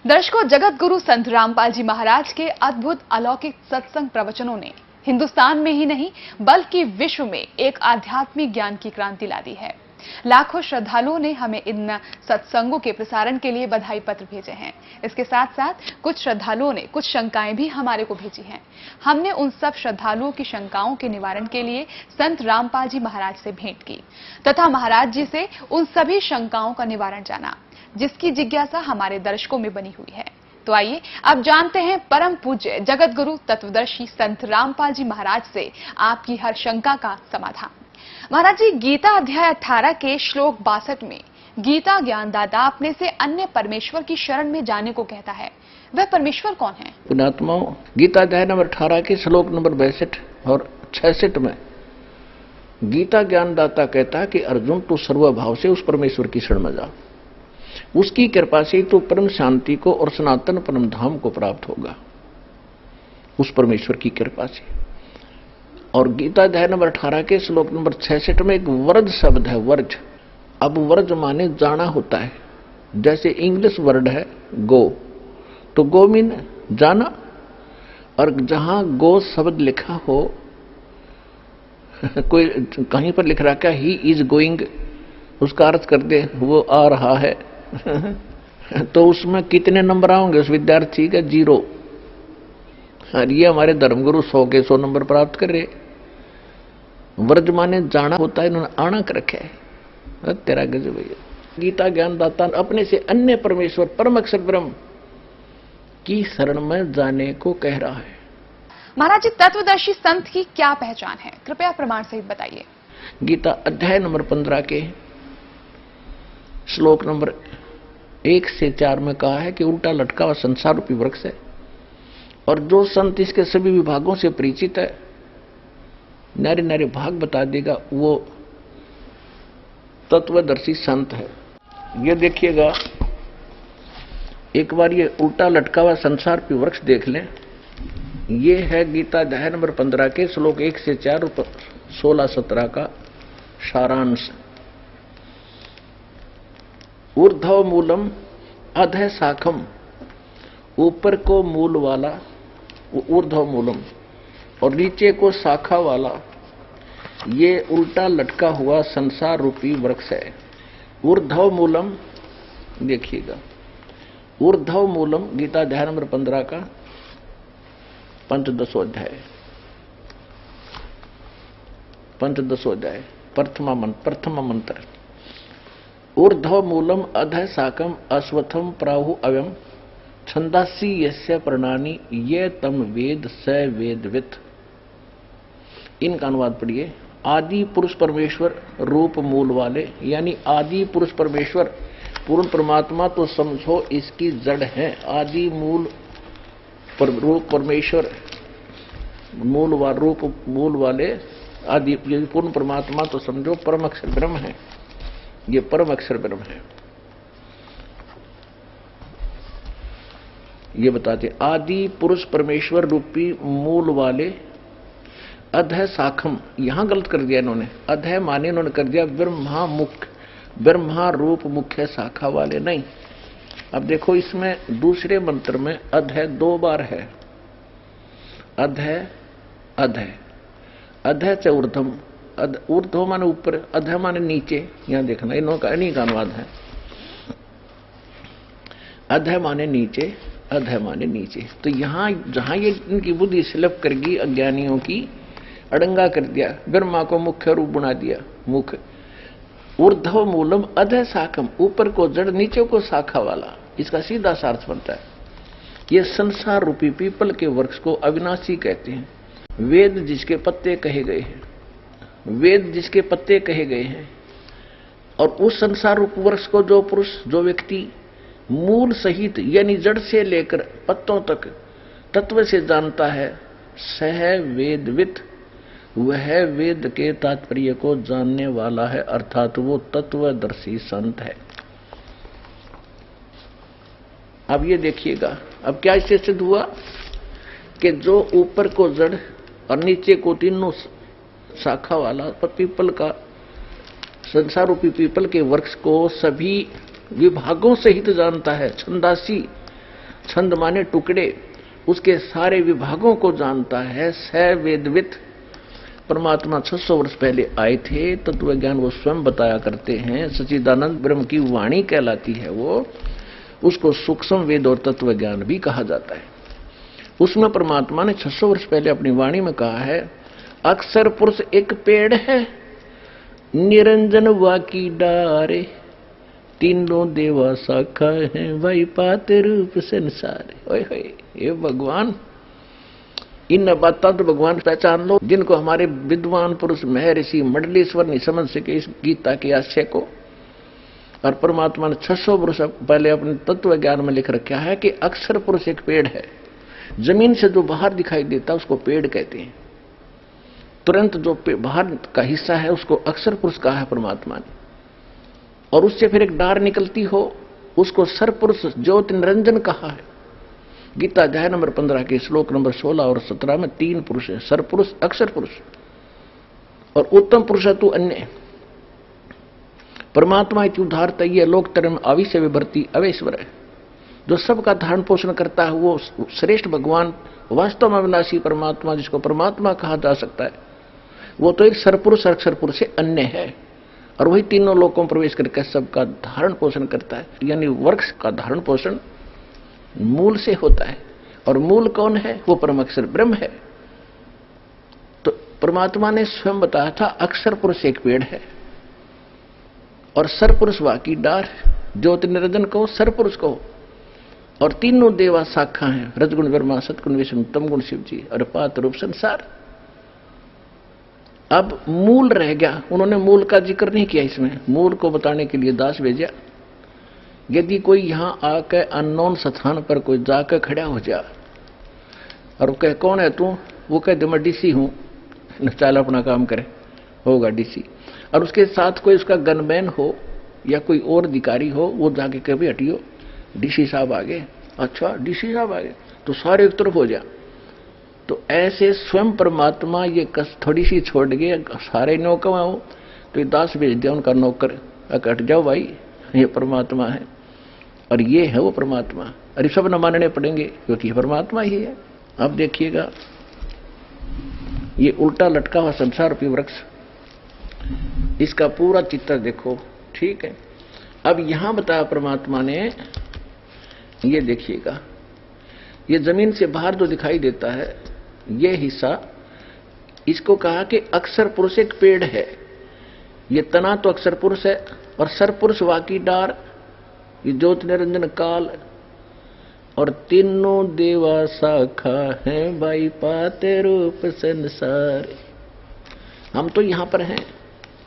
दर्शकों, जगत गुरु संत रामपाल जी महाराज के अद्भुत अलौकिक सत्संग प्रवचनों ने हिंदुस्तान में ही नहीं बल्कि विश्व में एक आध्यात्मिक ज्ञान की क्रांति ला दी है। लाखों श्रद्धालुओं ने हमें इन सत्संगों के प्रसारण के लिए बधाई पत्र भेजे हैं। इसके साथ साथ कुछ श्रद्धालुओं ने कुछ शंकाएं भी हमारे को भेजी हैं। हमने उन सब श्रद्धालुओं की शंकाओं के निवारण के लिए संत रामपाल जी महाराज से भेंट की तथा महाराज जी से उन सभी शंकाओं का निवारण जाना, जिसकी जिज्ञासा हमारे दर्शकों में बनी हुई है। तो आइए अब जानते हैं परम पूज्य जगत गुरु तत्वदर्शी संत रामपाल जी महाराज से आपकी हर शंका का समाधान। महाराज जी, गीता अध्याय 18 के श्लोक 62 में गीता ज्ञानदाता अपने से अन्य परमेश्वर की शरण में जाने को कहता है। वह परमेश्वर कौन है? पुण्यात्माओं, गीता अध्याय नंबर 18 के श्लोक नंबर 62 और 66 में गीता ज्ञानदाता कहता है कि अर्जुन, तू सर्वभाव से उस परमेश्वर की शरण में जा। उसकी कृपा से तो परम शांति को और सनातन परम धाम को प्राप्त होगा, उस परमेश्वर की कृपा से। और गीता अध्याय नंबर 18 के श्लोक नंबर 66 में एक वर्ज शब्द है, वर्ज। अब वर्ज माने जाना होता है। जैसे इंग्लिश वर्ड है गो, तो गो मीन जाना, और जहां गो शब्द लिखा हो कोई कहीं पर लिख रखा ही इज गोइंग, उसका अर्थ कर दे वो आ रहा है तो उसमें कितने नंबर आओगे उस विद्यार्थी का? 0। और ये हमारे धर्मगुरु 100 के 100 नंबर प्राप्त कर रहे। वर्ज माने जाना होता है, इन्होंने आना कर रखा है। तेरा गजब है। गीता ज्ञानदाता अपने से अन्य परमेश्वर परम अक्षर ब्रह्म की शरण में जाने को कह रहा है। महाराज जी, तत्वदर्शी संत की क्या पहचान है? कृपया प्रमाण सहित बताइए। गीता अध्याय नंबर 15 के श्लोक नंबर 1 से 4 में कहा है कि उल्टा लटका हुआ संसार रूपी वृक्ष है, और जो संत इसके सभी विभागों से परिचित है, नारे नारे भाग बता देगा, वो तत्वदर्शी संत है। ये देखिएगा, एक बार ये उल्टा लटका हुआ संसार रूपी वृक्ष देख लें। ये है गीता अध्याय नंबर 15 के श्लोक 1 से 4 16-17 का सारांश। ऊर्ध्व मूलम अधः शाखम, ऊपर को मूल वाला ऊर्ध्व मूलम और नीचे को शाखा वाला ये उल्टा लटका हुआ संसार रूपी वृक्ष है। ऊर्ध्व मूलम, देखिएगा, ऊर्ध्व मूलम गीता अध्याय नंबर 15 का 15 अध्याय प्रथम मंत्र। ऊर्ध्व मूलम अधः शाकम अश्वत्थम प्राहु अव्यम छंदासी यस्य प्रणानी ये तम वेद स वेदवित। इनका अनुवाद पढ़िए। आदि पुरुष परमेश्वर रूप मूल वाले, यानी आदि पुरुष परमेश्वर पूर्ण परमात्मा तो समझो इसकी जड़ है। आदि मूल रूप परमेश्वर मूल व रूप मूल वाले आदि पूर्ण परमात्मा तो समझो परम अक्षर ब्रह्म है। ये परम अक्षर ब्रह्म है। ये बताते आदि पुरुष परमेश्वर रूपी मूल वाले अधः शाखम, यहां गलत कर दिया इन्होंने। अधः माने इन्होंने कर दिया ब्रह्मा मुख्य, ब्रह्मा रूप मुख्य शाखा वाले नहीं। अब देखो, इसमें दूसरे मंत्र में अधः 2 बार है। अधः अधः अधः च ऊर्ध्वम, ऊर्ध्व माने ऊपर, अधः माने नीचे। यहां देखना, इन्हीं का अनुवाद है। अधः माने नीचे, अधः माने नीचे। तो यहां जहां ये इनकी बुद्धि स्लिप करगी, अज्ञानियों की अड़ंगा कर दिया, ब्रह्मा को मुख्य रूप बना दिया, मुख्य। ऊर्ध्व मूलम अधः शाखम, ऊपर को जड़ नीचे को शाखा वाला। इसका सीधा सा अर्थ बनता है, ये संसार रूपी पीपल के वृक्ष को अविनाशी कहते हैं। वेद जिसके पत्ते कहे गए हैं, वेद जिसके पत्ते कहे गए हैं, और उस संसार रूप वृक्ष को जो पुरुष, जो व्यक्ति मूल सहित यानी जड़ से लेकर पत्तों तक तत्व से जानता है, सह वेदवित, वह वेद के तात्पर्य को जानने वाला है, अर्थात वो तत्वदर्शी संत है। अब ये देखिएगा, अब क्या इससे सिद्ध हुआ कि जो ऊपर को जड़ और नीचे को तीनों शाखा वाला पीपल का, संसार रूपी पीपल के वृक्ष को सभी विभागों सहित जानता है। छंदासी छंद माने टुकड़े, उसके सारे विभागों को जानता है। स वेदवित परमात्मा 600 वर्ष पहले आए थे। तत्व ज्ञान वो स्वयं बताया करते हैं। सच्चिदानंद ब्रह्म की वाणी कहलाती है वो। उसको सूक्ष्म वेद और तत्व ज्ञान भी कहा जाता है। उसमें परमात्मा ने 600 वर्ष पहले अपनी वाणी में कहा है, अक्षर पुरुष एक पेड़ है, निरंजन वाकी डारे, तीनों देवा शाखा है, वही पाते रूप संसार। ओए होए, ये भगवान, इन बातों तो भगवान पहचान लो जिनको हमारे विद्वान पुरुष महर्षि मंडलेश्वर नहीं समझ सके इस गीता के आशय को। और परमात्मा ने 600 वर्ष पहले अपने तत्व ज्ञान में लिख रखा है कि अक्षर पुरुष एक पेड़ है। जमीन से जो बाहर दिखाई देता है उसको पेड़ कहते हैं। तुरंत जो बाहर का हिस्सा है उसको अक्षर पुरुष कहा है परमात्मा ने। और उससे फिर एक डार निकलती हो उसको सरपुरुष ज्योति निरंजन कहा है। गीता अध्याय नंबर 15 के श्लोक नंबर 16 और 17 में 3 पुरुष है, सरपुरुष, अक्षर पुरुष और उत्तम पुरुष तू अन्य। परमात्मा इति उदारता ये लोक तरम आविश्य विभर्ति अवेश्वर है। जो सबका धारण पोषण करता है वो श्रेष्ठ भगवान, वास्तव में अविनाशी परमात्मा जिसको परमात्मा कहा जा सकता है, वो तो एक सरपुरुष अक्षर पुरुष से अन्य है। और वही तीनों लोकों में प्रवेश करके सबका धारण पोषण करता है। यानी वृक्ष का धारण पोषण मूल से होता है। और मूल कौन है? वो परम अक्षर ब्रह्म है। तो परमात्मा ने स्वयं बताया था अक्षर पुरुष एक पेड़ है और सरपुरुष वाकी डार, ज्योति निरंजन को सरपुरुष को। और तीनों देवा शाखा हैं, रजगुण ब्रह्मा, सतगुण विष्णु, तमगुण शिव जी और पात रूप संसार। अब मूल रह गया। उन्होंने मूल का जिक्र नहीं किया इसमें। मूल को बताने के लिए दास भेजा। यदि कोई यहां आकर अननोन स्थान पर कोई जाकर खड़ा हो जा और कहे कौन है तू, वो कह मैं डीसी हूं, चल अपना काम करे, होगा डीसी। और उसके साथ कोई उसका गनमैन हो या कोई और अधिकारी हो, वो जाके कभी हटियो डीसी साहब आ गए। अच्छा डीसी साहब आ गए, तो सारे एक तरफ हो जा। तो ऐसे स्वयं परमात्मा ये कस थोड़ी सी छोड़ गए, सारे नौकर हो तो ये दास भेज दिया उनका नौकर, हट जाओ भाई, ये परमात्मा है और ये है वो परमात्मा। अरे सब न मानने पड़ेंगे क्योंकि परमात्मा ही है। अब देखिएगा ये उल्टा लटका हुआ संसार रूपी वृक्ष, इसका पूरा चित्र देखो, ठीक है। अब यहां बताया परमात्मा ने, ये देखिएगा ये जमीन से बाहर जो दिखाई देता है ये हिस्सा, इसको कहा कि अक्षर पुरुष एक पेड़ है। ये तना तो अक्षर पुरुष है और सरपुरुष वाकी डार, ये ज्योति निरंजन काल और तीनों देवा शाखा है, भाई पाते रूप संसार। हम तो यहां पर हैं।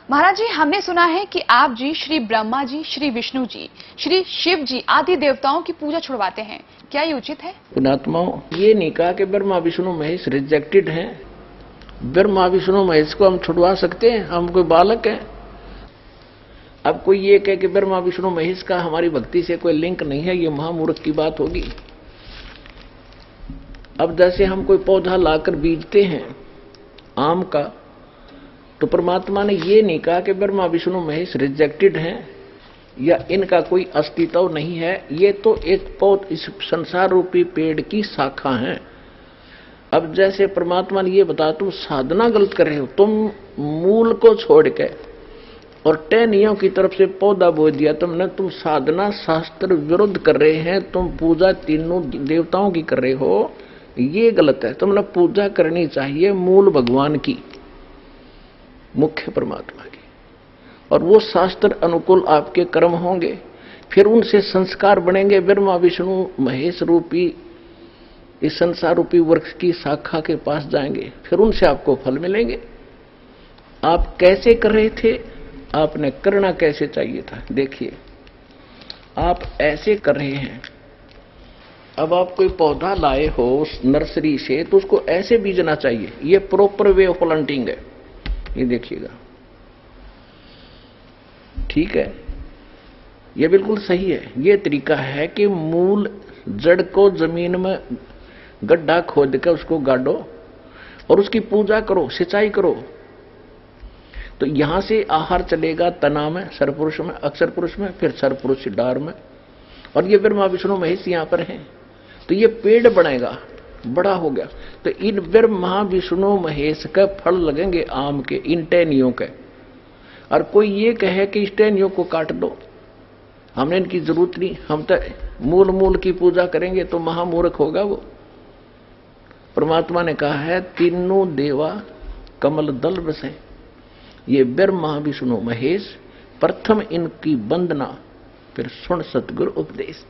महाराज जी, हमने सुना है कि आप जी श्री ब्रह्मा जी, श्री विष्णु जी, श्री शिव जी आदि देवताओं की पूजा छुड़वाते हैं, क्या ये उचित है? पुणात्माओं, ये नहीं कहा कि ब्रह्मा विष्णु महेश रिजेक्टेड हैं। ब्रह्मा विष्णु महेश को हम छुड़वा सकते हैं? हम कोई बालक हैं? अब कोई ये कहे कि ब्रह्मा विष्णु महेश का हमारी भक्ति से कोई लिंक नहीं है, ये महामूर्ख की बात होगी। अब जैसे हम कोई पौधा लाकर बीजते हैं आम का, तो परमात्मा ने ये नहीं कहा कि ब्रह्मा विष्णु महेश रिजेक्टेड हैं या इनका कोई अस्तित्व नहीं है। ये तो एक पौध इस संसार रूपी पेड़ की शाखा है। अब जैसे परमात्मा ने ये बताया तुम साधना गलत कर रहे हो, तुम मूल को छोड़ के और टहनियों की तरफ से पौधा बो दिया तुमने, तुम साधना शास्त्र विरुद्ध कर रहे हैं, तुम पूजा तीनों देवताओं की कर रहे हो, ये गलत है। तुमने पूजा करनी चाहिए मूल भगवान की, मुख्य परमात्मा की, और वो शास्त्र अनुकूल आपके कर्म होंगे, फिर उनसे संस्कार बनेंगे। ब्रह्मा विष्णु महेश रूपी इस संसार रूपी वृक्ष की शाखा के पास जाएंगे, फिर उनसे आपको फल मिलेंगे। आप कैसे कर रहे थे, आपने करना कैसे चाहिए था। देखिए आप ऐसे कर रहे हैं। अब आप कोई पौधा लाए हो उस नर्सरी से, तो उसको ऐसे बीजना चाहिए। ये प्रॉपर वे ऑफ प्लांटिंग है, ये देखिएगा, ठीक है, ये बिल्कुल सही है। ये तरीका है कि मूल जड़ को जमीन में गड्ढा खोद कर उसको गाड़ो और उसकी पूजा करो, सिंचाई करो, तो यहां से आहार चलेगा तना में, सरपुरुष में, अक्षर पुरुष में, फिर सरपुरुष डार में, और ये ब्रह्मा विष्णु महेश यहां पर हैं। तो ये पेड़ बनेगा, बड़ा हो गया। तो इन ब्रह्मा विष्णु महेश का फल लगेंगे आम के, इन टहनियों के। और कोई ये कहे कि इस टहनियों को काट दो, हमने इनकी जरूरत नहीं, हम तो मूल मूल की पूजा करेंगे, तो महामूर्ख होगा वो। परमात्मा ने कहा है तीनों देवा कमल दल बसे, ये ब्रह्मा विष्णु महेश, प्रथम इनकी वंदना फिर सुन सतगुरु उपदेश।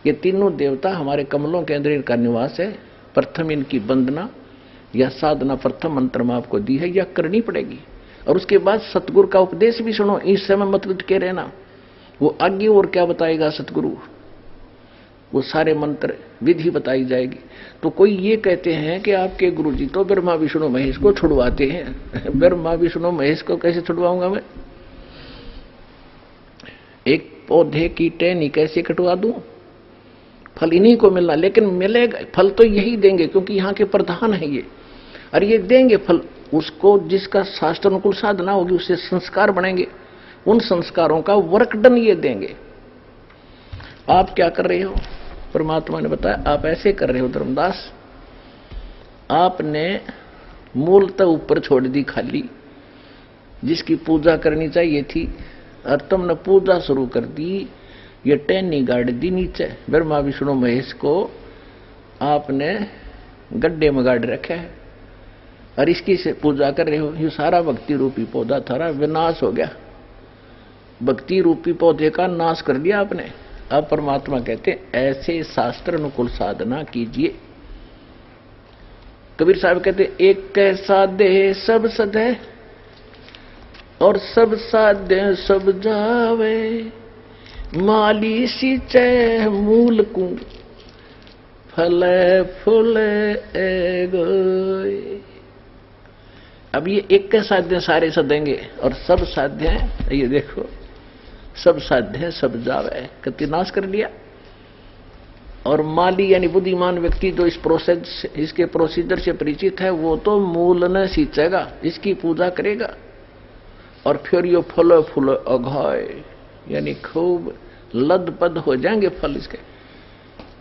ये तीनों देवता हमारे कमलों के अंदर इनका निवास है। प्रथम इनकी वंदना या साधना प्रथम मंत्र में आपको दी है, या करनी पड़ेगी। और उसके बाद सतगुरु का उपदेश भी सुनो, इस समय मत लटके रहना। वो आगे और क्या बताएगा सतगुरु, वो सारे मंत्र विधि बताई जाएगी। तो कोई ये कहते हैं कि आपके गुरुजी तो ब्रह्मा विष्णु महेश को छुड़वाते हैं। ब्रह्मा विष्णु महेश को कैसे छुड़वाऊंगा मैं? एक पौधे की टहनी कैसे कटवा दूं? फल इन्हीं को मिलना, लेकिन मिलेगा फल तो यही देंगे, क्योंकि यहाँ के प्रधान है ये। और ये देंगे फल उसको जिसका शास्त्र अनुकूल साधना होगी, उससे संस्कार बनेंगे, उन संस्कारों का वर्कडन ये देंगे। आप क्या कर रहे हो? परमात्मा ने बताया आप ऐसे कर रहे हो धर्मदास, आपने मूलतः ऊपर छोड़ दी खाली, जिसकी पूजा करनी चाहिए थी, और तुमने पूजा शुरू कर दी, ये टहनी गाड़ दी नीचे। ब्रह्मा विष्णु महेश को आपने गड्ढे में गाड़ रखा है और इसकी से पूजा कर रहे हो। ये सारा भक्ति रूपी पौधा थारा विनाश हो गया, भक्ति रूपी पौधे का नाश कर दिया आपने। अब परमात्मा कहते ऐसे शास्त्र अनुकूल साधना कीजिए। कबीर साहब कहते एक कैसा दे सब सदे और सब साध्य सब जावे, माली सींचे मूल को फले फूले गोए। अब ये एक के साध्य सारे सदेंगे और सब साध्य हैं, ये देखो सब साध्य सब जावे, कति नाश कर दिया। और माली यानी बुद्धिमान व्यक्ति जो इस प्रोसेस इसके प्रोसीजर से परिचित है, वो तो मूल न सींचेगा, इसकी पूजा करेगा और फिर ये फल फूल अघाय यानी खूब लदपद हो जाएंगे फल इसके।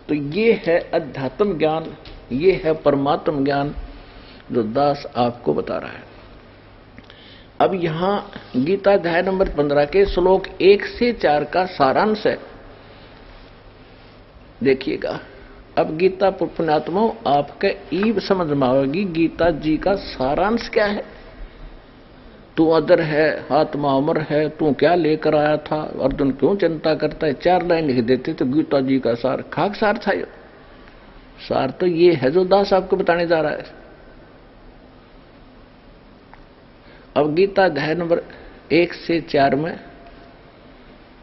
तो ये है अध्यात्म ज्ञान, ये है परमात्म ज्ञान जो दास आपको बता रहा है। अब यहां गीता अध्याय नंबर 15 के श्लोक 1 से 4 का सारांश है, देखिएगा। अब गीता पुण्यात्माओं आपके ईब समझ में आएगी गीता जी का सारांश क्या है। तू अदर है, आत्मा अमर है, तू क्या लेकर आया था, अर्जुन क्यों चिंता करता है, 4 लाइन लिख देते तो गीता जी का सार खाक सार था। ये सार तो ये है जो दास आपको बताने जा रहा है। अब गीता अध्याय नंबर 1 से 4 में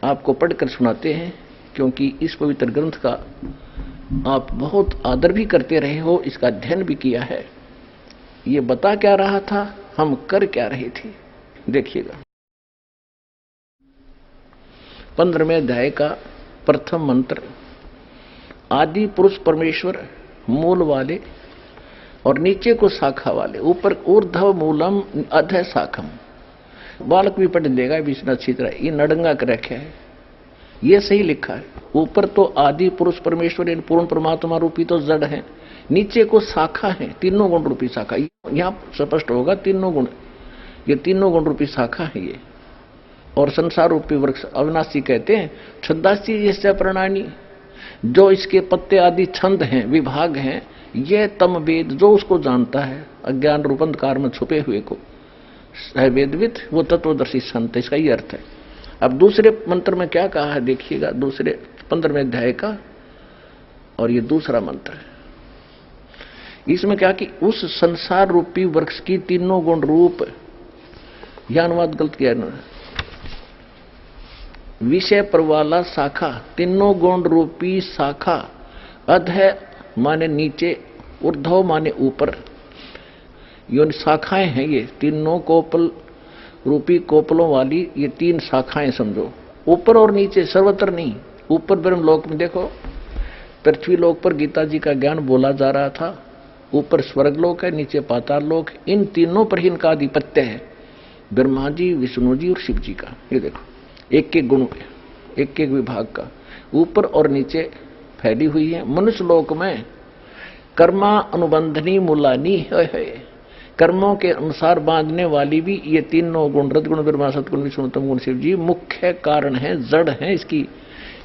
आपको पढ़कर सुनाते हैं, क्योंकि इस पवित्र ग्रंथ का आप बहुत आदर भी करते रहे हो, इसका अध्ययन भी किया है। ये बता क्या रहा था, हम कर क्या रहे थे, देखिएगा। 15वें अध्याय का प्रथम मंत्र, आदि पुरुष परमेश्वर मूल वाले और नीचे को शाखा वाले, ऊपर ऊर्ध्व मूलम अधः शाखम। बालक भी पढ़ देगा विष्णु अच्छी तरह, ये नडंगा कर रखा है, ये सही लिखा है। ऊपर तो आदि पुरुष परमेश्वर पूर्ण परमात्मा रूपी तो जड़ है, नीचे को शाखा है, तीनों गुण रूपी शाखा। यहां स्पष्ट होगा तीनों गुण, ये तीनों गुण रूपी शाखा है ये। और संसार रूपी वृक्ष अविनाशी कहते हैं। छंदासी जैसे प्रणानी, जो इसके पत्ते आदि छंद हैं, विभाग हैं, ये तम वेद जो उसको जानता है, अज्ञान रूप अंधकार में छुपे हुए को है वेदविद, वो तत्वदर्शी संत, इसका ये अर्थ है। अब दूसरे मंत्र में क्या कहा है देखिएगा, दूसरे 15वें अध्याय का, और ये दूसरा मंत्र है। इसमें क्या कि उस संसार रूपी वृक्ष की तीनों गुण रूप, यह अनुवाद गलत किया है, विषय पर वाला शाखा, तीनों गुण रूपी शाखा, अधः माने नीचे, ऊर्ध्व माने ऊपर, ये शाखाएं हैं, ये तीनों कोपल रूपी कोपलों वाली ये 3 शाखाएं समझो, ऊपर और नीचे, सर्वत्र नहीं। ऊपर ब्रह्मलोक में देखो, पृथ्वी लोक पर गीता जी का ज्ञान बोला जा रहा था, ऊपर स्वर्ग लोक है, नीचे पाताल लोक, इन तीनों पर ही इनका आधिपत्य है, ब्रह्मा जी, विष्णु जी और शिव जी का। ये देखो एक एक गुण, एक एक विभाग का, ऊपर और नीचे फैली हुई है। मनुष्य लोक में कर्मा अनुबंधनी मूलानी है, कर्मों के अनुसार बांधने वाली भी ये तीनों गुण, रजगुण ब्रह्मा, सतगुण विष्णु, तमगुण शिव जी मुख्य कारण है, जड़ है इसकी।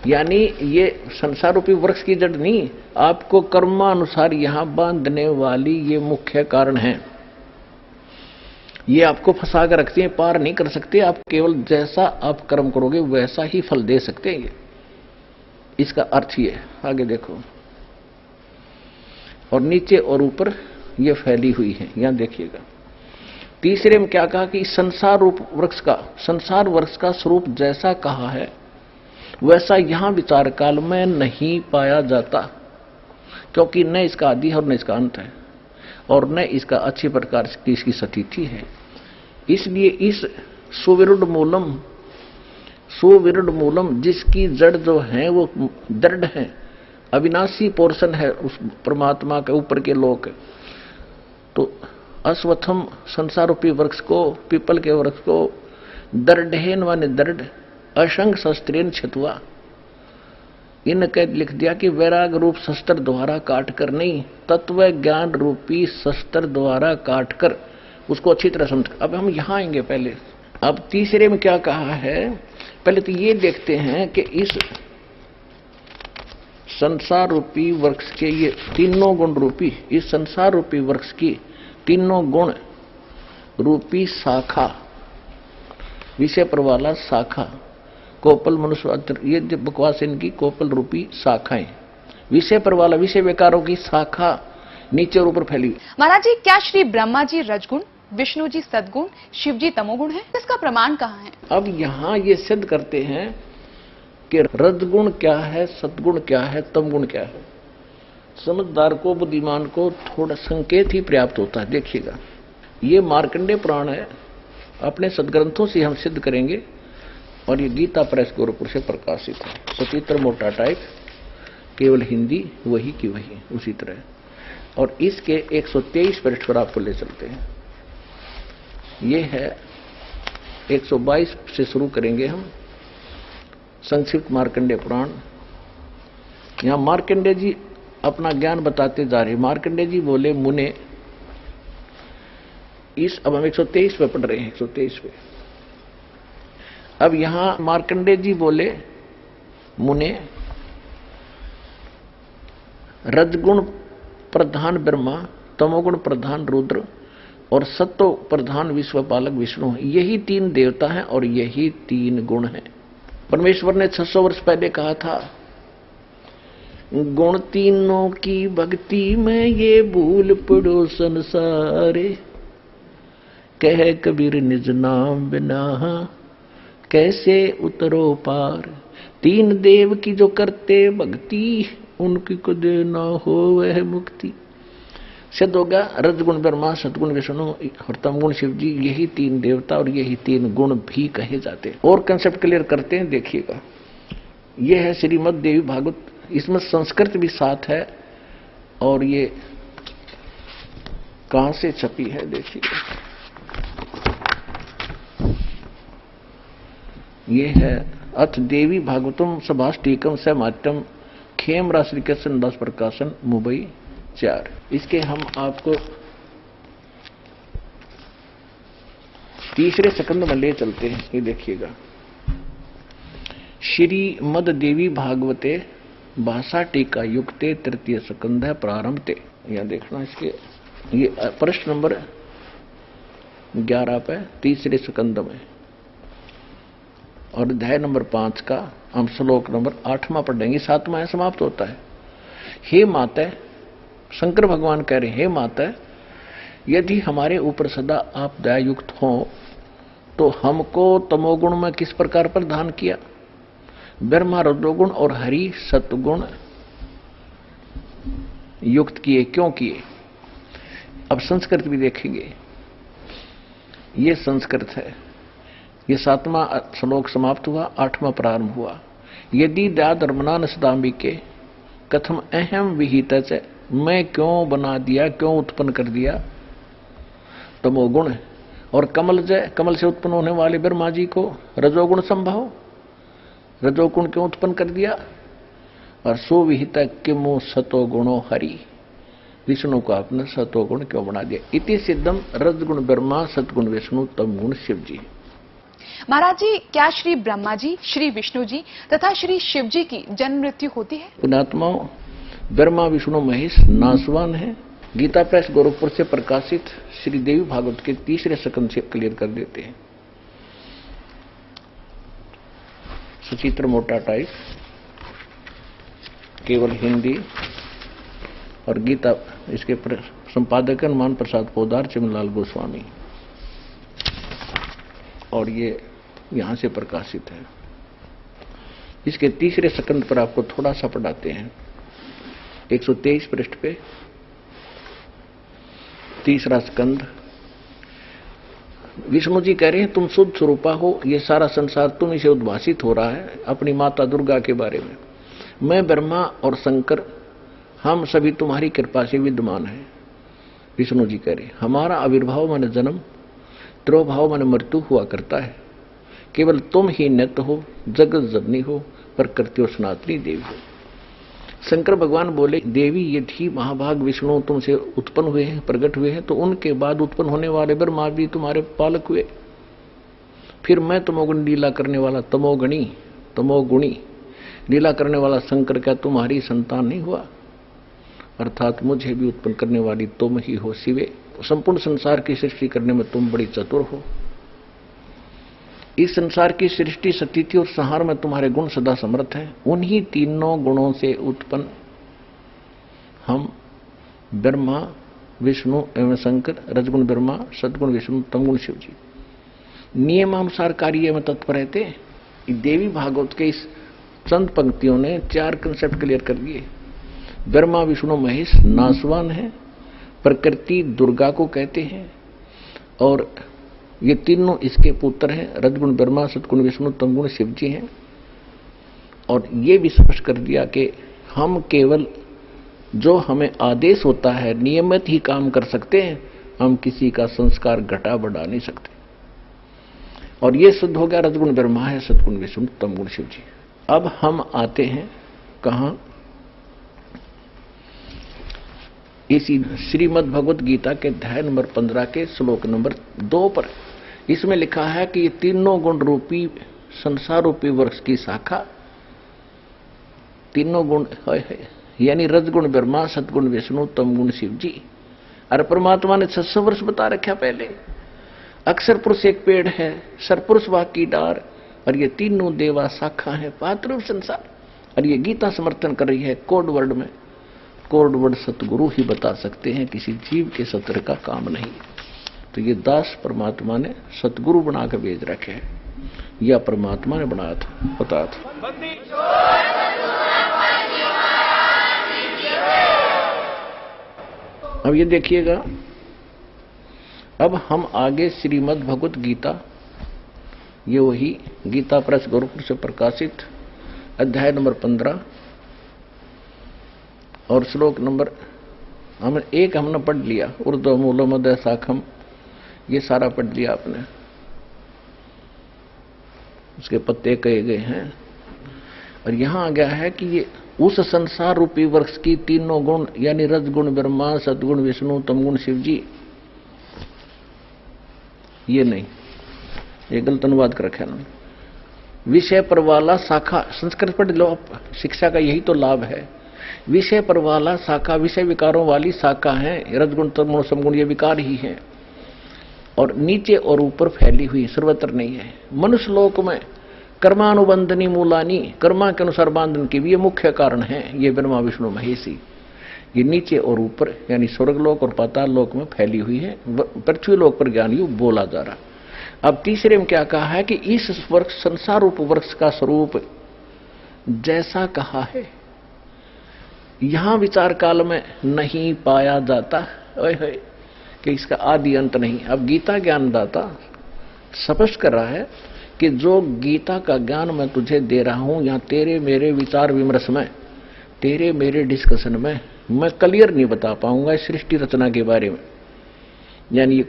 यानी ये संसार रूपी वृक्ष की जड़ नहीं, आपको कर्मानुसार यहां बांधने वाली ये मुख्य कारण है। ये आपको फंसा कर रखते हैं, पार नहीं कर सकते। आप केवल जैसा आप कर्म करोगे वैसा ही फल दे सकते हैं। ये इसका अर्थ ये है। आगे देखो, और नीचे और ऊपर ये फैली हुई है, यहां देखिएगा। तीसरे में क्या कहा कि संसार रूप वृक्ष का, संसार वृक्ष का स्वरूप जैसा कहा है वैसा यहां विचार काल में नहीं पाया जाता, क्योंकि न इसका आदि है और न इसका अंत है, और न इसका अच्छी प्रकार से इसकी स्थिति है। इसलिए इस सुविरुद्ध मूलम जिसकी जड़ जो है वो दृढ़ है, अविनाशी पोर्शन है उस परमात्मा के ऊपर के लोक, तो अश्वत्थम संसार रूपी वृक्ष को, पीपल के वृक्ष को दृढ़ेन व दृढ़ असंग शस्त्रेन छतुआ, इनके लिख दिया कि वैराग रूप शस्त्र द्वारा काट कर नहीं, तत्व ज्ञान रूपी शस्त्र द्वारा काट कर उसको अच्छी तरह समझ। अब हम यहां आएंगे पहले। अब तीसरे में क्या कहा है, पहले तो ये देखते हैं कि इस संसार रूपी वृक्ष के ये तीनों गुण रूपी, इस संसार रूपी वृक्ष की तीनों गुण रूपी शाखा, विषय पर वाला शाखा, कोपल मनुष्य, ये बकवास इनकी कोपल रूपी शाखाएं, विषय पर वाला विषय विकारों की शाखा नीचे और ऊपर फैली। महाराज जी, क्या श्री ब्रह्मा जी रजगुण, विष्णु जी सदगुण, शिव जी तमोगुण है? इसका प्रमाण कहाँ है? अब यहाँ ये सिद्ध करते हैं कि रजगुण क्या है, सदगुण क्या है, तमगुण क्या है। समझदार को, बुद्धिमान को थोड़ा संकेत ही पर्याप्त होता है। देखिएगा, ये मार्कंडेय पुराण है, अपने सदग्रंथों से हम सिद्ध करेंगे, और ये गीता प्रेस गोरखपुर से प्रकाशित है, सचित्र मोटा टाइप, केवल हिंदी वही की वही उसी तरह। और इसके 123 पृष्ठ पर आपको ले चलते हैं। ये है 122 से शुरू करेंगे हम संक्षिप्त मार्कंडेय पुराण। यहां मार्कंडेय जी अपना ज्ञान बताते जा रहे। मार्कंडेय जी बोले, मुने, अब हम 123 पे पढ़ रहे हैं, 123 पे। अब यहां मार्कंडेय जी बोले, मुने, रजगुण प्रधान ब्रह्मा, तमोगुण प्रधान रुद्र और सत्व प्रधान विश्वपालक विष्णु, यही तीन देवता हैं और यही तीन गुण हैं। परमेश्वर ने 600 वर्ष पहले कहा था, गुण तीनों की भक्ति में ये भूल पड़ो संसारे, कह कबीर निज नाम बिना कैसे उतरो पार, तीन देव की जो करते भक्ति उनकी को देना हो वह मुक्ति। सिद्ध हो गया, रजगुण ब्रह्मा, सतगुण विष्णु और तमगुण शिव जी, यही तीन देवता और यही तीन गुण भी कहे जाते हैं। और कंसेप्ट क्लियर करते हैं, देखिएगा। यह है श्रीमद् देवी भागवत, इसमें संस्कृत भी साथ है, और ये कहां से छपी है देखिएगा। ये है अथ देवी भागवतम सभाष्टीकम समाट्यम खेमरा श्री कृष्ण दास प्रकाशन मुंबई 4। इसके हम आपको तीसरे स्कंद में ले चलते हैं। ये देखिएगा, श्रीमद् देवी भागवते भाषा टीका युक्ते तृतीय स्कंद है प्रारंभते। यहां देखना, इसके ये प्रश्न नंबर 11 पे तीसरे स्कंद में, और अध्याय नंबर 5 का हम श्लोक नंबर 8वां पढ़ेंगे, 7वां समाप्त होता है। हे माता, शंकर भगवान कह रहे हैं, हे माता, यदि हमारे ऊपर सदा आप दयायुक्त हो तो हमको तमोगुण में किस प्रकार प्रदान किया, ब्रह्मा रजोगुण और हरि सतगुण युक्त किए, क्यों किए। अब संस्कृत भी देखेंगे, ये संस्कृत है। ये 7वां श्लोक समाप्त हुआ, 8वां प्रारंभ हुआ। यदि दया धर्मना नसदाम्बिके कथम अहम विहित, मैं क्यों बना दिया, क्यों उत्पन्न कर दिया तमोगुण, और कमल से उत्पन्न होने वाले ब्रह्मा जी को रजोगुण संभव, रजोगुण क्यों उत्पन्न कर दिया, और सो विहिता किमो सतो गुणो हरि, विष्णु को आपने सतो गुण क्यों बना दिया। इति सिद्धम रजगुण ब्रह्मा सतगुण विष्णु तम गुण शिव जी। महाराज जी, क्या श्री ब्रह्मा जी, श्री विष्णु जी तथा श्री शिव जी की जन्म मृत्यु होती है? पुण्यात्माओं, ब्रह्मा विष्णु महेश नासवान है। गीता प्रेस गोरखपुर से प्रकाशित श्री देवी भागवत के 3रे स्कंद से क्लियर कर देते हैं। सचित्र मोटा टाइप, केवल हिंदी, और गीता इसके संपादक हनुमान प्रसाद पोदार, चिमनलाल गोस्वामी, और ये यहां से प्रकाशित है। इसके 3रे स्कंद पर आपको थोड़ा सा पढ़ाते हैं। 123 पृष्ठ पे 3रा स्कंद। विष्णु जी कह रहे हैं तुम शुद्ध स्वरूपा हो, ये सारा संसार तुम से उद्भासित हो रहा है अपनी माता दुर्गा के बारे में। मैं ब्रह्मा और शंकर हम सभी तुम्हारी कृपा से विद्यमान हैं। विष्णु जी कह रहे हमारा आविर्भाव माने जन्म, तिरोभाव माने मृत्यु हुआ करता है। केवल तुम ही नित्य हो, जगत जननी हो, प्रकृति और सनातनी देवी हो। शंकर भगवान बोले देवी ये थी महाभाग विष्णु तुमसे उत्पन्न हुए हैं, प्रकट हुए हैं, तो उनके बाद उत्पन्न होने वाले ब्रह्मा भी तुम्हारे पालक हुए। फिर मैं तमोगुण लीला करने वाला तमोगुणी लीला करने वाला शंकर क्या तुम्हारी संतान नहीं हुआ? अर्थात मुझे भी उत्पन्न करने वाली तुम ही हो शिवे। संपूर्ण संसार की सृष्टि करने में तुम बड़ी चतुर हो। इस संसार की सृष्टि, स्थिति और संहार में तुम्हारे गुण सदा समर्थ हैं। उन्हीं तीनों गुणों से उत्पन्न हम ब्रह्मा विष्णु एवं शंकर, रजगुण ब्रह्मा सदगुण विष्णु तमगुण शिव जी नियमानुसार कार्य में तत्पर रहते हैं। देवी भागवत के इस चंद पंक्तियों ने 4 कंसेप्ट क्लियर कर दिए। ब्रह्मा विष्णु महेश नासवान है, प्रकृति दुर्गा को कहते हैं, और ये तीनों इसके पुत्र हैं। रजगुण ब्रह्मा सतगुण विष्णु तमगुण शिव जी हैं। और ये भी स्पष्ट कर दिया कि हम केवल जो हमें आदेश होता है नियमित ही काम कर सकते हैं, हम किसी का संस्कार घटा बढ़ा नहीं सकते। और ये सिद्ध हो गया रजगुण ब्रह्मा है, सतगुण विष्णु तमगुण शिव जी। अब हम आते हैं कहां? इसी श्रीमद् भगवत गीता के अध्याय नंबर 15 के श्लोक नंबर 2 पर। इसमें लिखा है कि ये तीनों गुण रूपी संसार रूपी वृक्ष की शाखा, तीनों गुण है यानी रजगुण ब्रह्मा सतगुण विष्णु तमगुण शिव जी। और परमात्मा ने 600 वर्ष बता रखा पहले। अक्षर पुरुष एक पेड़ है, सरपुरुष बाकी डार, और ये तीनों देवा शाखा है पात्र संसार। और ये गीता समर्थन कर रही है कोड वर्ड में। कोड वर्ड सतगुरु ही बता सकते हैं, किसी जीव के सत्र का काम नहीं। तो ये दास परमात्मा ने सतगुरु बनाकर भेज रखे हैं, या परमात्मा ने बनाया था, बताया था। अब ये देखिएगा, अब हम आगे श्रीमद् भगवत गीता, ये वही गीता प्रेस गोरखपुर से प्रकाशित अध्याय नंबर 15 और श्लोक नंबर हमने पढ़ लिया। ऊर्ध्व मूलम अधः शाखम, ये सारा पढ़ लिया आपने, उसके पत्ते कहे गए हैं। और यहां आ गया है कि ये उस संसार रूपी वृक्ष की तीनों गुण यानी रजगुण ब्रह्मा सतगुण विष्णु तमगुण शिव जी, ये नहीं, ये गलत अनुवाद कर रखा है। विषय पर वाला शाखा, संस्कृत पढ़ लो आप, शिक्षा का यही तो लाभ है। विषय पर वाला शाखा, विषय विकारों वाली शाखा है। रजगुण तमगुण समगुण ये विकार ही है, और नीचे और ऊपर फैली हुई, सर्वत्र नहीं है। मनुष्य लोक में कर्मानुबंधनी मूलानी, कर्मा के अनुसार बांधन की भी ये मुख्य कारण है। ये ब्रह्मा विष्णु महेशी, ये नीचे और ऊपर यानी स्वर्गलोक और पाताल लोक में फैली हुई है। पृथ्वी लोक पर ज्ञान युग बोला जा रहा। अब तीसरे में क्या कहा है कि इस वृक्ष संसार रूप वृक्ष का स्वरूप जैसा कहा है यहां विचार काल में नहीं पाया जाता है कि इसका आदि अंत नहीं। अब गीता ज्ञानदाता स्पष्ट कर रहा है कि जो गीता का ज्ञान मैं तुझे दे रहा हूं, यहां तेरे मेरे विचार विमर्श में, तेरे मेरे डिस्कशन में मैं क्लियर नहीं बता पाऊंगा इस सृष्टि रचना के बारे में, यानी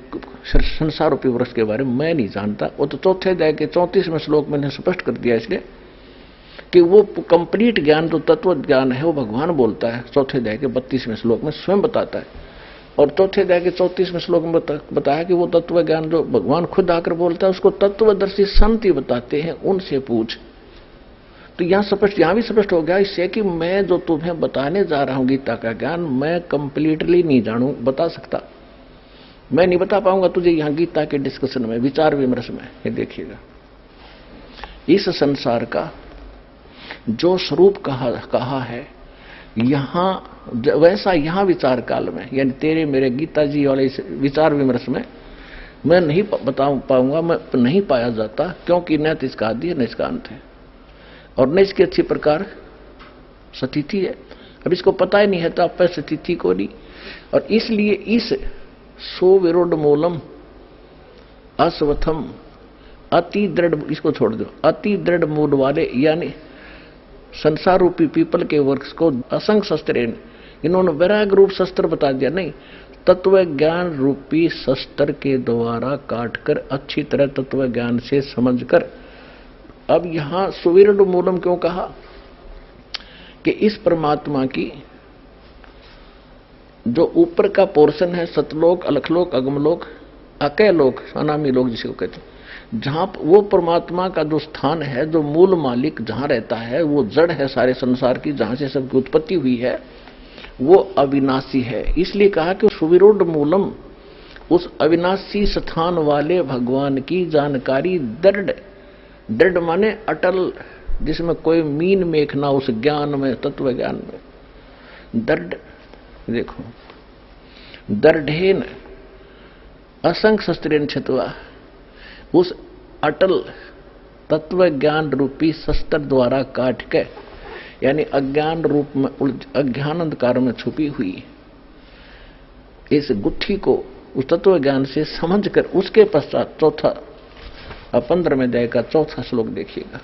संसार रूपी वृक्ष के बारे में मैं नहीं जानता। वो तो चौथे अध्याय के 34वें श्लोक में स्पष्ट कर दिया इसलिए कि वो कंप्लीट ज्ञान जो तत्व ज्ञान है वो भगवान बोलता है। चौथे अध्याय के 32वें श्लोक में स्वयं बताता है, और चौथे अध्याय के 34वें श्लोक में बताया कि वो तत्व ज्ञान जो भगवान खुद आकर बोलता है उसको तत्वदर्शी संत ही बताते हैं, उनसे पूछ। तो यहां भी स्पष्ट हो गया इससे कि मैं जो तुम्हें बताने जा रहा हूं गीता का ज्ञान, मैं कंप्लीटली नहीं बता सकता, मैं नहीं बता पाऊंगा तुझे यहां गीता के डिस्कशन में, विचार विमर्श में। ये देखिएगा, इस संसार का जो स्वरूप कहा है यहां वैसा यहां विचार काल में, यानी तेरे मेरे गीता जी वाले इस विचार विमर्श में मैं नहीं बता पाऊंगा, मैं नहीं पाया जाता, क्योंकि न तो इसका आदि है न इसका अंत है, और न इसकी अच्छी प्रकार स्थिति है। अब इसको पता ही नहीं है तो आप स्थिति को नहीं, और इसलिए इस सो विरोध मूलम अस्वथम अति दृढ़, इसको छोड़ दो, अति दृढ़ मूल वाले यानी संसार रूपी पीपल के वृक्ष को असंग शस्त्रेण, इन्होंने वैराग रूप शस्त्र बता दिया, नहीं, तत्व ज्ञान रूपी शस्त्र के द्वारा काटकर अच्छी तरह तत्व ज्ञान से समझकर। अब यहां सुविर्ण मूलम क्यों कहा कि इस परमात्मा की जो ऊपर का पोर्शन है, सतलोक अलखलोक अगमलोक अकय लोक अनामी लोक जिसको कहते हैं, जहां वो परमात्मा का जो स्थान है, जो मूल मालिक जहां रहता है, वो जड़ है सारे संसार की, जहां से सबकी उत्पत्ति हुई है, वो अविनाशी है। इसलिए कहा कि सुविरोध मूलम, उस अविनाशी स्थान वाले भगवान की जानकारी दृढ़ माने अटल, जिसमें कोई मीन मेख ना, उस ज्ञान में, तत्व ज्ञान में दृढ़। देखो, दृढ़ेन असंग शस्त्रेण छतवा, उस अटल तत्व ज्ञान रूपी शस्त्र द्वारा काट के, यानी अज्ञान रूप में अज्ञान अंधकार में छुपी हुई इस गुत्थी को उस तत्व ज्ञान से समझकर उसके पश्चात चौथा 15वें अध्याय का चौथा श्लोक देखिएगा।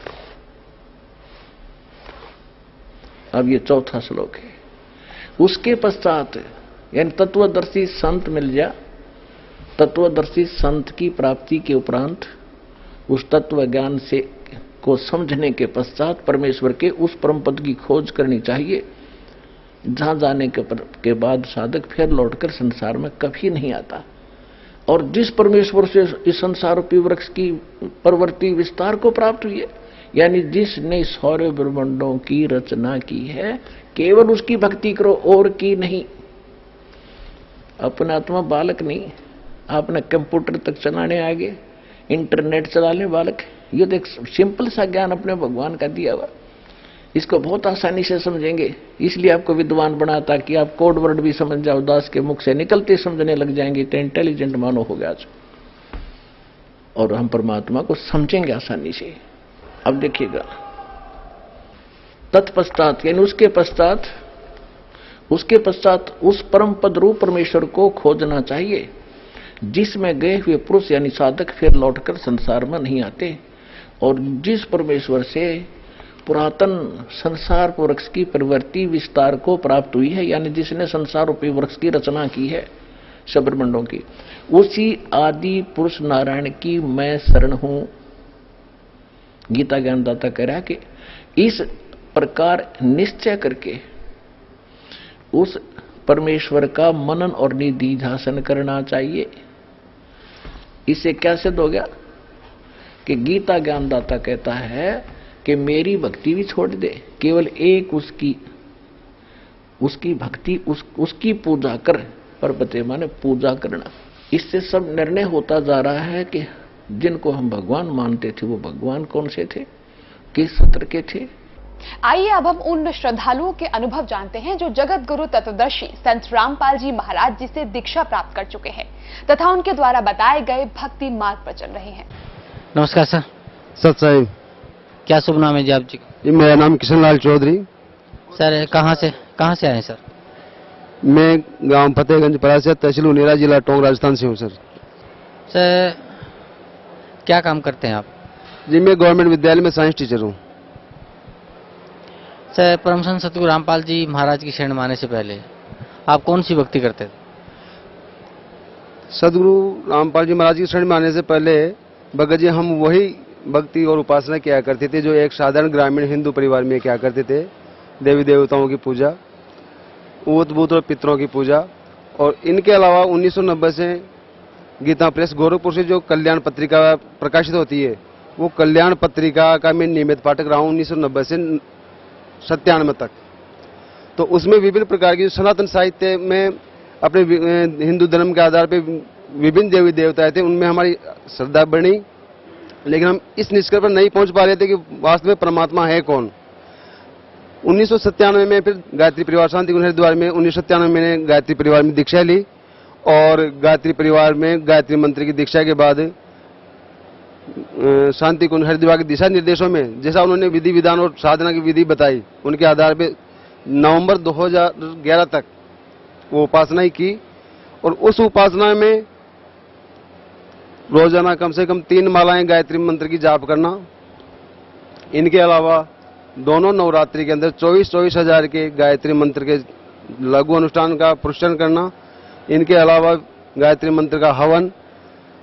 अब ये चौथा श्लोक है, उसके पश्चात यानी तत्वदर्शी संत मिल जा, तत्वदर्शी संत की प्राप्ति के उपरांत उस तत्व ज्ञान से को समझने के पश्चात परमेश्वर के उस परम पद की खोज करनी चाहिए, जहां जाने के बाद साधक फिर लौटकर संसार में कभी नहीं आता। और जिस परमेश्वर से इस संसार रूपी वृक्ष की प्रवृत्ति विस्तार को प्राप्त हुई है, यानी जिसने सौर्य ब्रह्मांडों की रचना की है, केवल उसकी भक्ति करो और की नहीं। अपना आत्मा बालक नहीं, आपने कंप्यूटर तक चलाने आगे, इंटरनेट चला ले बालक, ये तो एक सिंपल सा ज्ञान अपने भगवान का दिया हुआ, इसको बहुत आसानी से समझेंगे। इसलिए आपको विद्वान बनाता कि आप कोड वर्ड भी समझ जाओ, दास के मुख से निकलते समझने लग जाएंगे, तो इंटेलिजेंट मानो हो गया। और हम परमात्मा को समझेंगे आसानी से। अब देखिएगा, तत्पश्चात यानी उसके पश्चात उस परम पद रूप परमेश्वर को खोजना चाहिए, जिसमें गए हुए पुरुष यानी साधक फिर लौटकर संसार में नहीं आते, और जिस परमेश्वर से पुरातन संसार वृक्ष की प्रवृत्ति विस्तार को प्राप्त हुई है, यानी जिसने संसार रूपी वृक्ष की रचना की है सब ब्रह्मांडों की, उसी आदि पुरुष नारायण की मैं शरण हूं। गीता ज्ञानदाता कह रहा है कि इस प्रकार निश्चय करके उस परमेश्वर का मनन और निधिध्यासन करना चाहिए। इससे क्या सिद्ध हो गया कि गीता ज्ञानदाता कहता है कि मेरी भक्ति भी छोड़ दे, केवल एक उसकी भक्ति उसकी पूजा कर, परपते माने पूजा करना। इससे सब निर्णय होता जा रहा है कि जिनको हम भगवान मानते थे वो भगवान कौन से थे, किस सत्र के थे। आइए अब हम उन श्रद्धालुओं के अनुभव जानते हैं जो जगत गुरु तत्वदर्शी संत रामपाल जी महाराज जी से दीक्षा प्राप्त कर चुके हैं तथा उनके द्वारा बताए गए भक्ति मार्ग पर चल रहे हैं। नमस्कार सर। सत साहिब। क्या शुभ नाम है जी आप जी? मेरा नाम किशन लाल चौधरी। सर कहाँ से आए सर? मैं गांव फतेहगंज परासिया, तहसील उनेरा, जिला टोंक, राजस्थान से हूँ सर। सर क्या काम करते हैं आप? जी मैं गवर्नमेंट विद्यालय में साइंस टीचर हूँ। सर परमहंस सतगुरु रामपाल जी महाराज की शरण में आने से पहले आप कौन सी भक्ति करते थे? सदगुरु रामपाल जी महाराज की शरण में आने से पहले भगत जी हम वही भक्ति और उपासना किया करते थे, जो एक साधारण ग्रामीण हिंदू परिवार में किया करते थे। देवी देवताओं की पूजा, ऊत बूत और पितरों की पूजा। और इनके अलावा 1990 से गीता प्रेस गोरखपुर से जो कल्याण पत्रिका प्रकाशित होती है, वो कल्याण पत्रिका का मैं नियमित पाठक रहा हूँ 1990 से 97 तक। तो उसमें विभिन्न प्रकार की सनातन साहित्य में अपने हिंदू धर्म के आधार पर विभिन्न देवी देवताएं थे, उनमें हमारी श्रद्धा बढ़ी, लेकिन हम इस निष्कर्ष पर नहीं पहुंच पा रहे थे कि वास्तव में परमात्मा है कौन। 1997 में फिर गायत्री परिवार शांति कुंज हरिद्वार में 1997 में मैंने गायत्री परिवार में दीक्षा ली, और गायत्री परिवार में गायत्री मंत्र की दीक्षा के बाद शांति कुंज हरिद्वार के दिशा निर्देशों में जैसा उन्होंने विधि विधान और साधना की विधि बताई, उनके आधार पर नवंबर 2011 तक वो उपासना ही की। और उस उपासना में रोजाना कम से कम 3 मालाएं गायत्री मंत्र की जाप करना, इनके अलावा दोनों नवरात्रि के अंदर 24-24 हजार के गायत्री मंत्र के लघु अनुष्ठान का पुरुषन करना, इनके अलावा गायत्री मंत्र का हवन,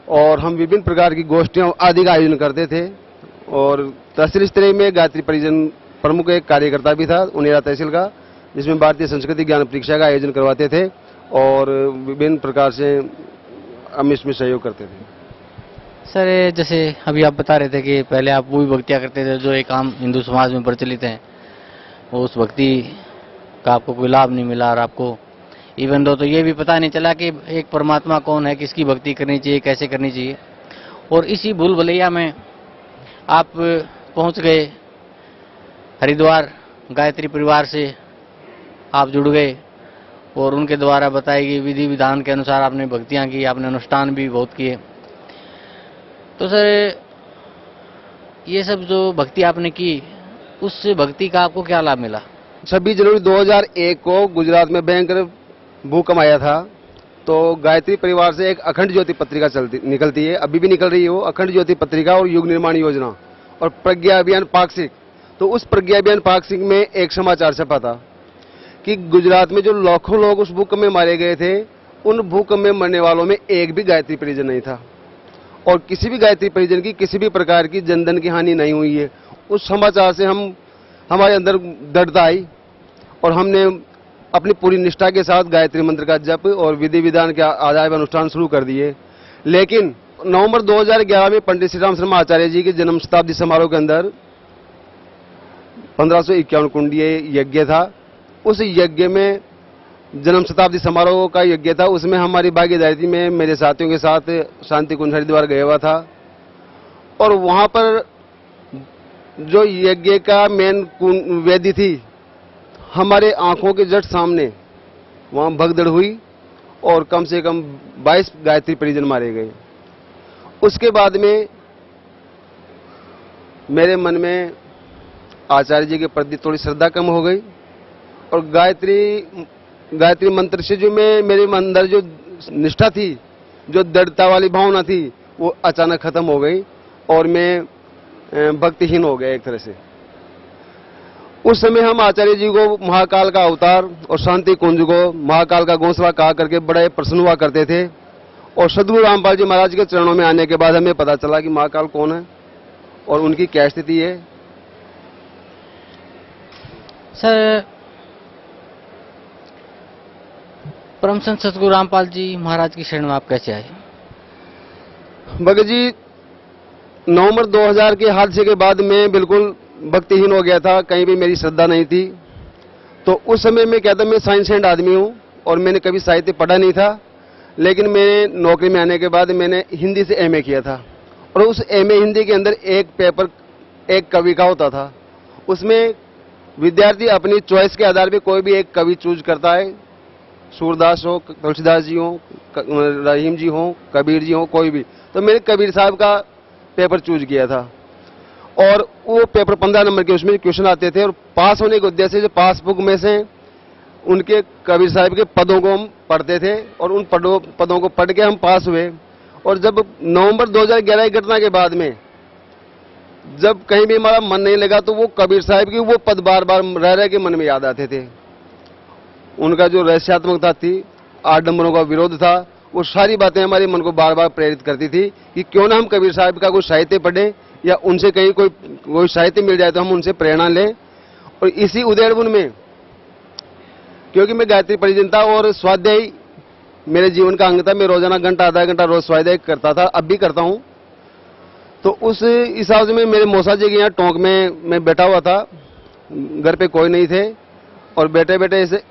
और हम विभिन्न प्रकार की गोष्ठियों आदि का आयोजन करते थे। और तहसील स्तर में गायत्री परिजन प्रमुख एक कार्यकर्ता भी था उनेरा तहसील का, जिसमें भारतीय संस्कृति ज्ञान परीक्षा का आयोजन करवाते थे और विभिन्न प्रकार से हम इसमें सहयोग करते थे। सर जैसे अभी आप बता रहे थे कि पहले आप वो भी भक्तियाँ करते थे जो एक आम हिंदू समाज में प्रचलित हैं, उस भक्ति का आपको कोई लाभ नहीं मिला, और आपको इवन दो तो ये भी पता नहीं चला कि एक परमात्मा कौन है, किसकी भक्ति करनी चाहिए, कैसे करनी चाहिए। और इसी भूल भुलैया में आप पहुंच गए हरिद्वार, गायत्री परिवार से आप जुड़ गए और उनके द्वारा बताई गई विधि विधान के अनुसार आपने भक्तियाँ की, आपने अनुष्ठान भी बहुत किए। तो सर ये सब जो भक्ति आपने की, उस भक्ति का आपको क्या लाभ मिला? 26 जनवरी 2001 को गुजरात में भयंकर भूकंप आया था, तो गायत्री परिवार से एक अखंड ज्योति पत्रिका निकलती है, अभी भी निकल रही है वो अखंड ज्योति पत्रिका और युग निर्माण योजना और प्रज्ञा अभियान पाक्षिक। तो उस प्रज्ञा अभियान पाक्षिक में एक समाचार छपा था कि गुजरात में जो लाखों लोग उस भूकंप में मारे गए थे, उन भूकंप में मरने वालों में एक भी गायत्री परिजन नहीं था, और किसी भी गायत्री परिजन की किसी भी प्रकार की जनधन की हानि नहीं हुई है। उस समाचार से हमारे अंदर दृढ़ता आई और हमने अपनी पूरी निष्ठा के साथ गायत्री मंत्र का जप और विधि विधान के आधार पर अनुष्ठान शुरू कर दिए। लेकिन नवंबर 2011 में पंडित श्री राम शर्मा आचार्य जी के जन्म शताब्दी समारोह के अंदर 1551 कुंडीय यज्ञ था। उस यज्ञ में जन्म शताब्दी समारोह का यज्ञ था, उसमें हमारी भागीदारी में मेरे साथियों के साथ शांति कुंज हरिद्वार गया हुआ था, और वहां पर जो यज्ञ का मेन वेदी थी, हमारे आंखों के जस्ट सामने वहां भगदड़ हुई और कम से कम 22 गायत्री परिजन मारे गए। उसके बाद में मेरे मन में आचार्य जी के प्रति थोड़ी श्रद्धा कम हो गई और गायत्री मंत्र से जो मेरे अंदर जो निष्ठा थी, जो दृढ़ता वाली भावना थी, वो अचानक खत्म हो गई और मैं भक्तिहीन हो गया एक तरह से। उस समय हम आचार्य जी को महाकाल का अवतार और शांति कुंज को महाकाल का घोंसला कहा करके बड़े प्रसन्न हुआ करते थे, और सदगुरु रामपाल जी महाराज के चरणों में आने के बाद हमें पता चला कि महाकाल कौन है और उनकी क्या स्थिति है। सर परम संत सतगुरु रामपाल जी महाराज की शरण में आप कैसे आए? भगत जी, नवंबर 2000 के हादसे के बाद मैं बिल्कुल भक्तिहीन हो गया था, कहीं भी मेरी श्रद्धा नहीं थी। तो उस समय मैं कहता मैं साइंस एंड आदमी हूं और मैंने कभी साहित्य पढ़ा नहीं था, लेकिन मैंने नौकरी में आने के बाद मैंने हिंदी से एमए किया था, और उस एमए हिंदी के अंदर एक पेपर एक कवि का होता था। उसमें विद्यार्थी अपनी चॉइस के आधार पर कोई भी एक कवि चूज करता है, सूरदास हो, तुलसीदास जी हो, रहीम जी हो, कबीर जी हो, कोई भी। तो मैंने कबीर साहब का पेपर चूज किया था और वो पेपर 15 नंबर के उसमें क्वेश्चन आते थे, और पास होने के उद्देश्य से पासबुक में से उनके कबीर साहब के पदों को हम पढ़ते थे और उन पदों को पढ़ के हम पास हुए। और जब नवंबर 2011 की घटना के बाद में जब कहीं भी हमारा मन नहीं लगा, तो वो कबीर साहब की वो पद बार बार रह रह के मन में याद आते थे। उनका जो रहस्यात्मकता थी, आडंबरों का विरोध था, वो सारी बातें हमारे मन को बार बार प्रेरित करती थी कि क्यों ना हम कबीर साहब का कुछ साहित्य पढ़ें या उनसे कहीं कोई साहित्य मिल जाए तो हम उनसे प्रेरणा लें। और इसी उदयपुर में, क्योंकि मैं गायत्री परिजन था और स्वाध्याय मेरे जीवन का अंग था, मैं रोजाना घंटा आधा घंटा रोज स्वाध्याय करता था, अब भी करता हूं। तो उस हिसाब से मेरे मौसा जी के यहाँ टोंक में मैं बैठा हुआ था, घर पे कोई नहीं थे, और बैठे बैठे ऐसे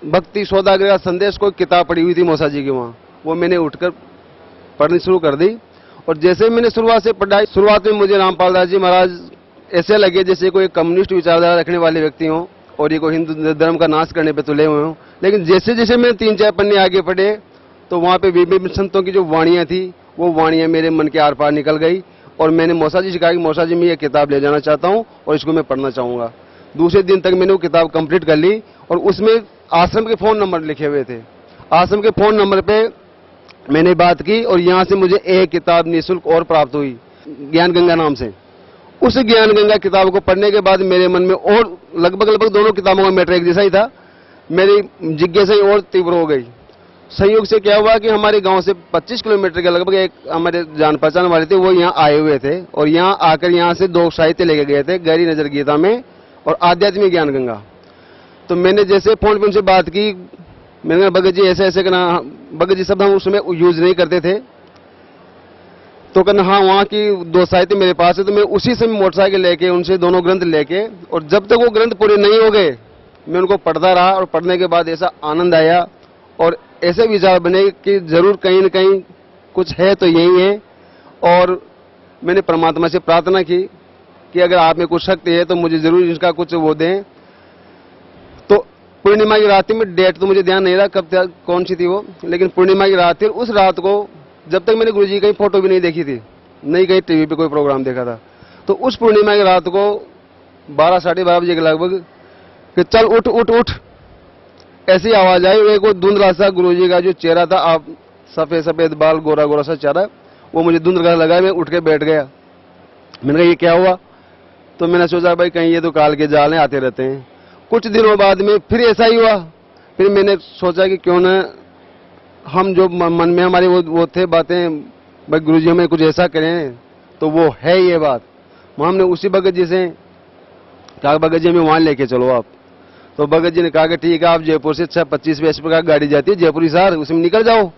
भक्ति सौदागर का संदेश कोई किताब पड़ी हुई थी मौसा जी की वहाँ, वो मैंने उठकर पढ़नी शुरू कर दी। और जैसे मैंने शुरुआत से पढ़ाई, शुरुआत में मुझे रामपाल दास जी महाराज ऐसे लगे जैसे कोई कम्युनिस्ट विचारधारा रखने वाले व्यक्ति हों और ये कोई हिंदू धर्म का नाश करने पे तुले हुए हों। लेकिन जैसे जैसे मैं 3-4 पन्ने आगे पढ़े तो वहाँ पे विभिन्न संतों की जो वाणियाँ थी वो वाणियाँ मेरे मन के आर पार निकल गई। और मैंने मौसा जी से कहा कि मौसा जी मैं ये किताब ले जाना चाहता हूँ और इसको मैं पढ़ना चाहूँगा। दूसरे दिन तक मैंने वो किताब कंप्लीट कर ली और उसमें आश्रम के फ़ोन नंबर लिखे हुए थे। आश्रम के फ़ोन नंबर पे मैंने बात की और यहाँ से मुझे एक किताब निःशुल्क और प्राप्त हुई, ज्ञान गंगा नाम से। उस ज्ञान गंगा किताब को पढ़ने के बाद मेरे मन में और लगभग दोनों किताबों का मैटर एक जैसा ही था, मेरी जिज्ञासा और तीव्र हो गई। संयोग से क्या हुआ कि हमारे गांव से 25 किलोमीटर के लगभग एक हमारे जान पहचान वाले थे, वो यहाँ आए हुए थे और यहाँ आकर यहाँ से 2 साहित्य लेके गए थे, गहरी नजर गीता में और आध्यात्मिक ज्ञान गंगा। तो मैंने जैसे फोन पे उनसे बात की, मैंने कहा भगत जी ऐसे ऐसे करना, भगत जी शब्द हम उस समय यूज नहीं करते थे। तो कहना हाँ वहाँ की 2 साहित्य मेरे पास है। तो मैं उसी समय मोटरसाइकिल लेके उनसे दोनों ग्रंथ लेके, और जब तक वो ग्रंथ पूरे नहीं हो गए मैं उनको पढ़ता रहा। और पढ़ने के बाद ऐसा आनंद आया और ऐसे विचार बने कि जरूर कहीं न कहीं कुछ है तो यही है। और मैंने परमात्मा से प्रार्थना की कि अगर आप में कुछ शक्ति है तो मुझे जरूर इसका कुछ वो दें। तो पूर्णिमा की रात में, डेट तो मुझे ध्यान नहीं रहा कब कौन सी थी वो, लेकिन पूर्णिमा की रात थी। उस रात को जब तक मैंने गुरुजी की फोटो भी नहीं देखी थी, नहीं कहीं टीवी पे कोई प्रोग्राम देखा था, तो उस पूर्णिमा की रात को 12-12:30 बजे के लगभग कि चल उठ उठ उठ ऐसी आवाज आई। एक वो धुंधला सा गुरुजी का जो चेहरा था, आप सफेद सफेद बाल, गोरा गोरा सा चेहरा, वो मुझे धुंधला लगा। मैं उठ के बैठ गया। मैंने कहा ये क्या हुआ? तो मैंने सोचा भाई कहीं ये तो काल के जाल आते रहते हैं। कुछ दिनों बाद में फिर ऐसा ही हुआ। फिर मैंने सोचा कि क्यों ना हम जो मन में हमारे वो थे बातें, भाई गुरुजी हमें कुछ ऐसा करें, तो वो है ये बात। हमने उसी भगत जी से कहा भगत जी हमें वहां लेके चलो आप। तो भगत जी ने कहा कि ठीक है, आप जयपुर से 25 प्रकार गाड़ी जाती है जयपुर हिसार, उसमें निकल जाओ।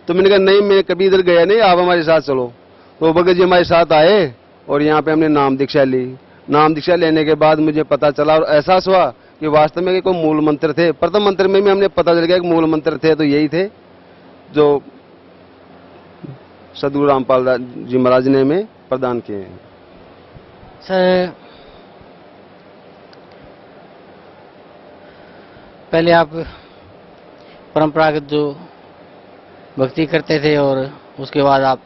तो मैंने कहा नहीं, मैं कभी इधर गया नहीं, आप हमारे साथ चलो। तो भगत जी हमारे साथ आए और यहाँ पे हमने नाम दीक्षा ली। नाम दीक्षा लेने के बाद मुझे पता चला और एहसास हुआ कि वास्तव में कोई मूल मंत्र थे। प्रथम मंत्र में भी हमने पता चल गया कि मूल मंत्र थे तो यही थे जो सदगुरु रामपाल जी महाराज ने हमें प्रदान किए हैं। सर पहले आप परंपरागत जो भक्ति करते थे और उसके बाद आप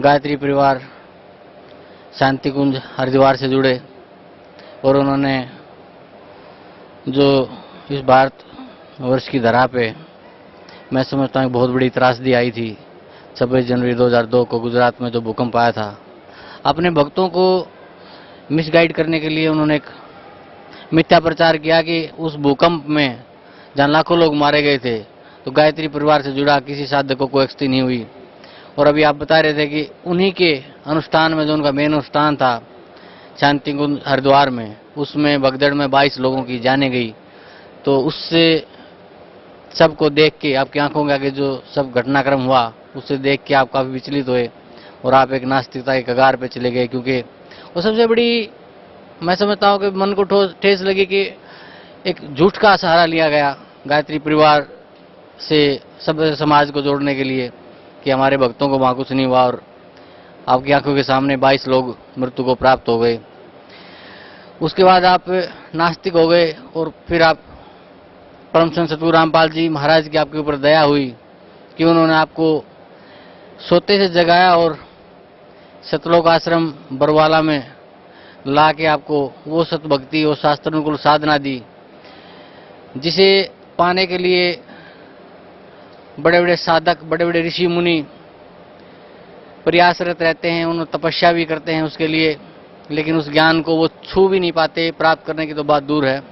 गायत्री परिवार शांति कुंज हरिद्वार से जुड़े और उन्होंने जो इस भारत वर्ष की धरा पे मैं समझता हूँ बहुत बड़ी त्रासदी आई थी 26 जनवरी 2002 को गुजरात में जो भूकंप आया था। अपने भक्तों को मिसगाइड करने के लिए उन्होंने एक मिथ्या प्रचार किया कि उस भूकंप में जहाँ लाखों लोग मारे गए थे तो गायत्री परिवार से जुड़ा किसी साधक को कोई क्षति नहीं हुई। और अभी आप बता रहे थे कि उन्हीं के अनुष्ठान में जो उनका मेन अनुष्ठान था शांति कुंज हरिद्वार में, उसमें भगदड़ में 22 लोगों की जाने गई। तो उससे सबको देख के आपकी आंखों के आगे जो सब घटनाक्रम हुआ उससे देख के आप काफ़ी विचलित हुए और आप एक नास्तिकता के कगार पे चले गए। क्योंकि वो सबसे बड़ी मैं समझता हूँ कि मन को ठेस लगी कि एक झूठ का सहारा लिया गया गायत्री परिवार से सब समाज को जोड़ने के लिए कि हमारे भक्तों को वहाँ कुछ नहीं हुआ और आपकी आंखों के सामने 22 लोग मृत्यु को प्राप्त हो गए। उसके बाद आप नास्तिक हो गए और फिर आप परम संत सतगुरु रामपाल जी महाराज की आपके ऊपर दया हुई कि उन्होंने आपको सोते से जगाया और सतलोक आश्रम बरवाला में ला के आपको वो सतभक्ति और शास्त्रानुकूल साधना दी जिसे पाने के लिए बड़े बड़े साधक, बड़े बड़े ऋषि मुनि प्रयासरत रहते हैं, उन्होंने तपस्या भी करते हैं उसके लिए, लेकिन उस ज्ञान को वो छू भी नहीं पाते, प्राप्त करने की तो बात दूर है।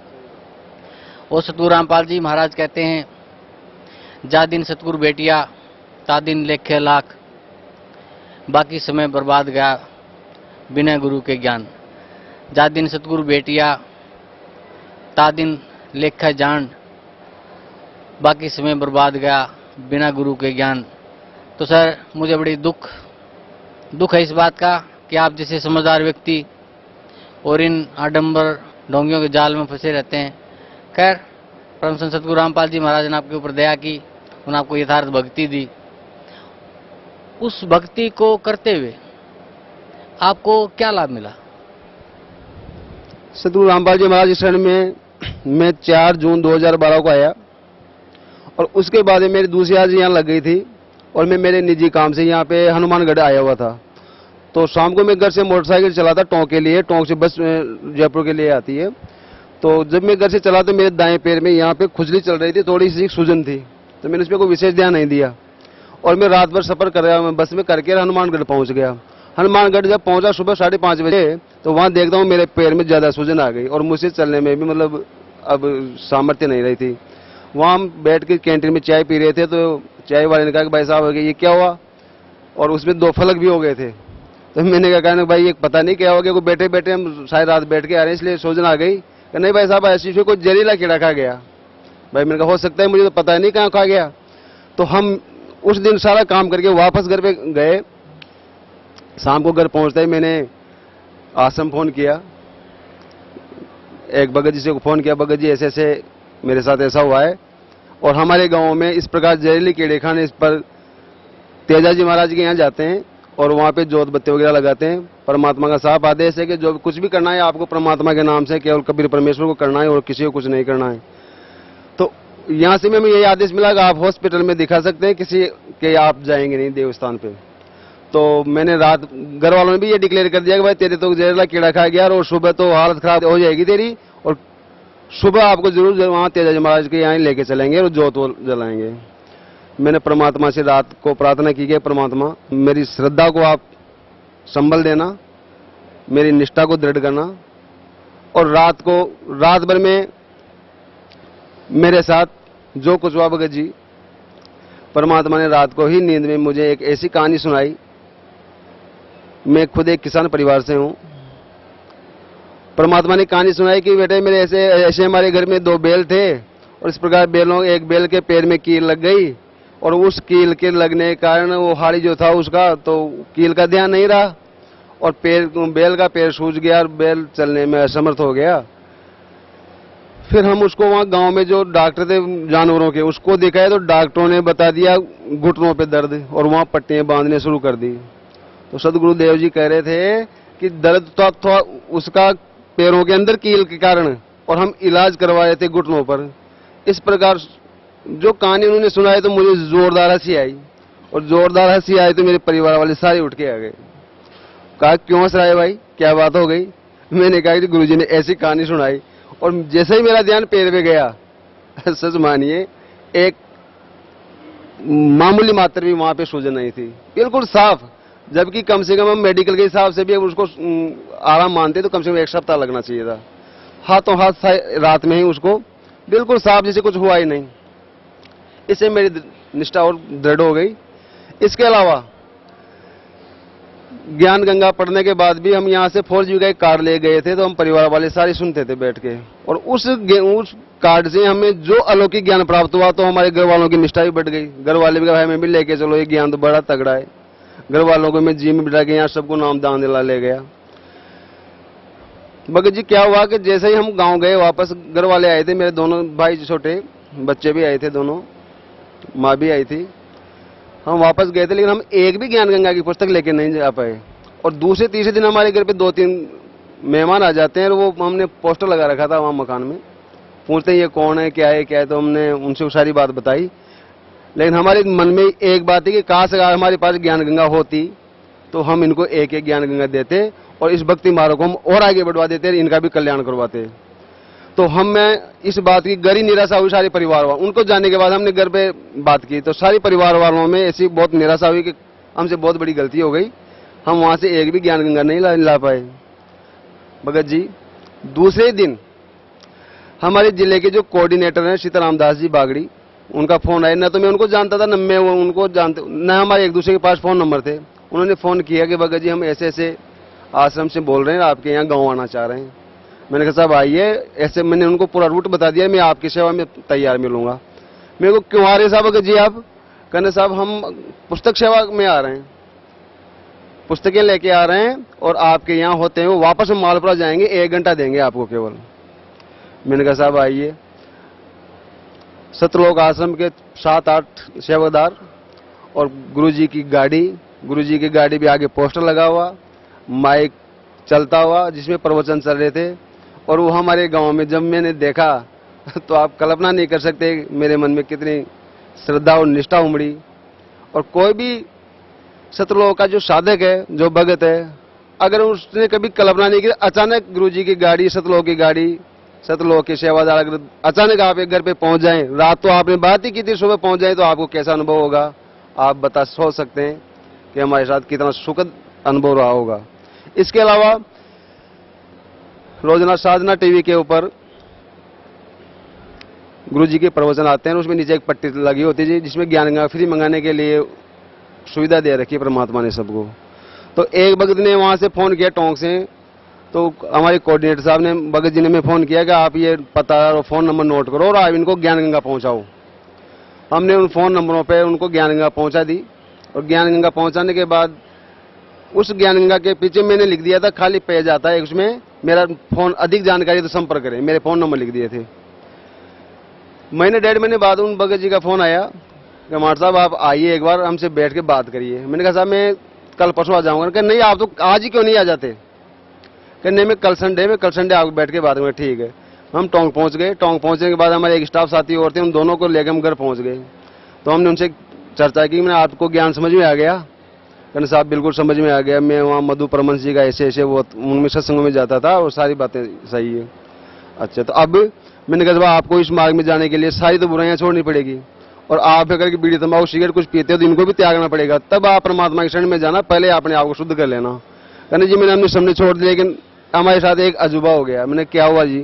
और सतगुरु रामपाल जी महाराज कहते हैं, जा दिन सतगुरु बेटिया ता दिन लेखे लाख, बाकी समय बर्बाद गया बिना गुरु के ज्ञान। जा दिन सतगुरु बेटिया ता दिन लेखा जान, बाकी समय बर्बाद गया बिना गुरु के ज्ञान। तो सर मुझे बड़ी दुख है इस बात का कि आप जैसे समझदार व्यक्ति और इन आडंबर ढोंगियों के जाल में फंसे रहते हैं। खैर, परम संत सतगुरु रामपाल जी महाराज ने आपके ऊपर दया की, उन्होंने आपको यथार्थ भक्ति दी। उस भक्ति को करते हुए आपको क्या लाभ मिला? सतगुरु रामपाल जी महाराज शरण में मैं 4 जून 2012 को आया और उसके बाद मेरी दूसरी हाजिरी यहाँ लग गई थी और मैं मेरे निजी काम से यहाँ पे हनुमानगढ़ आया हुआ था। तो शाम को मैं घर से मोटरसाइकिल चलाता टोंक के लिए, टोंक से बस जयपुर के लिए आती है। तो जब मैं घर से चला तो मेरे दाएं पैर में यहाँ पे खुजली चल रही थी, थोड़ी सी सूजन थी, तो मैंने उस पर कोई विशेष ध्यान नहीं दिया और मैं रात भर सफर कर रहा हूँ, बस में करके हनुमानगढ़ पहुँच गया। हनुमानगढ़ जब पहुँचा सुबह 5:30 बजे, तो वहाँ देखता हूँ मेरे पैर में ज़्यादा सूजन आ गई और मुझसे चलने में भी मतलब अब सामर्थ्य नहीं रही थी। वहाँ हम बैठ के कैंटीन में चाय पी रहे थे, तो चाय वाले ने कहा कि भाई साहब ये क्या हुआ, और उसमें 2 फलक भी हो गए थे। तो मैंने कहा भाई ये पता नहीं क्या हो गया, बैठे बैठे हम सारी रात बैठ के आ रहे हैं इसलिए सूजन आ गई। नहीं भाई साहब ऐसी कोई जहरीला कीड़ा खा गया। भाई मैंने कहा हो सकता है, मुझे तो पता नहीं कहाँ खा गया। तो हम उस दिन सारा काम करके वापस घर पे गए। शाम को घर पहुंचते ही मैंने आश्रम फोन किया, एक भगत जी से फोन किया, भगत जी ऐसे ऐसे मेरे साथ ऐसा हुआ है और हमारे गांव में इस प्रकार जहरीली कीड़े खाने इस पर तेजा जी महाराज के यहाँ जाते हैं और वहाँ पे जोत बत्ती वगैरह लगाते हैं। परमात्मा का साफ आदेश है कि जो कुछ भी करना है आपको परमात्मा के नाम से केवल कबीर परमेश्वर को करना है और किसी को कुछ नहीं करना है। तो यहाँ से हमें यही आदेश मिला कि आप हॉस्पिटल में दिखा सकते हैं, किसी के आप जाएंगे नहीं देवस्थान पे। तो मैंने रात घर वालों ने भी ये डिक्लेयर कर दिया कि भाई तेरे तो जहरीला कीड़ा खा गया और सुबह तो हालत खराब हो जाएगी तेरी, और सुबह आपको जरूर वहाँ तेजा जी महाराज के यहाँ लेके चलेंगे और जोत जलाएंगे। मैंने परमात्मा से रात को प्रार्थना की कि परमात्मा मेरी श्रद्धा को आप संबल देना, मेरी निष्ठा को दृढ़ करना, और रात भर में मेरे साथ जो कुछ हुआ भगत जी, परमात्मा ने रात को ही नींद में मुझे एक ऐसी कहानी सुनाई। मैं खुद एक किसान परिवार से हूं। परमात्मा ने कहानी सुनाई कि बेटे मेरे ऐसे हमारे घर में 2 बैल थे और इस प्रकार एक बैल के पैर में कील लग गई और उस कील के लगने के कारण वो हाड़ी जो था उसका, तो कील का ध्यान नहीं रहा और बैल का पैर सूज गया और बैल चलने में असमर्थ हो गया। फिर हम उसको वहाँ गांव में जो डॉक्टर थे जानवरों के उसको दिखाए तो डॉक्टरों ने बता दिया घुटनों पे दर्द और वहाँ पट्टियां बांधने शुरू कर दी। तो सदगुरुदेव जी कह रहे थे कि दर्द तो उसका पैरों के अंदर कील के कारण और हम इलाज करवाए थे घुटनों पर। इस प्रकार जो कहानी उन्होंने सुनाई तो मुझे जोरदार हंसी आई और जोरदार हंसी आई तो मेरे परिवार वाले सारे उठ के आ गए। कहा क्यों हंस रहा है भाई, क्या बात हो गई? मैंने कहा कि गुरुजी ने ऐसी कहानी सुनाई और जैसे ही मेरा ध्यान पैर पे गया, सच मानिए एक मामूली मात्र भी वहां पे सूजन नहीं थी, बिल्कुल साफ। जबकि कम से कम हम मेडिकल के हिसाब से भी अगर उसको आराम मानते तो कम से कम 1 सप्ताह लगना चाहिए था। हाथों हाथ रात में ही उसको बिल्कुल साफ, जैसे कुछ हुआ ही नहीं। इससे मेरी निष्ठा और दृढ़ हो गई। इसके अलावा ज्ञान गंगा पढ़ने के बाद भी हम यहाँ से 4G का एक कार्ड ले गए थे, तो हम परिवार वाले सारे सुनते थे बैठ के, और उस कार्ड से हमें जो अलौकिक ज्ञान प्राप्त हुआ तो हमारे घर वालों की निष्ठा भी बढ़ गई। घर वाले भी कहा हमें भी लेके चलो, ये ज्ञान तो बड़ा तगड़ा है। घर वालों को मैं जी में बिठा के यहाँ सबको नाम दान दिला ले गया। भगत जी क्या हुआ कि जैसे ही हम गांव गए वापस, घर वाले आए थे, मेरे दोनों भाई छोटे बच्चे भी आए थे, दोनों माँ भी आई थी। हम वापस गए थे लेकिन हम एक भी ज्ञान गंगा की पुस्तक लेके नहीं जा पाए। और दूसरे तीसरे दिन हमारे घर पे 2-3 मेहमान आ जाते हैं और वो हमने पोस्टर लगा रखा था वहाँ मकान में, पूछते हैं ये कौन है क्या है, तो हमने उनसे सारी बात बताई। लेकिन हमारे मन में एक बात है कि काश अगर हमारे पास ज्ञान गंगा होती तो हम इनको एक एक ज्ञान गंगा देते और इस भक्ति मार्ग को हम और आगे बढ़वा देते, इनका भी कल्याण करवाते। तो मैं इस बात की गहरी निराशा हुई सारे परिवार वालों। उनको जानने के बाद हमने घर पे बात की तो सारे परिवार वालों में ऐसी बहुत निराशा हुई कि हमसे बहुत बड़ी गलती हो गई, हम वहां से एक भी ज्ञान गंगा नहीं ला पाए। भगत जी दूसरे दिन हमारे जिले के जो कोऑर्डिनेटर हैं सीताराम दास जी बागड़ी, उनका फोन आया। न तो मैं उनको जानता था, न मैं उनको जानते, न हमारे एक दूसरे के पास फोन नंबर थे। उन्होंने फोन किया कि भगत जी हम ऐसे ऐसे आश्रम से बोल रहे हैं, आपके यहाँ गाँव आना चाह रहे हैं। मैंने कहा साहब आइए। ऐसे मैंने उनको पूरा रूट बता दिया, मैं आपकी सेवा में तैयार मिलूंगा। मेरे को क्यों आ रहे साहब? अगर जी आप कहने साहब हम पुस्तक सेवा में आ रहे हैं, पुस्तकें लेके आ रहे हैं और आपके यहाँ होते हैं, वो वापस हम मालपुरा जाएंगे, 1 घंटा देंगे आपको केवल। मैंने कहा साहब आइए। सतलोक आश्रम के 7-8 सेवादार और गुरुजी की गाड़ी भी आगे पोस्टर लगा हुआ, माइक चलता हुआ जिसमें प्रवचन चल रहे थे। और वो हमारे गांव में जब मैंने देखा तो आप कल्पना नहीं कर सकते मेरे मन में कितनी श्रद्धा और निष्ठा उमड़ी। और कोई भी सतलोक का जो साधक है, जो भगत है, अगर उसने कभी कल्पना नहीं की, अचानक गुरुजी की गाड़ी, सतलोक की गाड़ी, सतलोक के सेवादार अगर अचानक आप एक घर पे पहुंच जाएं, रात तो आपने बात ही की थी, सुबह पहुंच जाए तो आपको कैसा अनुभव होगा आप सोच सकते हैं कि हमारे साथ कितना सुखद अनुभव रहा होगा। इसके अलावा रोजाना साधना टीवी के ऊपर गुरुजी के प्रवचन आते हैं, उसमें नीचे एक पट्टी लगी होती है जिसमें ज्ञान गंगा फ्री मंगाने के लिए सुविधा दे रखी है परमात्मा ने सबको। तो एक भगत ने वहां से फोन किया टोंक से, तो हमारे कोऑर्डिनेटर साहब ने, भगत जी ने मैं फोन किया कि आप ये पता और फोन नंबर नोट करो और आप इनको ज्ञान गंगा पहुंचाओ। हमने उन फोन नंबरों पे उनको ज्ञान गंगा पहुंचा दी। और ज्ञान गंगा पहुंचाने के बाद उस ज्ञान गंगा के पीछे मैंने लिख दिया था, खाली पेज आता है उसमें, मेरा फोन अधिक जानकारी तो संपर्क करें, मेरे फोन नंबर लिख दिए थे। महीने 1.5 महीने बाद उन भगत जी का फोन आया कि कुमार साहब आप आइए एक बार हमसे बैठ के बात करिए। मैंने कहा साहब मैं कल परसों आ जाऊंगा। कहा नहीं आप तो आज ही क्यों नहीं आ जाते? कहने मैं कल संडे आपको बैठ के बात करूंगा। ठीक है। हम टोंक पहुंच गए। टोंक पहुंचने के बाद हमारे एक स्टाफ साथी और थे, उन दोनों को लेकर हम घर पहुंच गए। तो हमने उनसे चर्चा की, मैंने आपको ज्ञान समझ में आ गया? कहने साहब बिल्कुल समझ में आ गया, मैं वहाँ मधु परमंश जी का ऐसे वो उनमें सत्संगों में जाता था और सारी बातें सही है। अच्छा, तो अब मैंने कहा आपको इस मार्ग में जाने के लिए सारी तो बुराइयां छोड़नी पड़ेगी, और आप अगर बीड़ी तंबाकू सिगरेट कुछ पीते हो तो इनको भी त्यागना पड़ेगा, तब आप परमात्मा के शरण में जाना, पहले अपने आप को शुद्ध कर लेना। कहने जी मैंने हमने सामने छोड़ दिया, लेकिन हमारे साथ एक अजूबा हो गया। मैंने क्या हुआ जी?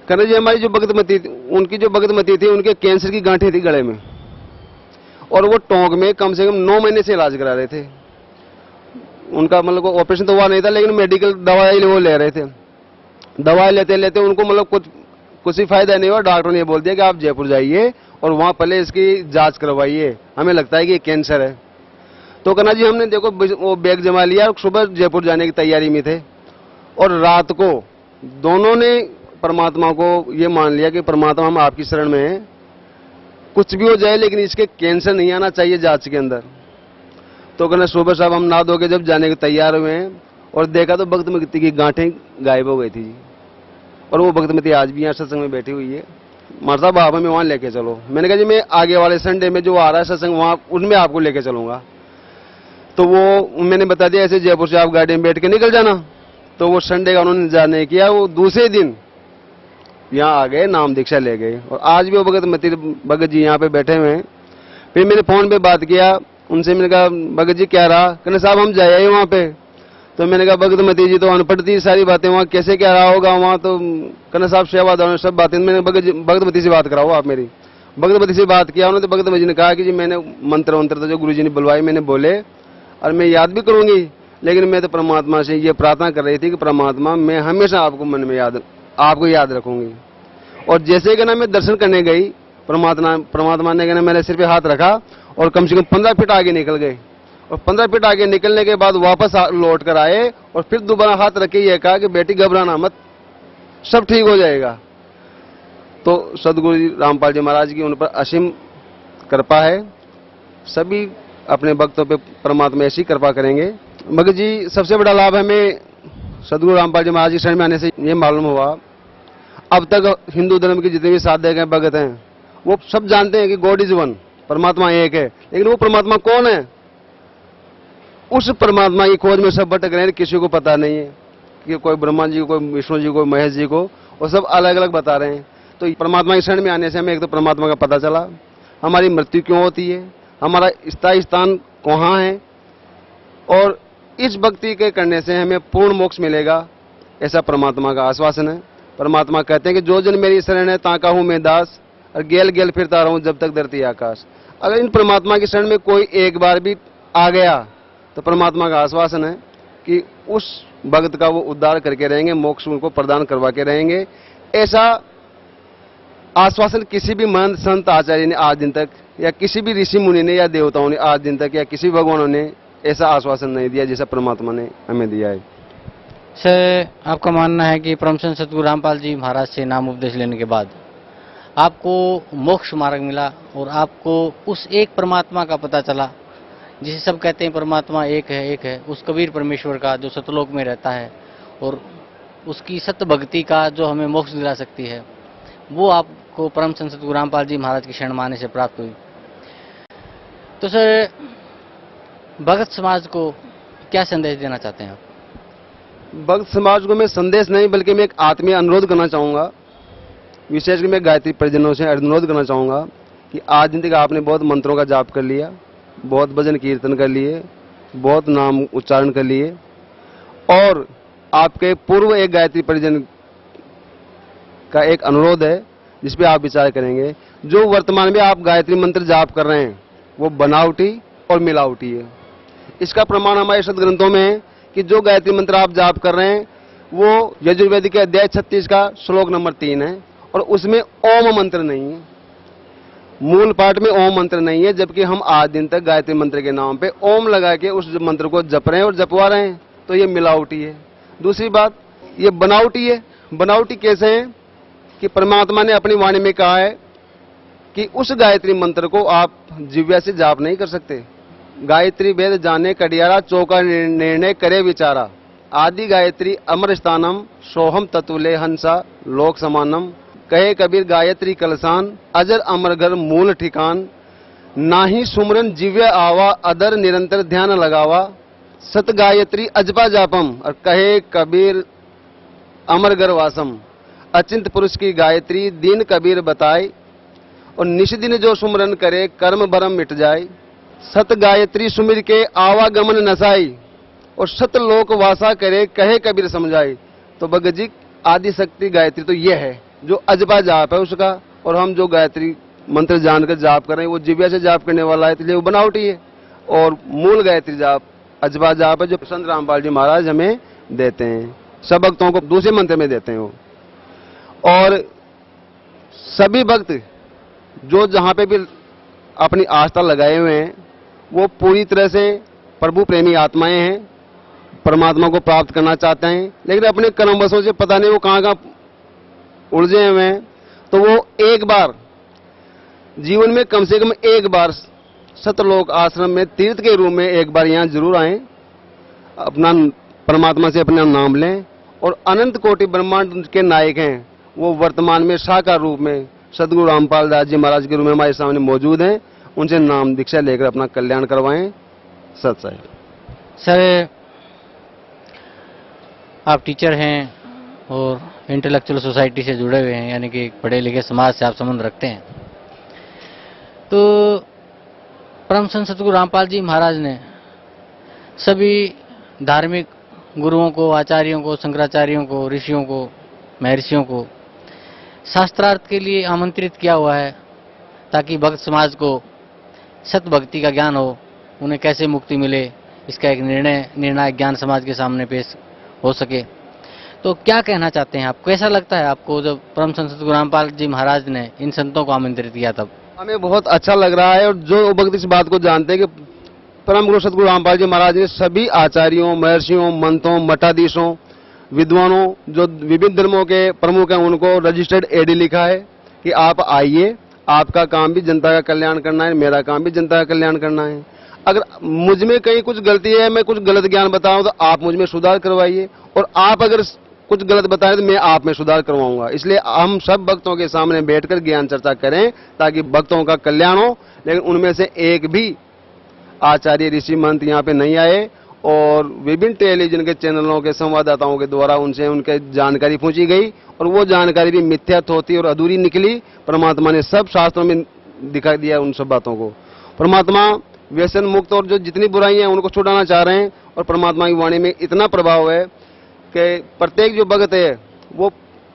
कहने जी हमारी जो भगतमती उनकी जो भगतमती थी, उनके कैंसर की गांठें थी गले में, और वो टोंक में कम से कम 9 महीने से इलाज करा रहे थे। उनका मतलब ऑपरेशन तो हुआ नहीं था, लेकिन मेडिकल दवाई वो ले रहे थे। दवाई लेते लेते उनको मतलब कुछ ही फायदा नहीं हुआ। डॉक्टर ने बोल दिया कि आप जयपुर जाइए और वहां पहले इसकी जांच करवाइए, हमें लगता है कि कैंसर है। तो कहना जी हमने देखो वो बैग जमा लिया और सुबह जयपुर जाने की तैयारी में थे, और रात को दोनों ने परमात्मा को ये मान लिया कि परमात्मा हम आपकी शरण में हैं, कुछ भी हो जाए लेकिन इसके कैंसर नहीं आना चाहिए जांच के अंदर। तो कहना सुबह साहब हम नहा धो के जब जाने के तैयार हुए हैं और देखा तो भगतमती की गांठें गायब हो गई थी, और वो भगतमती आज भी यहाँ सत्संग में बैठी हुई है। मार साहब आप हमें वहां लेके चलो। मैंने कहा जी मैं आगे वाले संडे में जो आ रहा है सत्संग, वहां उनमें आपको लेके चलूंगा। तो वो मैंने बता दिया ऐसे जयपुर से आप गाड़ी में बैठ के निकल जाना। तो वो संडे का उन्होंने जाने किया, वो दूसरे दिन यहाँ आ गए, नाम दीक्षा ले गए, और आज भी वो भगत जी यहाँ पे बैठे हुए हैं। फिर मैंने फोन पे बात किया उनसे, मैंने कहा भगत जी क्या रहा? कहने साहब हम जाए वहां पे। तो मैंने कहा भगतमती जी तो अनपढ़ थी, सारी बातें वहाँ कैसे क्या रहा होगा वहाँ? तो कहने साहब सेवादार सब बातें। मैंने भगतमती से बात कराओ आप मेरी। भगतमती से बात किया उन्होंने, तो भगतमती जी ने कहा कि जी मैंने मंत्र तो जो गुरु जी ने बुलवाए मैंने बोले, और मैं याद भी करूंगी, लेकिन मैं तो परमात्मा से ये प्रार्थना कर रही थी कि परमात्मा मैं हमेशा आपको मन में आपको याद रखूंगी। और जैसे कि ना मैं दर्शन करने गई, परमात्मा ने कहना मेरे सिर पे हाथ रखा और कम से कम 15 फीट आगे निकल गए, और 15 फीट आगे निकलने के बाद वापस लौट कर आए और फिर दोबारा हाथ रख के ये कहा कि बेटी घबराना मत, सब ठीक हो जाएगा। तो सदगुरु जी रामपाल जी महाराज की उन पर असीम कृपा है। सभी अपने भक्तों पे परमात्मा ऐसी कृपा करेंगे। भगत जी सबसे बड़ा लाभ हमें सदगुरु रामपाल जी महाराज की शरण में आने से ये मालूम हुआ, अब तक हिंदू धर्म के जितने भी साधक हैं, भगत हैं, वो सब जानते हैं कि गॉड इज वन, परमात्मा एक है, लेकिन वो परमात्मा कौन है, उस परमात्मा की खोज में सब भटक रहे हैं। किसी को पता नहीं है कि कोई ब्रह्मा जी को, कोई विष्णु जी को, महेश जी को, वो सब अलग अलग बता रहे हैं। तो परमात्मा की शरण में आने से हमें एक तो परमात्मा का पता चला, हमारी मृत्यु क्यों होती है, हमारा स्थायी स्थान कहाँ है, और इस भक्ति के करने से हमें पूर्ण मोक्ष मिलेगा, ऐसा परमात्मा का आश्वासन है। परमात्मा कहते हैं कि जो जन मेरी शरण है ताका हूं मैं दास, और गेल गेल फिरता रहूं जब तक धरती आकाश। अगर इन परमात्मा की शरण में कोई एक बार भी आ गया तो परमात्मा का आश्वासन है कि उस भक्त का वो उद्धार करके रहेंगे, मोक्ष उनको प्रदान करवा के रहेंगे। ऐसा आश्वासन किसी भी महंत संत आचार्य ने आज दिन तक, या किसी भी ऋषि मुनि ने या देवताओं ने आज दिन तक, या किसी भगवानों ने ऐसा आश्वासन नहीं दिया जैसा परमात्मा ने हमें दिया है। सर, आपका मानना है कि परम संत सतगुरु रामपाल जी महाराज से नाम उपदेश लेने के बाद आपको मोक्ष मार्ग मिला और आपको उस एक परमात्मा का पता चला जिसे सब कहते हैं परमात्मा एक है, उस कबीर परमेश्वर का जो सतलोक में रहता है और उसकी सत्य भक्ति का जो हमें मोक्ष दिला सकती है, वो आपको परम संत सतगुरु रामपाल जी महाराज की शरण माने से प्राप्त हुई। तो सर, भगत समाज को क्या संदेश देना चाहते हैं आप? भक्त समाज को मैं संदेश नहीं बल्कि मैं एक आत्मीय अनुरोध करना चाहूँगा, विशेषकर मैं गायत्री परिजनों से अनुरोध करना चाहूँगा कि आज दिन तक आपने बहुत मंत्रों का जाप कर लिया, बहुत भजन कीर्तन कर लिए, बहुत नाम उच्चारण कर लिए, और आपके पूर्व एक गायत्री परिजन का एक अनुरोध है जिस पे आप विचार करेंगे। जो वर्तमान में आप गायत्री मंत्र जाप कर रहे हैं वो बनावटी और मिलावटी है। इसका प्रमाण हमारे सदग्रंथों में है कि जो गायत्री मंत्र आप जाप कर रहे हैं वो यजुर्वेद के अध्याय 36 का श्लोक नंबर 3 है और उसमें ओम मंत्र नहीं है, मूल पाठ में ओम मंत्र नहीं है, जबकि हम आज दिन तक गायत्री मंत्र के नाम पे ओम लगा के उस मंत्र को जप रहे हैं और जपवा रहे हैं, तो ये मिलावटी है। दूसरी बात, ये बनावटी है। बनावटी कैसे है कि परमात्मा ने अपनी वाणी में कहा है कि उस गायत्री मंत्र को आप जिह्वा से जाप नहीं कर सकते। गायत्री वेद जाने कडियारा, चौका निर्णय करे विचारा, आदि गायत्री अमर स्थानम, सोहम ततुले हंसा लोक समानम, कहे कबीर गायत्री कलसान, अजर अमरगर मूल ठिकान, नाही सुमरन जिव्य आवा, अदर निरंतर ध्यान लगावा, सत गायत्री अजपा जापम, और कहे कबीर अमरगर वासम, अचिंत पुरुष की गायत्री दीन कबीर बताए, और निष्दिन जो सुमरन करे कर्म भरम मिट जाए, सत गायत्री सुमिर के आवागमन नसाई, और सत लोक वासा करे कहे कबीर समझाई। तो भगत जी, आदि शक्ति गायत्री तो ये है जो अजबा जाप है उसका, और हम जो गायत्री मंत्र जानकर जाप कर रहे हैं वो जिव्या से जाप करने वाला है, इसलिए वो बनावटी है। और मूल गायत्री जाप अजबा जाप है जो संत रामपाल जी महाराज हमें देते हैं, सब भक्तों को दूसरे मंत्र में देते हैं वो। और सभी भक्त जो जहां पे भी अपनी आस्था लगाए हुए हैं वो पूरी तरह से प्रभु प्रेमी आत्माएं हैं, परमात्मा को प्राप्त करना चाहते हैं, लेकिन अपने कर्मवशों से पता नहीं वो कहाँ उलझे हुए हैं। तो वो एक बार जीवन में कम से कम एक बार सतलोक आश्रम में तीर्थ के रूप में एक बार यहाँ जरूर आए, अपना परमात्मा से अपना नाम लें, और अनंत कोटि ब्रह्मांड के नायक हैं वो वर्तमान में साकार रूप में सदगुरु रामपाल दास जी महाराज के रूप में हमारे सामने मौजूद हैं, उनसे नाम दीक्षा लेकर अपना कल्याण करवाएं। सत साहिब। सर, आप टीचर हैं और इंटेलेक्चुअल सोसाइटी से जुड़े हुए हैं, यानी कि पढ़े लिखे समाज से आप संबंध रखते हैं। तो परम संत सतगुरु रामपाल जी महाराज ने सभी धार्मिक गुरुओं को, आचार्यों को, शंकराचार्यों को, ऋषियों को, महर्षियों को शास्त्रार्थ के लिए आमंत्रित किया हुआ है ताकि भक्त समाज को सत भक्ति का ज्ञान हो, उन्हें कैसे मुक्ति मिले इसका एक निर्णायक ज्ञान समाज के सामने पेश हो सके। तो क्या कहना चाहते हैं आप, कैसा लगता है आपको जब परम संत सतगुरु रामपाल जी महाराज ने इन संतों को आमंत्रित किया तब? हमें बहुत अच्छा लग रहा है, और जो भक्त इस बात को जानते हैं कि परम गुरु सतगुरु रामपाल जी महाराज ने सभी आचार्यों, महर्षियों, मंतों, मठाधीशों, विद्वानों जो विभिन्न धर्मों के प्रमुख हैं उनको रजिस्टर्ड एडी लिखा है कि आप आइए, आपका काम भी जनता का कल्याण करना है, मेरा काम भी जनता का कल्याण करना है। अगर मुझ में कहीं कुछ गलती है, मैं कुछ गलत ज्ञान बताऊं तो आप मुझ में सुधार करवाइए, और आप अगर कुछ गलत बताएं तो मैं आप में सुधार करवाऊंगा। इसलिए हम सब भक्तों के सामने बैठकर ज्ञान चर्चा करें ताकि भक्तों का कल्याण हो। लेकिन उनमें से एक भी आचार्य ऋषि महंत यहाँ पे नहीं आए, और विभिन्न टेलीविजन के चैनलों के संवाददाताओं के द्वारा उनसे उनके जानकारी पूछी गई, और वो जानकारी भी मिथ्या थोथी और अधूरी निकली। परमात्मा ने सब शास्त्रों में दिखा दिया उन सब बातों को। परमात्मा व्यसन मुक्त और जो जितनी बुराइयां हैं उनको छुड़ाना चाह रहे हैं, और परमात्मा की वाणी में इतना प्रभाव है कि प्रत्येक जो भक्त है वो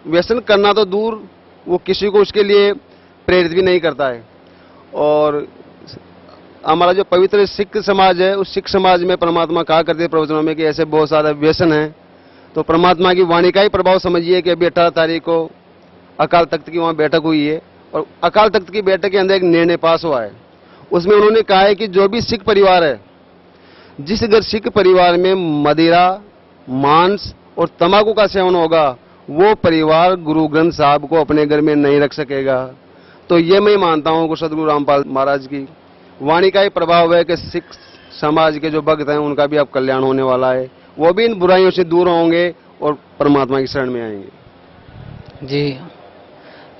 व्यसन करना तो दूर, वो किसी को उसके लिए प्रेरित भी नहीं करता है। और हमारा जो पवित्र सिख समाज है, उस सिख समाज में परमात्मा कहा करते प्रवचनों में कि ऐसे बहुत सारे व्यसन हैं। तो परमात्मा की वाणी का ही प्रभाव समझिए कि अभी 18 तारीख को अकाल तख्त की वहां बैठक हुई है और अकाल तख्त की बैठक के अंदर एक निर्णय पास हुआ है। उसमें उन्होंने कहा है कि जो भी सिख परिवार है, जिस अगर सिख परिवार में मदिरा, मांस और तंबाकू का सेवन होगा, वो परिवार गुरु ग्रंथ साहब को अपने घर में नहीं रख सकेगा। तो ये मैं मानता हूं कि सदगुरु रामपाल महाराज की वाणी का ही प्रभाव है कि सिख समाज के जो भक्त हैं उनका भी अब कल्याण होने वाला है, वो भी इन बुराइयों से दूर होंगे और परमात्मा की शरण में आएंगे। जी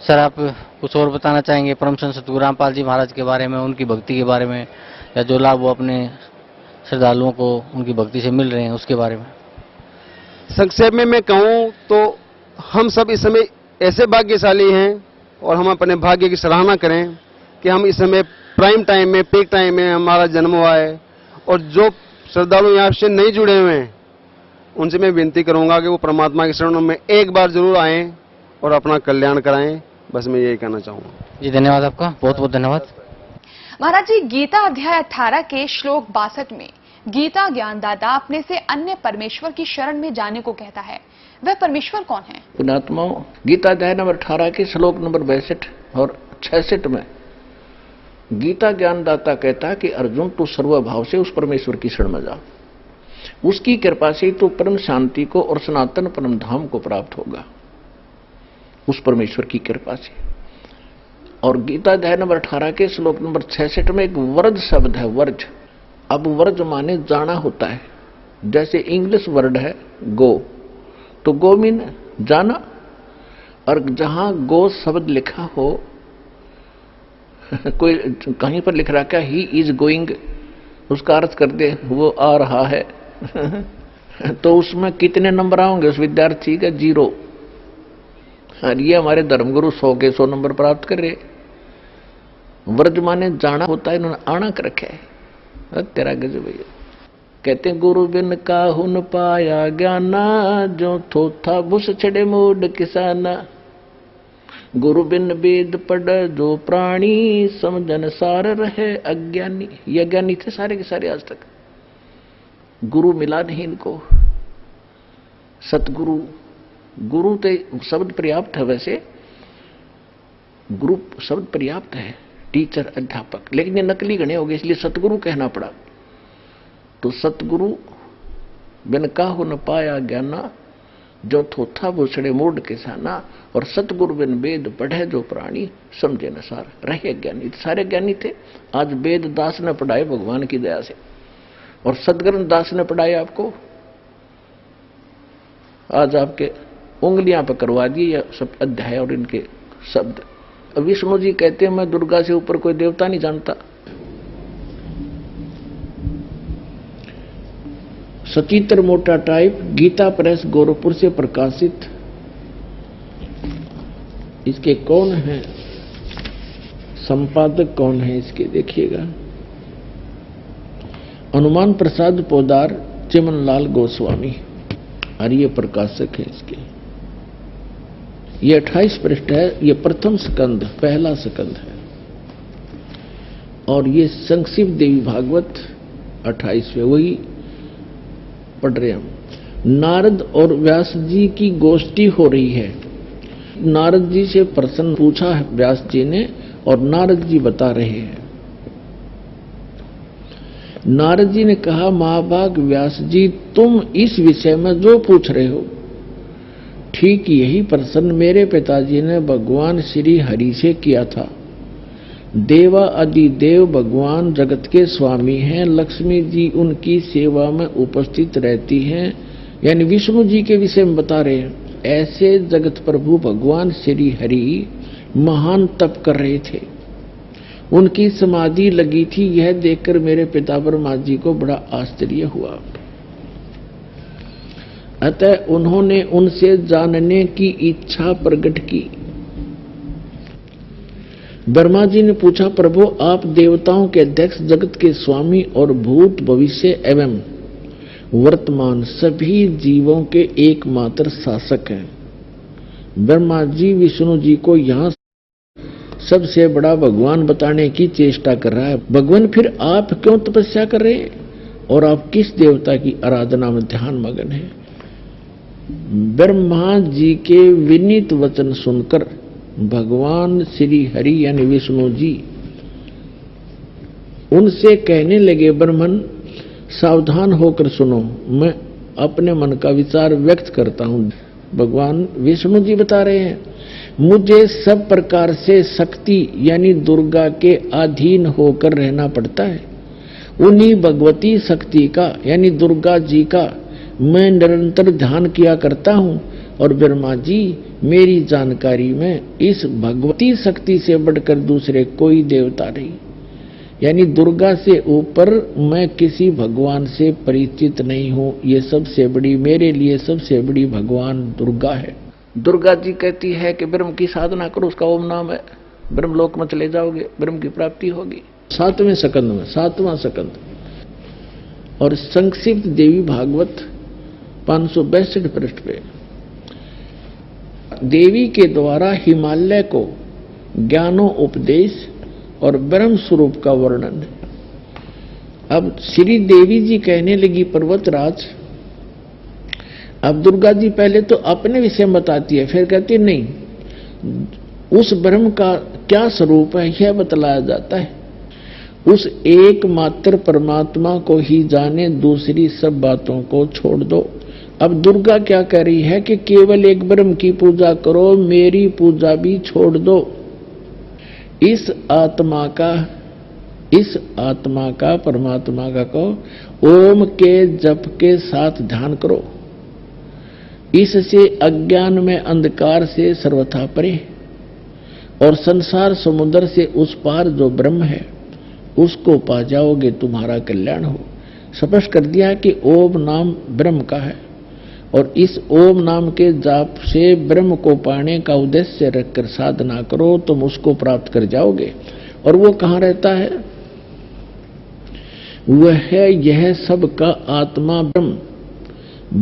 सर, आप कुछ और बताना चाहेंगे परम संत सतगुरु रामपाल जी महाराज के बारे में, उनकी भक्ति के बारे में, या जो लाभ वो अपने श्रद्धालुओं को उनकी भक्ति से मिल रहे हैं उसके बारे में? संक्षेप में मैं कहूं तो हम सब इस समय ऐसे भाग्यशाली हैं और हम अपने भाग्य की सराहना करें कि हम इस समय प्राइम टाइम में, पीक टाइम में हमारा जन्म हुआ है। और जो श्रद्धालु यहाँ से नहीं जुड़े हुए हैं उनसे मैं विनती करूंगा कि वो परमात्मा की शरण में एक बार जरूर आएं और अपना कल्याण कराएं। बस मैं यही कहना चाहूंगा। जी धन्यवाद आपका, बहुत बहुत धन्यवाद। महाराज जी, गीता अध्याय 18 के श्लोक 62 में गीता ज्ञानदाता अपने से अन्य परमेश्वर की शरण में जाने को कहता है। वह परमेश्वर कौन है? पुण्यात्माओं, गीता अध्याय नंबर 18 के श्लोक नंबर 62 और 66 में गीता ज्ञानदाता कहता है कि अर्जुन, तू सर्वभाव से उस परमेश्वर की शरण में जा। उसकी कृपा से तू परम शांति को और सनातन परम धाम को प्राप्त होगा, उस परमेश्वर की कृपा से। और गीता अध्याय नंबर 18 के श्लोक नंबर 66 में एक वर्ज शब्द है, वर्ज। अब वर्ज माने जाना होता है। जैसे इंग्लिश वर्ड है गो, तो गो मीन जाना, और जहां गो शब्द लिखा हो कोई कहीं पर लिख रखा है ही इज गोइंग, उसका अर्थ कर दे वो आ रहा है तो उसमें कितने नंबर आएंगे उस विद्यार्थी का? 0। और ये हमारे धर्मगुरु 100 के 100 नंबर प्राप्त कर रहे। वर्ज माने जाना होता है, इन्होंने आना कर रखा है। तेरा गजब भैया। कहते हैं गुरु बिन काहू न पाया ज्ञाना, जो थोथा बुस छड़े मूड किसाना। गुरु बिन वेद पढ़ जो प्राणी, समझन सार रहे अज्ञानी। ये अज्ञानी थे सारे के सारे आज तक। गुरु मिला नहीं इनको, सतगुरु। गुरु तो शब्द पर्याप्त है, वैसे गुरु शब्द पर्याप्त है, टीचर, अध्यापक, लेकिन ये नकली गणे हो गए, इसलिए सतगुरु कहना पड़ा। तो सतगुरु बिन काहू न पाया ज्ञाना, जो थोथा भूसड़े मूड किसाना। और सतगुरु बिन वेद पढ़े जो प्राणी, समझे न सार रहे ज्ञानी। सारे ज्ञानी थे। आज वेद दास ने पढ़ाए भगवान की दया से, और सदगुरु दास ने पढ़ाए आपको। आज आपके उंगलियां पर करवा दिए ये सब अध्याय और इनके शब्द। विष्णु जी कहते हैं मैं दुर्गा से ऊपर कोई देवता नहीं जानता। सचित्र मोटा टाइप, गीता प्रेस गोरखपुर से प्रकाशित। इसके कौन है संपादक, कौन है इसके देखिएगा, हनुमान प्रसाद पोदार, चिमनलाल गोस्वामी, और ये प्रकाशक है इसके। ये 28 पृष्ठ है, ये प्रथम स्कंद, पहला स्कंद है। और ये संक्षिप्त देवी भागवत 28वें, वही पढ़ रहे हम। नारद और व्यास जी की गोष्ठी हो रही है। नारद जी से प्रश्न पूछा है व्यास जी ने, और नारद जी बता रहे हैं। नारद जी ने कहा, महाभाग व्यास जी, तुम इस विषय में जो पूछ रहे हो, ठीक यही प्रश्न मेरे पिताजी ने भगवान श्री हरि से किया था। देवा अधिदेव भगवान जगत के स्वामी हैं, लक्ष्मी जी उनकी सेवा में उपस्थित रहती हैं। यानी विष्णु जी के विषय में बता रहे हैं। ऐसे जगत प्रभु भगवान श्री हरि महान तप कर रहे थे, उनकी समाधि लगी थी। यह देखकर मेरे पिता ब्रह्मा जी को बड़ा आश्चर्य हुआ। अतः उन्होंने उनसे जानने की इच्छा प्रकट की। ब्रह्मा जी ने पूछा, प्रभु आप देवताओं के अध्यक्ष, जगत के स्वामी और भूत भविष्य एवं वर्तमान सभी जीवों के एकमात्र शासक हैं। ब्रह्मा जी विष्णु जी को यहाँ सबसे बड़ा भगवान बताने की चेष्टा कर रहा है। भगवान फिर आप क्यों तपस्या कर रहे हैं और आप किस देवता की आराधना में ध्यान मगन है? ब्रह्मा जी के विनीत वचन सुनकर भगवान श्री हरि यानी विष्णु जी उनसे कहने लगे, ब्रह्मन सावधान होकर सुनो, मैं अपने मन का विचार व्यक्त करता हूं। भगवान विष्णु जी बता रहे हैं, मुझे सब प्रकार से शक्ति यानी दुर्गा के अधीन होकर रहना पड़ता है। उन्हीं भगवती शक्ति का यानी दुर्गा जी का मैं निरंतर ध्यान किया करता हूं। और ब्रह्मा जी, मेरी जानकारी में इस भगवती शक्ति से बढ़कर दूसरे कोई देवता नहीं, यानी दुर्गा से ऊपर मैं किसी भगवान से परिचित नहीं हूं। ये सबसे बड़ी, मेरे लिए सबसे बड़ी भगवान दुर्गा है। दुर्गा जी कहती है कि ब्रह्म की साधना करो, उसका ओम नाम है, ब्रह्मलोक में चले जाओगे, ब्रह्म की प्राप्ति होगी। 7वें स्कंद में, 7वां स्कंद। और संक्षिप्त देवी भागवत 562 पृष्ठ पे देवी के द्वारा हिमालय को ज्ञानोपदेश और ब्रह्म स्वरूप का वर्णन है। अब श्री देवी जी कहने लगी, पर्वतराज, अब दुर्गा जी पहले तो अपने विषय में बताती है, फिर कहती है नहीं, उस ब्रह्म का क्या स्वरूप है यह बतलाया जाता है। उस एकमात्र परमात्मा को ही जाने, दूसरी सब बातों को छोड़ दो। अब दुर्गा क्या कह रही है कि केवल एक ब्रह्म की पूजा करो, मेरी पूजा भी छोड़ दो। इस आत्मा का परमात्मा का को ओम के जप के साथ ध्यान करो। इससे अज्ञान में अंधकार से सर्वथा परे और संसार समुद्र से उस पार जो ब्रह्म है उसको पा जाओगे, तुम्हारा कल्याण हो। स्पष्ट कर दिया कि ओम नाम ब्रह्म का है और इस ओम नाम के जाप से ब्रह्म को पाने का उद्देश्य रखकर साधना करो, तुम उसको प्राप्त कर जाओगे। और वो कहाँ रहता है? वह यह सबका आत्मा ब्रह्म,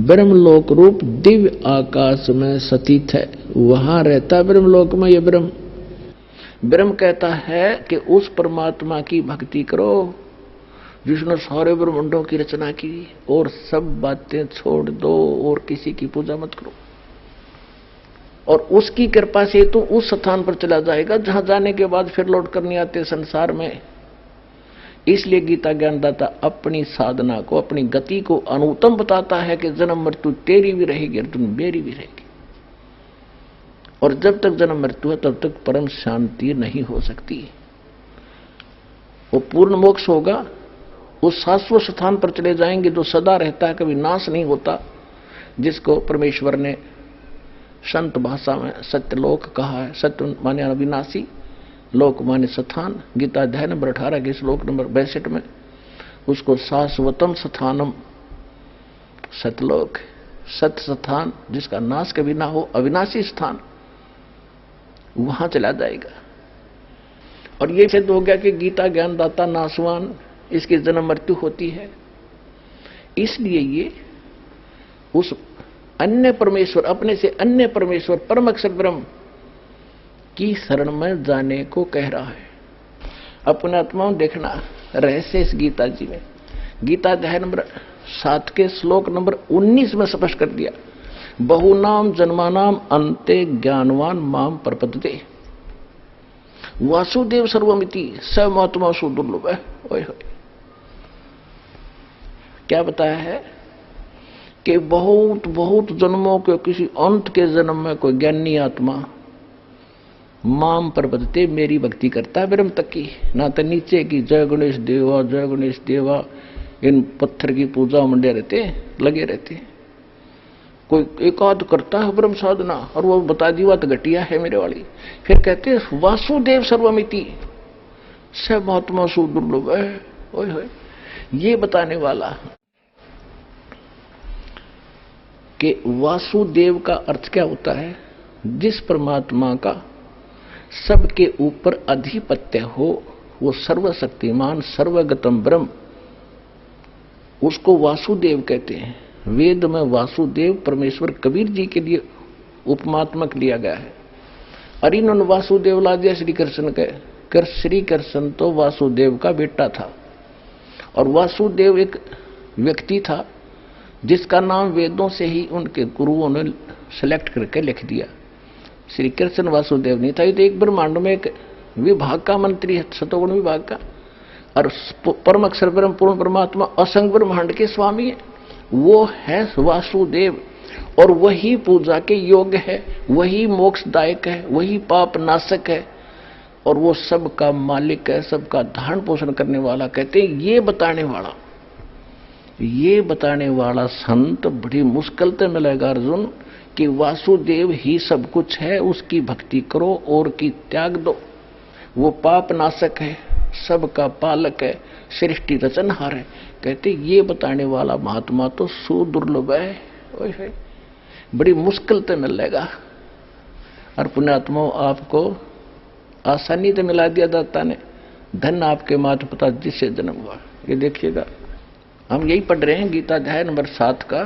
ब्रह्मलोक रूप दिव्य आकाश में स्थित है, वहां रहता ब्रह्मलोक में ये ब्रह्म। ब्रह्म कहता है कि उस परमात्मा की भक्ति करो जिसने सारे ब्रह्मांडों की रचना की, और सब बातें छोड़ दो और किसी की पूजा मत करो। और उसकी कृपा से तो उस स्थान पर चला जाएगा जहां जाने के बाद फिर लौट कर नहीं आते संसार में। इसलिए गीता ज्ञानदाता अपनी साधना को, अपनी गति को अनुत्तम बताता है कि जन्म मृत्यु तेरी भी रहेगी, अर्जुन मेरी भी रहेगी। और जब तक जन्म मृत्यु है तब तक परम शांति नहीं हो सकती। वो पूर्ण मोक्ष होगा, उस शाश्वत स्थान पर चले जाएंगे जो सदा रहता है, कभी नाश नहीं होता, जिसको परमेश्वर ने संत भाषा में सत्यलोक कहा है। सत्य माने अविनाशी, लोक माने स्थान। गीता अध्याय नंबर 18 के श्लोक नंबर 62 में उसको शाश्वतम स्थानम सतलोक, सत्य स्थान जिसका नाश कभी ना हो, अविनाशी स्थान, वहां चला जाएगा। और ये सिद्ध हो गया कि गीता ज्ञानदाता नाशवान, इसकी जन्म मृत्यु होती है। इसलिए ये उस अन्य परमेश्वर, अपने से अन्य परमेश्वर परम अक्षर ब्रह्म की शरण में जाने को कह रहा है। अपने आत्मा देखना रहस्य इस गीता जी में। गीता अध्याय नंबर 7 के श्लोक नंबर 19 में स्पष्ट कर दिया, बहुनाम जन्मानाम अन्ते ज्ञानवान माम प्रपद्यते वासुदेव सर्वमिति स महात्मा सुदुर्लभ है। ओए होए, क्या बताया है कि बहुत बहुत जन्मों के किसी अंत के जन्म में कोई ज्ञानी आत्मा माम प्रपद्यते, मेरी भक्ति करता है ब्रह्म तक की, ना तो नीचे की जय गणेश देवा जय गणेश देवा, इन पत्थर की पूजा मंडे रहते, लगे रहते। कोई एकाध करता है ब्रह्म साधना और वो बता दी बात घटिया है मेरे वाली, फिर कहते वासुदेव सर्वमिति स महात्मा सुदुर्लभ है। ओए होए, ये बताने वाला कि वासुदेव का अर्थ क्या होता है? जिस परमात्मा का सबके ऊपर अधिपत्य हो, वो सर्वशक्तिमान सर्वगतम ब्रह्म, उसको वासुदेव कहते हैं। वेद में वासुदेव परमेश्वर कबीर जी के लिए उपमात्मक लिया गया है। और इन्होंने वासुदेव ला दिया श्री कृष्ण के। श्री कृष्ण तो वासुदेव का बेटा था, और वासुदेव एक व्यक्ति था जिसका नाम वेदों से ही उनके गुरुओं ने सेलेक्ट करके लिख दिया। श्री कृष्ण वासुदेव नहीं था, ये तो एक ब्रह्मांड में एक विभाग का मंत्री है, सतोगुण विभाग का, और परम अक्षर ब्रह्म पूर्ण परमात्मा असंग ब्रह्मांड के स्वामी है, वो है वासुदेव। और वही पूजा के योग्य है, वही मोक्षदायक है, वही पाप नाशक है, और वो सबका मालिक है, सबका धारण पोषण करने वाला। कहते हैं ये बताने वाला संत बड़ी मुश्किल से मिलेगा अर्जुन, कि वासुदेव ही सब कुछ है, उसकी भक्ति करो और की त्याग दो। वो पाप नाशक है, सबका पालक है, सृष्टि रचनहार है। कहते ये बताने वाला महात्मा तो सुदुर्लभ है, ओए बड़ी मुश्किल से मिलेगा। और पुण्यात्मा आपको आसानी से मिला दिया दाता ने। धन आपके माता पिता जिससे जन्म हुआ। ये देखिएगा, हम यही पढ़ रहे हैं गीता अध्याय नंबर 7 का,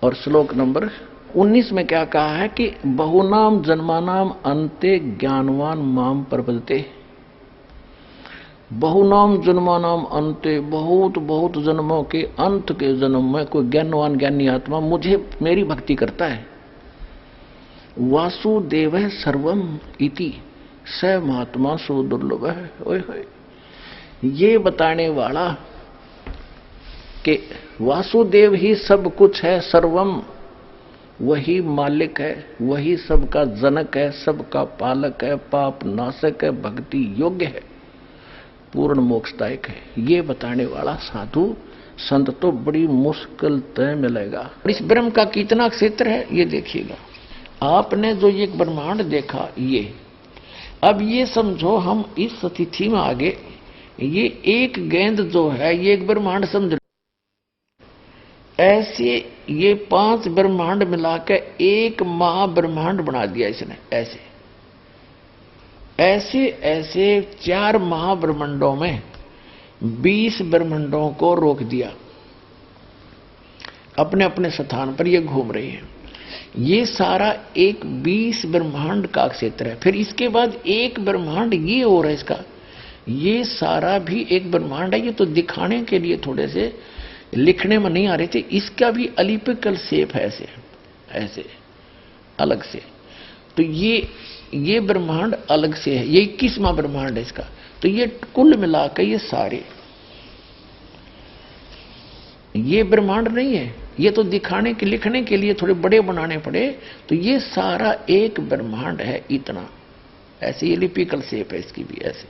और श्लोक नंबर 19 में क्या कहा है कि बहुनाम जन्मानाम अंते ज्ञानवान माम प्रपद्यते। बहुनाम जन्मानाम अंते, बहुत बहुत जन्मों के अंत के जन्म में कोई ज्ञानवान ज्ञानी आत्मा मुझे मेरी भक्ति करता है। वासुदेव सर्वम इति स महात्मा सो दुर्लभ है। ओए होए, ये बताने वाला कि वासुदेव ही सब कुछ है, सर्वम, वही मालिक है, वही सबका जनक है, सबका पालक है, पाप नाशक है, भक्ति योग्य है, पूर्ण मोक्षदायक है। ये बताने वाला साधु संत तो बड़ी मुश्किल तय मिलेगा। इस ब्रह्म का कितना क्षेत्र है ये देखिएगा। आपने जो ये ब्रह्मांड देखा, ये अब ये समझो हम इस तिथि में आगे, ये एक गेंद जो है ये एक ब्रह्मांड समझ, ऐसे ये 5 ब्रह्मांड मिलाकर एक महाब्रह्मांड बना दिया इसने। ऐसे ऐसे ऐसे 4 महाब्रह्मांडों में 20 ब्रह्मांडों को रोक दिया, अपने अपने स्थान पर ये घूम रही है। ये सारा एक 20 ब्रह्मांड का क्षेत्र है। फिर इसके बाद एक ब्रह्मांड ये और है इसका, ये सारा भी एक ब्रह्मांड है। ये तो दिखाने के लिए थोड़े से लिखने में नहीं आ रहे थे। इसका भी एलिप्टिकल शेप है, ऐसे ऐसे अलग से। तो ये ब्रह्मांड अलग से है, ये 21वां ब्रह्मांड है इसका। तो ये कुल मिलाकर ये सारे ये ब्रह्मांड नहीं है, ये तो दिखाने के लिखने के लिए थोड़े बड़े बनाने पड़े। तो ये सारा एक ब्रह्मांड है इतना, ऐसे एलिप्टिकल शेप है इसकी भी ऐसे।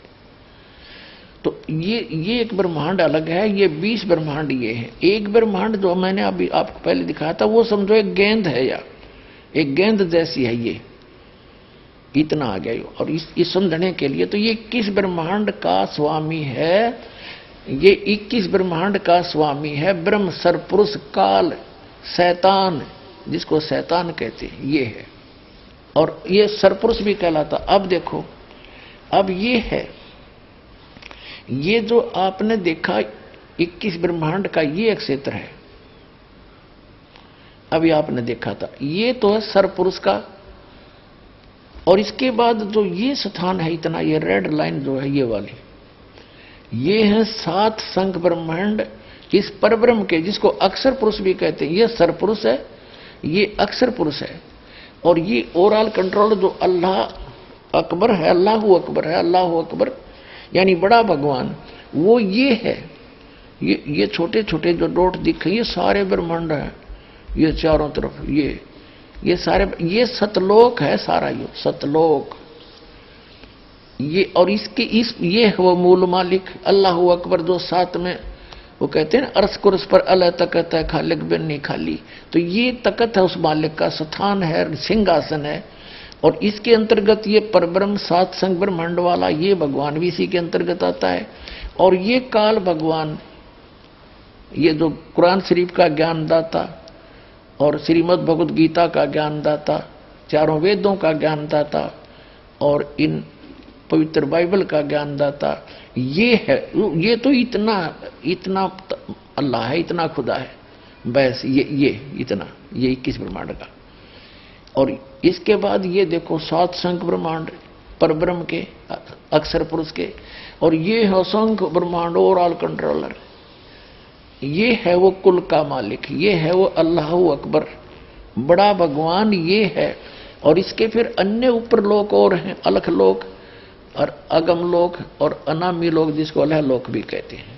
तो ये एक ब्रह्मांड अलग है, ये 20 ब्रह्मांड ये है। एक ब्रह्मांड जो मैंने अभी आपको पहले दिखाया था वो समझो एक गेंद है, या एक गेंद जैसी है, ये इतना आ गया। और इस समझने के लिए तो ये 21 ब्रह्मांड का स्वामी है, ये 21 ब्रह्मांड का स्वामी है ब्रह्म, सरपुरुष, काल, शैतान, जिसको शैतान कहते हैं, ये है। और ये सरपुरुष भी कहलाता। अब देखो, अब ये है, ये जो आपने देखा 21 ब्रह्मांड का ये क्षेत्र है, अभी आपने देखा था, ये तो है सरपुरुष का। और इसके बाद जो ये स्थान है इतना, ये रेड लाइन जो है ये वाली, ये है 7 संख ब्रह्मांड इस परब्रह्म के, जिसको अक्षर पुरुष भी कहते हैं। ये सरपुरुष है, ये अक्षर पुरुष है। और ये ओवरऑल कंट्रोल जो अल्लाह अकबर है, अल्लाहु अकबर है, अल्लाहु अकबर यानी बड़ा भगवान, वो ये है। ये छोटे छोटे जो डॉट दिखे ये सारे ब्रह्मांड है, ये चारों तरफ ये सारे, ये सतलोक है सारा, ये सतलोक ये। और इसके ये है वो मूल मालिक अल्लाहु अकबर, जो 7 में वो कहते हैं अर्श कुर्स पर अल्लाह तकत है, खालिक बिन नहीं खाली। तो ये तकत है उस मालिक का, स्थान है, सिंहासन है। और इसके अंतर्गत ये परब्रह्म 7 संग ब्रह्मांड वाला ये भगवान भी इसी के अंतर्गत आता है। और ये काल भगवान, ये जो कुरान शरीफ का ज्ञानदाता और श्रीमद् भगवद गीता का ज्ञानदाता, चारों वेदों का ज्ञानदाता और इन पवित्र बाइबल का ज्ञानदाता, ये है। ये तो इतना अल्लाह है, इतना खुदा है, बस ये इतना, ये 21 ब्रह्मांड का। और इसके बाद ये देखो 7 शंख ब्रह्मांड परब्रह्म के, अक्षर पुरुष के, और ये है असंख्य ब्रह्मांड और ऑल कंट्रोलर। ये है वो कुल का मालिक, ये है वो अल्लाह अकबर, बड़ा भगवान ये है। और इसके फिर अन्य ऊपर लोक और हैं, अलख लोक और अगम लोक और अनामी लोक, जिसको अलह लोक भी कहते हैं।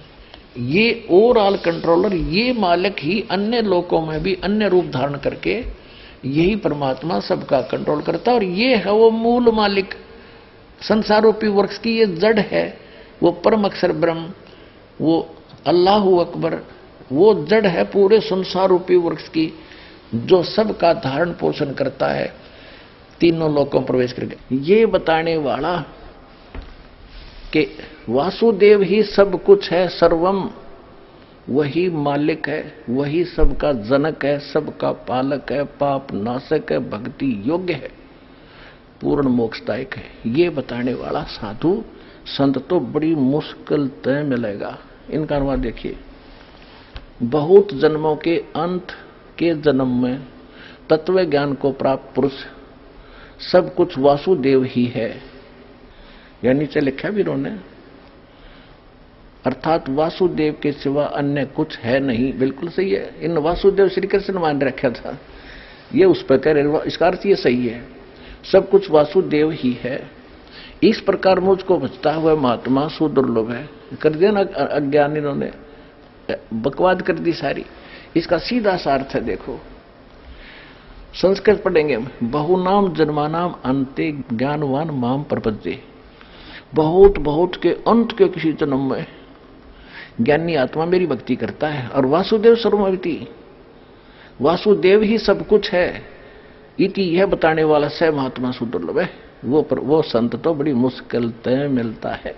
ये ओवरऑल कंट्रोलर, ये मालिक ही अन्य लोकों में भी अन्य रूप धारण करके यही परमात्मा सबका कंट्रोल करता है। और ये है वो मूल मालिक, संसार रूपी वृक्ष की ये जड़ है, वो परम अक्षर ब्रह्म, वो अल्लाह अकबर, वो जड़ है पूरे संसार रूपी वृक्ष की, जो सबका धारण पोषण करता है, तीनों लोकों में प्रवेश करके। ये बताने वाला कि वासुदेव ही सब कुछ है, सर्वम, वही मालिक है, वही सबका जनक है, सबका पालक है, पाप नाशक है, भक्ति योग्य है, पूर्ण मोक्षदायक है। ये बताने वाला साधु संत तो बड़ी मुश्किल तय मिलेगा। इनका अनुवाद देखिए, बहुत जन्मों के अंत के जन्म में तत्व ज्ञान को प्राप्त पुरुष सब कुछ वासुदेव ही है। यानी नीचे लिखा भी उन्होंने, अर्थात वासुदेव के सिवा अन्य कुछ है नहीं। बिल्कुल सही है, इन वासुदेव श्री कृष्ण मान रखा था, ये उस पर कह रहे, इसका अर्थ ये सही है, सब कुछ वासुदेव ही है। इस प्रकार मुझको बचता हुआ महात्मा सुदुर्लभ है। कर दिया ना अज्ञान, इन्होंने बकवाद कर दी सारी। इसका सीधा सा अर्थ है, देखो संस्कृत पढ़ेंगे, बहुनाम जन्मानाम अंते ज्ञानवान माम प्रपद्ये। बहुत बहुत के अंत के किसी जन्म में ज्ञानी आत्मा मेरी भक्ति करता है। और वासुदेव सर्वमिति, वासुदेव ही सब कुछ है, इति यह बताने वाला स महात्मा सुदुर्लभ है। वो संत तो बड़ी मुश्किल तय मिलता है।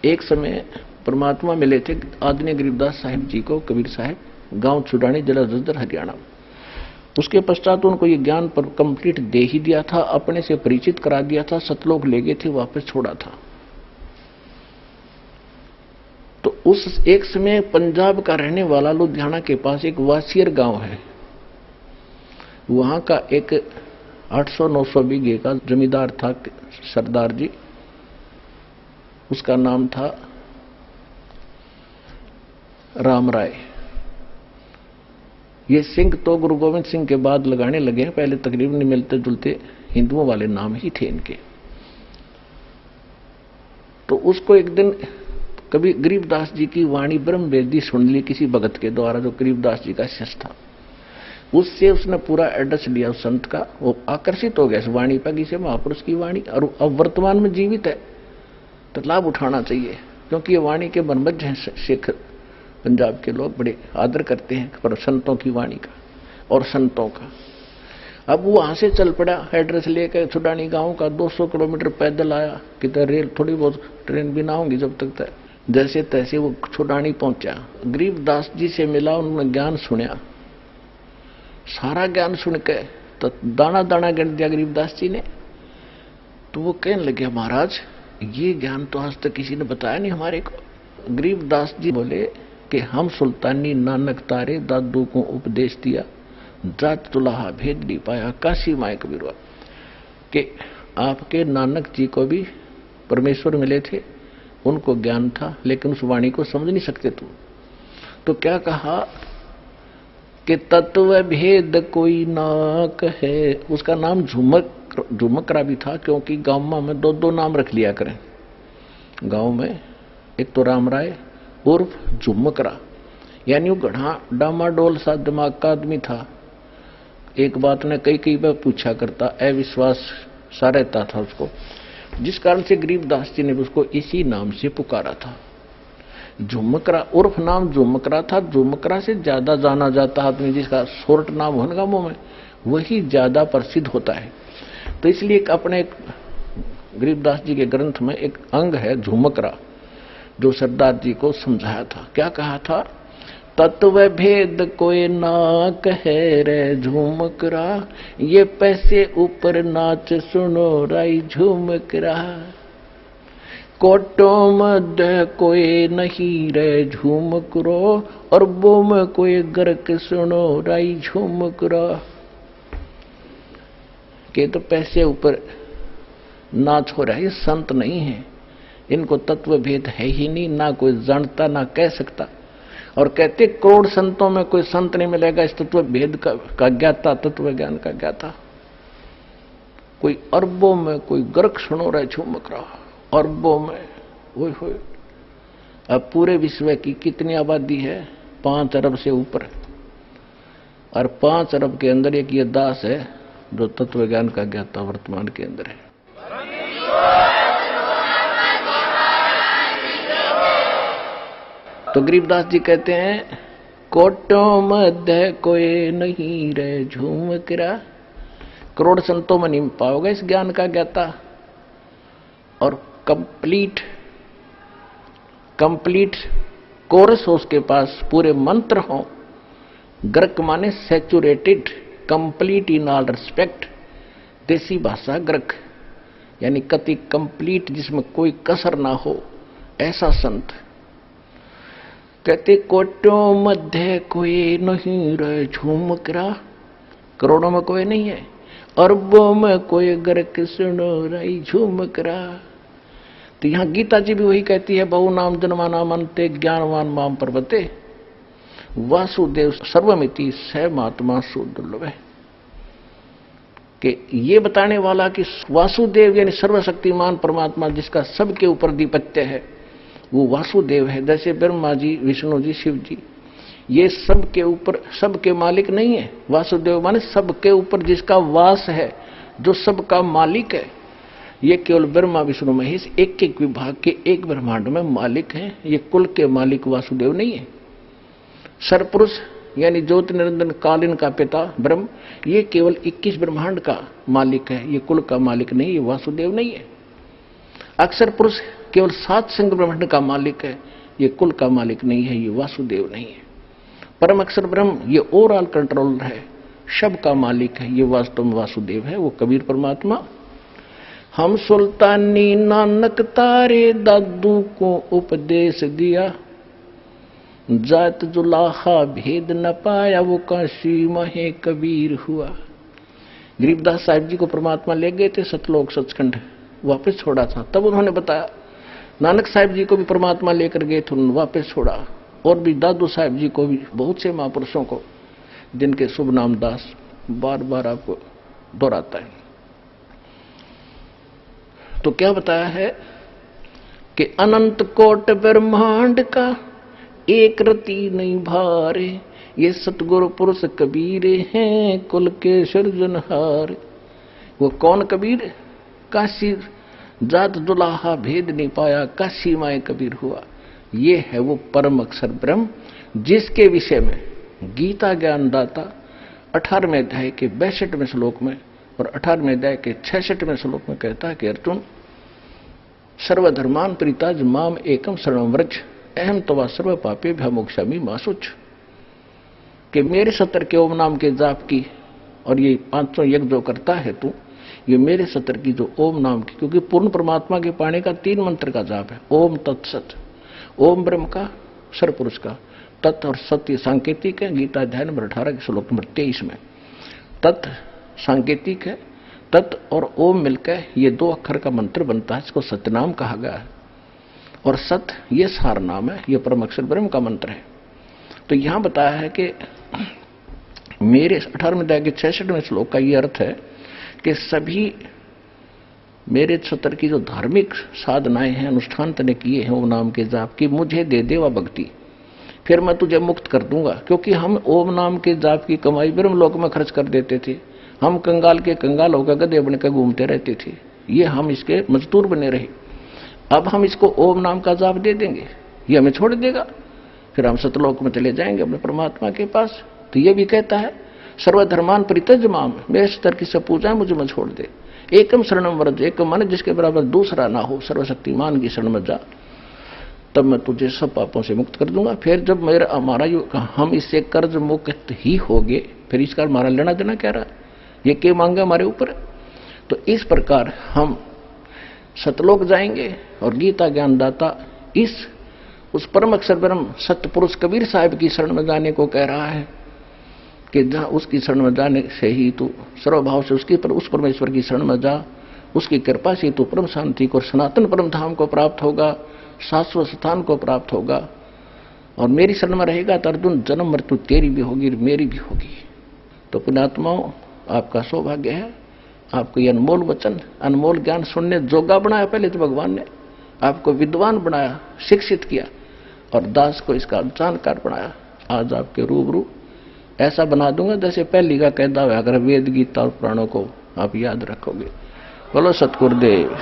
एक समय परमात्मा मिले थे आदरणीय गरीबदास साहिब जी को, कबीर साहब, गांव छुड़ानी, जिला जज्जर, हरियाणा। उसके पश्चात उनको ये ज्ञान पर कंप्लीट दे ही दिया था, अपने से परिचित करा दिया था, सतलोक ले गए थे, वापस छोड़ा था। तो उस एक समय पंजाब का रहने वाला लुधियाना के पास एक वासियर गांव है, वहां का एक 800-900 बीघे का जमींदार था सरदार जी, उसका नाम था राम राय। ये सिंह तो गुरु गोविंद सिंह के बाद लगाने लगे हैं, पहले तकरीबन मिलते जुलते हिंदुओं वाले नाम ही थे इनके। तो उसको एक दिन कभी गरीबदास जी की वाणी ब्रह्म वेदी सुन ली किसी भगत के द्वारा, जो गरीबदास जी का शिष्य था। उससे उसने पूरा एड्रेस लिया उस संत का, वो आकर्षित हो गया इस वाणी पर, किसी महापुरुष की वाणी, और अब वर्तमान में जीवित है तो लाभ उठाना चाहिए, क्योंकि ये वाणी के बनबज हैं शेख। पंजाब के लोग बड़े आदर करते हैं पर संतों की वाणी का और संतों का। अब वो वहां से चल पड़ा एड्रेस लेकर छुड़ानी गांव का, 200 किलोमीटर पैदल आया, किधर रेल थोड़ी बहुत ट्रेन भी ना होंगी जब तक। जैसे तैसे वो छुड़ानी पहुंचा, गरीबदास जी से मिला, उन्होंने ज्ञान सुना, सारा ज्ञान सुन के तो दाना दाना गिन दिया गरीबदास जी ने। तो वो कहने लगे, महाराज ये ज्ञान तो आज तक किसी ने बताया नहीं हमारे को। गरीबदास जी बोले कि हम सुल्तानी नानक तारे दादू को उपदेश दिया, जात तुलाहा भेद नहीं पाया, काशी माए कबीरवा, कि आपके नानक जी को भी परमेश्वर मिले थे, उनको ज्ञान था, लेकिन उस वाणी को समझ नहीं सकते तुम। तो क्या कहा कि तत्व भेद कोई ना कहे। उसका नाम झुमकरा भी था, क्योंकि गांव में 2-2 नाम रख लिया करें गांव में, एक तो राम राय उर्फ झुमकरा, यानी वो गढ़ा डामाडोल सा दिमाग का आदमी था। एक बात ने कई बार पूछा करता, अविश्वास सा रहता था उसको, जिस कारण से गरीबदास जी ने उसको इसी नाम से पुकारा था, झुमकरा। उर्फ नाम झुमकरा था। झुमकरा से ज्यादा जाना जाता आदमी जिसका शॉर्ट नाम होगा मुंह में, वही ज्यादा प्रसिद्ध होता है। तो इसलिए अपने गरीबदास जी के ग्रंथ में एक अंग है झुमकरा, जो सरदार जी को समझाया था। क्या कहा था? तत्व भेद कोई ना कहे रे झुमकरा, ये पैसे ऊपर नाच सुनो राई झुमकरा, कोटों मध्य कोई नहीं रे झुमकरो, और बो में कोई गर्क सुनो राई झुमकरा। कि तो पैसे ऊपर नाच हो रहा है, ये संत नहीं है, इनको तत्व भेद है ही नहीं, ना कोई जानता ना कह सकता। और कहते करोड़ संतों में कोई संत नहीं मिलेगा इस तत्व भेद का ज्ञाता, तत्व ज्ञान का ज्ञाता। कोई अरबों में कोई गर्क सुनो रहा है झूमक रहा, अरबों में। ओए होए, अब पूरे विश्व की कितनी आबादी है? 5 अरब से ऊपर, और 5 अरब के अंदर एक ये दास है जो तत्व ज्ञान का ज्ञाता वर्तमान के अंदर है। तो गरीबदास जी कहते हैं कोटों मध्य कोई नहीं रे झूमकरा। करोड़ संतों में नहीं पाओगे इस ज्ञान का ज्ञाता। और कंप्लीट कोरस हो उसके पास, पूरे मंत्र हो। ग्रक माने saturated, complete in all respect, देसी भाषा ग्रक, यानी कति कंप्लीट, जिसमें कोई कसर ना हो, ऐसा संत। कहते कोटों मध्य कोई नहीं रहे झूमकरा। करोड़ों में कोई नहीं है, अरबों में कोई गर्क सुनो रही झूमकरा। तो यहां गीता जी भी वही कहती है, बहु नाम जन्माना मनते ज्ञानवान माम पर्वते वासुदेव सर्वमिति स महात्मा सुदुर्लभ है। कि ये बताने वाला कि वासुदेव यानी सर्वशक्तिमान परमात्मा जिसका सबके ऊपर अधिपत्य है, वो वासुदेव है। जैसे ब्रह्मा जी, विष्णु जी, शिव जी, ये सबके ऊपर, सबके मालिक नहीं है। वासुदेव माने सबके ऊपर जिसका वास है, जो सबका मालिक है। ये केवल ब्रह्मा विष्णु महेश एक एक विभाग के एक ब्रह्मांड में मालिक हैं। ये कुल के मालिक वासुदेव नहीं है। सरपुरुष यानी ज्योति निरंजन कालीन का पिता ब्रह्म, ये केवल 21 ब्रह्मांड का मालिक है, ये कुल का मालिक नहीं, ये वासुदेव नहीं है। अक्षर पुरुष केवल 7 संग ब्रह्मांड का मालिक है, ये कुल का मालिक नहीं है, ये वासुदेव नहीं है। परम अक्षर ब्रह्म ये ओवरऑल कंट्रोलर है, सब का मालिक है, ये वास्तव में वासुदेव है, वो कबीर परमात्मा। हम सुल्तानी नानक तारे दादू को उपदेश दिया, जात जुलाहा भेद न पाया, वो काशी महे कबीर हुआ। गरीबदास साहिब जी को परमात्मा ले गए थे सतलोक सचखंड, वापस छोड़ा था, तब उन्होंने बताया। नानक साहिब जी को भी परमात्मा लेकर गए थे, उन्होंने वापस छोड़ा। और भी दादू साहिब जी को भी, बहुत से महापुरुषों को जिनके शुभ नाम दास बार बार आपको दोहराता है। तो क्या बताया है कि अनंत कोट ब्रह्मांड का एक रति नहीं भारे, ये सतगुरु पुरुष कबीर हैं कुल के सृजनहार। वो कौन कबीर? काशी जात दुलाहा भेद नहीं पाया, काशी माए कबीर हुआ। ये है वो परम अक्षर ब्रह्म, जिसके विषय में गीता ज्ञानदाता 18वें अध्याय के 62वें श्लोक में और 18वें अध्याय के 66वें श्लोक में कहता है कि अर्जुन सर्वधर्मान परिताज माम एकम शरणं व्रज अहम तवा सर्व पापे भ्यमोक्षामि मा शुच। कि मेरे 70 के ओम नाम के जाप की और ये 500 यज्ञ जो करता है तू, ये मेरे 70 की जो ओम नाम की, क्योंकि पूर्ण परमात्मा के पाने का 3 मंत्र का जाप है। ओम तत्सत, ओम ब्रह्म का, सरपुरुष का, तत् और सत्य सांकेतिक है। गीता अध्याय नंबर 18 के श्लोक नंबर 23 में तत् सांकेतिक है। तत् और ओम मिलकर ये 2 अक्षर का मंत्र बनता है, इसको सत्यनाम कहा गया है। और सत ये सार नाम है, ये परम अक्षर ब्रह्म का मंत्र है। तो यहां बताया है कि मेरे 18वें अध्याय के 66वें श्लोक का ये अर्थ है कि सभी मेरे 70 की जो धार्मिक साधनाएं हैं, अनुष्ठान तने किए हैं ओम नाम के जाप की, मुझे दे देवा भक्ति, फिर मैं तुझे मुक्त कर दूंगा। क्योंकि हम ओम नाम के जाप की कमाई ब्रह्म लोक में खर्च कर देते थे, हम कंगाल के कंगाल होकर गधे बनकर घूमते रहते थे, ये हम इसके मजदूर बने रहे। अब हम इसको ओम नाम का जाप दे देंगे, ये हमें छोड़ देगा, फिर हम सतलोक में चले जाएंगे अपने परमात्मा के पास। तो ये भी कहता है सर्वधर्मान परित्यज माम, मेरे स्तर की सब पूजाएं मुझे मत छोड़ दे। एकम शरणम व्रज, एक मन जिसके बराबर दूसरा ना हो, सर्वशक्तिमान की शरण में जा, तब मैं तुझे सब पापों से मुक्त कर दूंगा। फिर जब मेरा हमारा हम इससे कर्ज मुक्त ही हो गए, फिर इसका हमारा लेना देना क्या रहा, ये क्या मांगा हमारे ऊपर। तो इस प्रकार हम सतलोक जाएंगे और गीता ज्ञानदाता उस परम अक्षर ब्रह्म सत्य पुरुष कबीर साहिब की शरण में जाने को कह रहा है। कि जहाँ उसकी शरण में जाने से ही तो सर्वभाव से उसकी पर उस परमेश्वर की शरण में जा, उसकी कृपा से तो परम शांति को और सनातन परम धाम को प्राप्त होगा, शाश्वत स्थान को प्राप्त होगा। और मेरी शरण में रहेगा तो अर्जुन जन्म मृत्यु तेरी भी होगी मेरी भी होगी। तो पुण्यात्माओं, आपका सौभाग्य है, आपको ये अनमोल वचन अनमोल ज्ञान सुनने जोगा बनाया। पहले तो भगवान ने आपको विद्वान बनाया, शिक्षित किया और दास को इसका जानकार बनाया। आज आपके रूबरू ऐसा बना दूंगा जैसे पहली का कहता हुआ, अगर वेद गीता और पुराणों को आप याद रखोगे। बोलो सतगुरुदेव।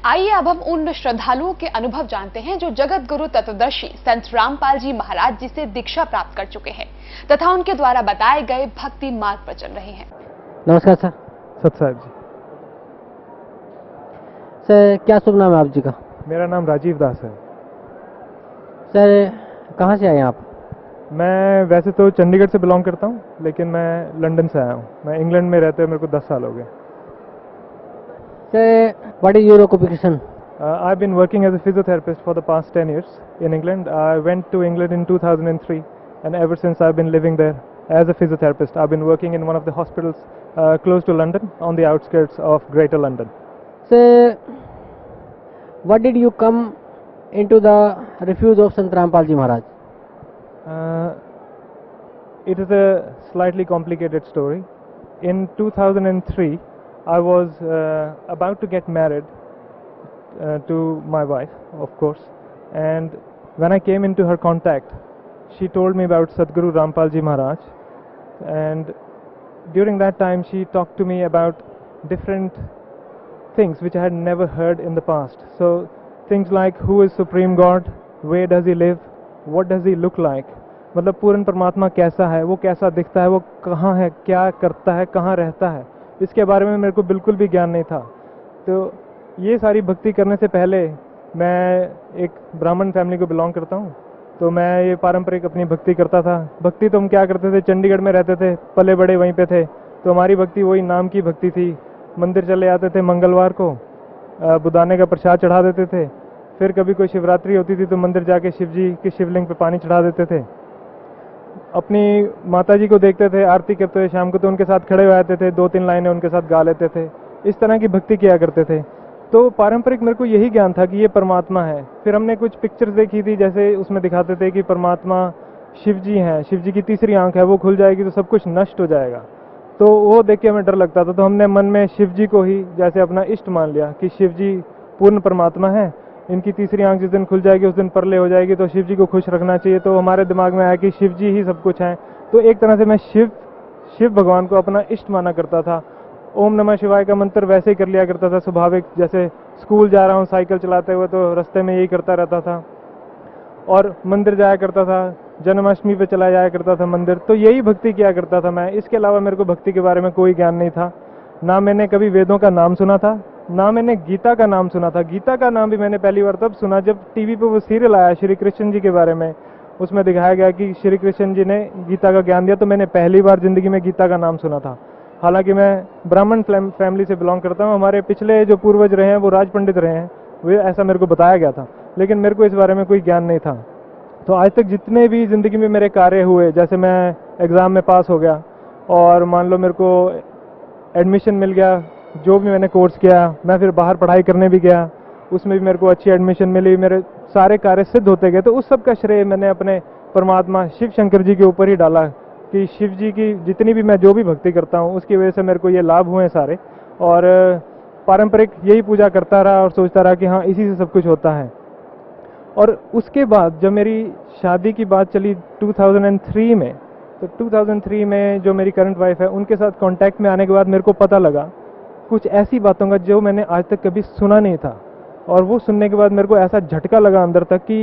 आइए अब हम उन श्रद्धालुओं के अनुभव जानते हैं जो जगत गुरु तत्वदर्शी संत रामपाल जी महाराज जी से दीक्षा प्राप्त कर चुके हैं तथा उनके द्वारा बताए गए भक्ति मार्ग पर चल रहे हैं। नमस्कार सर। सत साहब जी। सर क्या शुभ नाम है आप जी का? मेरा नाम राजीव दास है। सर कहाँ से आए हैं आप? मैं वैसे तो चंडीगढ़ से बिलोंग करता हूँ, लेकिन मैं लंदन से आया हूँ। मैं इंग्लैंड में रहते हुए मेरे को 10 साल हो गए। Sir, what is your occupation? I've been working as a physiotherapist for the past 10 years in England. I went to England in 2003 and ever since I've been living there as a physiotherapist. I've been working in one of the hospitals close to London on the outskirts of Greater London. Sir, what did you come into the refuge of Sant Rampal Ji Maharaj? It is a slightly complicated story. In 2003, I was about to get married to my wife, of course, and when I came into her contact, she told me about Sadguru Rampal Ji Maharaj, and during that time she talked to me about different things which I had never heard in the past. So things like who is Supreme God, where does he live, what does he look like, मतलब पूर्ण परमात्मा कैसा है, वो कैसा दिखता है, वो कहाँ है, क्या करता है, कहाँ रहता है, इसके बारे में मेरे को बिल्कुल भी ज्ञान नहीं था। तो ये सारी भक्ति करने से पहले मैं एक ब्राह्मण फैमिली को बिलोंग करता हूँ, तो मैं ये पारंपरिक अपनी भक्ति करता था। भक्ति तो हम क्या करते थे, चंडीगढ़ में रहते थे, पले बड़े वहीं पे थे, तो हमारी भक्ति वही नाम की भक्ति थी। मंदिर चले आते थे, मंगलवार को बुदाने का प्रसाद चढ़ा देते थे, फिर कभी कोई शिवरात्रि होती थी तो मंदिर जाके शिव जी की शिवलिंग पे पानी चढ़ा देते थे। अपनी माता जी को देखते थे आरती करते हुए शाम को, तो उनके साथ खड़े हो जाते थे, 2-3 लाइनें उनके साथ गा लेते थे। इस तरह की भक्ति किया करते थे। तो पारंपरिक मेरे को यही ज्ञान था कि ये परमात्मा है। फिर हमने कुछ पिक्चर्स देखी थी, जैसे उसमें दिखाते थे कि परमात्मा शिव जी हैं, शिव जी की तीसरी आंख है, वो खुल जाएगी तो सब कुछ नष्ट हो जाएगा। तो वो देख के हमें डर लगता था, तो हमने मन में शिव जी को ही जैसे अपना इष्ट मान लिया कि शिव जी पूर्ण परमात्मा है, इनकी तीसरी आंख जिस दिन खुल जाएगी उस दिन परले हो जाएगी, तो शिव जी को खुश रखना चाहिए। तो हमारे दिमाग में आया कि शिव जी ही सब कुछ है। तो एक तरह से मैं शिव भगवान को अपना इष्ट माना करता था। ओम नमः शिवाय का मंत्र वैसे ही कर लिया करता था स्वाभाविक, जैसे स्कूल जा रहा हूँ साइकिल चलाते हुए तो रास्ते में यही करता रहता था, और मंदिर जाया करता था, जन्माष्टमी पे चला जाया करता था मंदिर, तो यही भक्ति किया करता था मैं। इसके अलावा मेरे को भक्ति के बारे में कोई ज्ञान नहीं था। ना मैंने कभी वेदों का नाम सुना था, ना मैंने गीता का नाम सुना था। गीता का नाम भी मैंने पहली बार तब सुना जब टीवी पे वो सीरियल आया श्री कृष्ण जी के बारे में, उसमें दिखाया गया कि श्री कृष्ण जी ने गीता का ज्ञान दिया, तो मैंने पहली बार जिंदगी में गीता का नाम सुना था। हालांकि मैं ब्राह्मण फैमिली से बिलोंग करता हूँ, हमारे पिछले जो पूर्वज रहे हैं वो राज पंडित रहे हैं, वो ऐसा मेरे को बताया गया था, लेकिन मेरे को इस बारे में कोई ज्ञान नहीं था। तो आज तक जितने भी जिंदगी में मेरे कार्य हुए, जैसे मैं एग्ज़ाम में पास हो गया और मान लो मेरे को एडमिशन मिल गया, जो भी मैंने कोर्स किया, मैं फिर बाहर पढ़ाई करने भी गया, उसमें भी मेरे को अच्छी एडमिशन मिली, मेरे सारे कार्य सिद्ध होते गए। तो उस सब का श्रेय मैंने अपने परमात्मा शिव शंकर जी के ऊपर ही डाला कि शिव जी की जितनी भी मैं जो भी भक्ति करता हूँ उसकी वजह से मेरे को ये लाभ हुए हैं सारे। और पारंपरिक यही पूजा करता रहा और सोचता रहा कि हाँ इसी से सब कुछ होता है। और उसके बाद जब मेरी शादी की बात चली 2003 में, तो 2003 में जो मेरी करंट वाइफ है उनके साथ कांटेक्ट में आने के बाद मेरे को पता लगा कुछ ऐसी बातों का जो मैंने आज तक कभी सुना नहीं था। और वो सुनने के बाद मेरे को ऐसा झटका लगा अंदर तक कि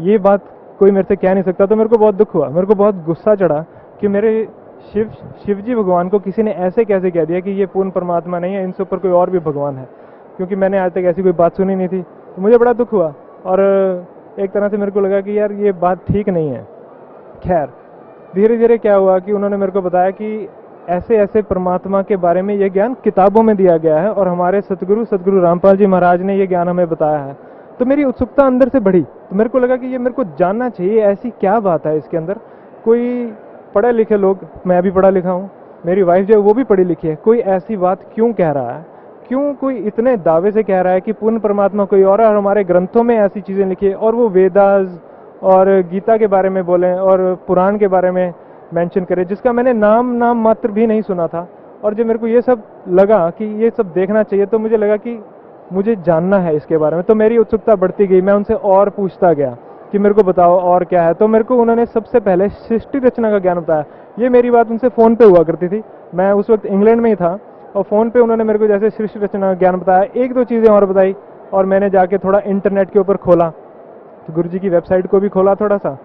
ये बात कोई मेरे से कह नहीं सकता। तो मेरे को बहुत दुख हुआ, मेरे को बहुत गुस्सा चढ़ा कि मेरे शिव जी भगवान को किसी ने ऐसे कैसे कह दिया कि ये पूर्ण परमात्मा नहीं है, इनसे ऊपर कोई और भी भगवान है, क्योंकि मैंने आज तक ऐसी कोई बात सुनी नहीं थी। तो मुझे बड़ा दुख हुआ और एक तरह से मेरे को लगा कि यार ये बात ठीक नहीं है। खैर धीरे धीरे क्या हुआ कि उन्होंने मेरे को बताया कि ऐसे ऐसे परमात्मा के बारे में ये ज्ञान किताबों में दिया गया है और हमारे सतगुरु रामपाल जी महाराज ने ये ज्ञान हमें बताया है। तो मेरी उत्सुकता अंदर से बढ़ी। तो मेरे को लगा कि ये मेरे को जानना चाहिए, ऐसी क्या बात है इसके अंदर। कोई पढ़े लिखे लोग, मैं भी पढ़ा लिखा हूँ, मेरी वाइफ जो है वो भी पढ़ी लिखी है, कोई ऐसी बात क्यों कह रहा है, क्यों कोई इतने दावे से कह रहा है कि पूर्ण परमात्मा कोई और हमारे ग्रंथों में ऐसी चीज़ें लिखी है, और वो वेदास और गीता के बारे में बोलें और पुराण के बारे में मेंशन करें, जिसका मैंने नाम मात्र भी नहीं सुना था। और जब मेरे को ये सब लगा कि ये सब देखना चाहिए, तो मुझे लगा कि मुझे जानना है इसके बारे में। तो मेरी उत्सुकता बढ़ती गई, मैं उनसे और पूछता गया कि मेरे को बताओ और क्या है। तो मेरे को उन्होंने सबसे पहले सृष्टि रचना का ज्ञान बताया। ये मेरी बात उनसे फ़ोन पे हुआ करती थी, मैं उस वक्त इंग्लैंड में ही था, और फ़ोन पे उन्होंने मेरे को जैसे सृष्टि रचना का ज्ञान बताया, एक दो चीज़ें और बताई, और मैंने जाके थोड़ा इंटरनेट के ऊपर खोला, तो गुरु जी की वेबसाइट को भी खोला थोड़ा सा,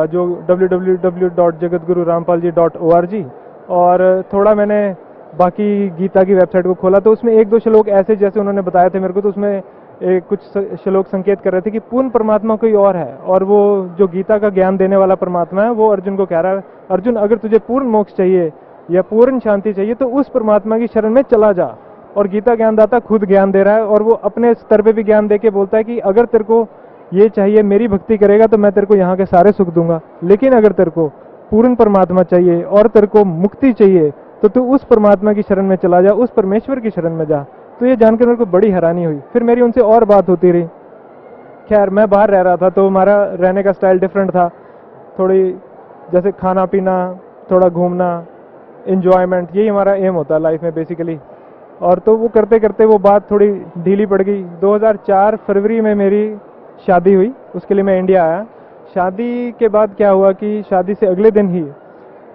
जो www.jagatgururampalji.org, और थोड़ा मैंने बाकी गीता की वेबसाइट को खोला। तो उसमें एक दो श्लोक ऐसे जैसे उन्होंने बताए थे मेरे को, तो उसमें कुछ श्लोक संकेत कर रहे थे कि पूर्ण परमात्मा कोई और है, और वो जो गीता का ज्ञान देने वाला परमात्मा है वो अर्जुन को कह रहा है, अर्जुन अगर तुझे पूर्ण मोक्ष चाहिए या पूर्ण शांति चाहिए तो उस परमात्मा की शरण में चला जा। और गीता ज्ञानदाता खुद ज्ञान दे रहा है, और वो अपने स्तर पे भी ज्ञान दे के बोलता है कि अगर तेरे को ये चाहिए, मेरी भक्ति करेगा तो मैं तेरे को यहाँ के सारे सुख दूंगा, लेकिन अगर तेरे को पूर्ण परमात्मा चाहिए और तेरे को मुक्ति चाहिए तो तू उस परमात्मा की शरण में चला जा, उस परमेश्वर की शरण में जा। तो ये जानकर मेरे को बड़ी हैरानी हुई। फिर मेरी उनसे और बात होती रही। खैर, मैं बाहर रह रहा था तो हमारा रहने का स्टाइल डिफरेंट था, थोड़ी जैसे खाना पीना, थोड़ा घूमना, एंजॉयमेंट, यही हमारा एम होता है लाइफ में बेसिकली। और तो वो करते करते वो बात थोड़ी ढीली पड़ गई। 2004 फरवरी में मेरी शादी हुई, उसके लिए मैं इंडिया आया। शादी के बाद क्या हुआ कि शादी से अगले दिन ही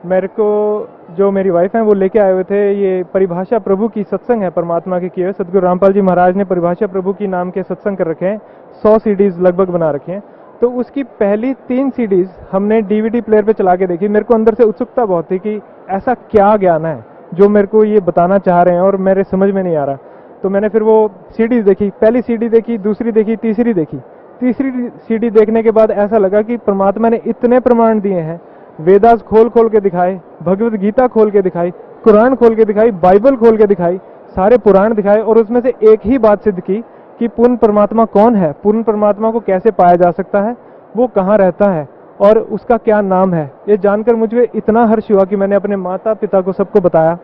मेरे को जो मेरी वाइफ हैं वो लेके आए हुए थे, ये परिभाषा प्रभु की सत्संग है परमात्मा के किए हुए। सतगुरु रामपाल जी महाराज ने परिभाषा प्रभु की नाम के सत्संग कर रखे हैं, 100 सीडीज लगभग बना रखे हैं। तो उसकी पहली 3 सीडीज हमने डीवीडी प्लेयर पे चला के देखी। मेरे को अंदर से उत्सुकता बहुत थी कि ऐसा क्या ज्ञान है जो मेरे को ये बताना चाह रहे हैं और मेरे समझ में नहीं आ रहा। तो मैंने फिर वो सीडीज देखी, पहली सीडी देखी, दूसरी देखी, तीसरी देखी। तीसरी सीडी देखने के बाद ऐसा लगा कि परमात्मा ने इतने प्रमाण दिए हैं, वेदास खोल खोल के दिखाए, भगवत गीता खोल के दिखाई, कुरान खोल के दिखाई, बाइबल खोल के दिखाई, सारे पुराण दिखाए, और उसमें से एक ही बात सिद्ध की कि पूर्ण परमात्मा कौन है, पूर्ण परमात्मा को कैसे पाया जा सकता है, वो कहाँ रहता है और उसका क्या नाम है। ये जानकर मुझे इतना हर्ष हुआ कि मैंने अपने माता पिता को सबको बताया,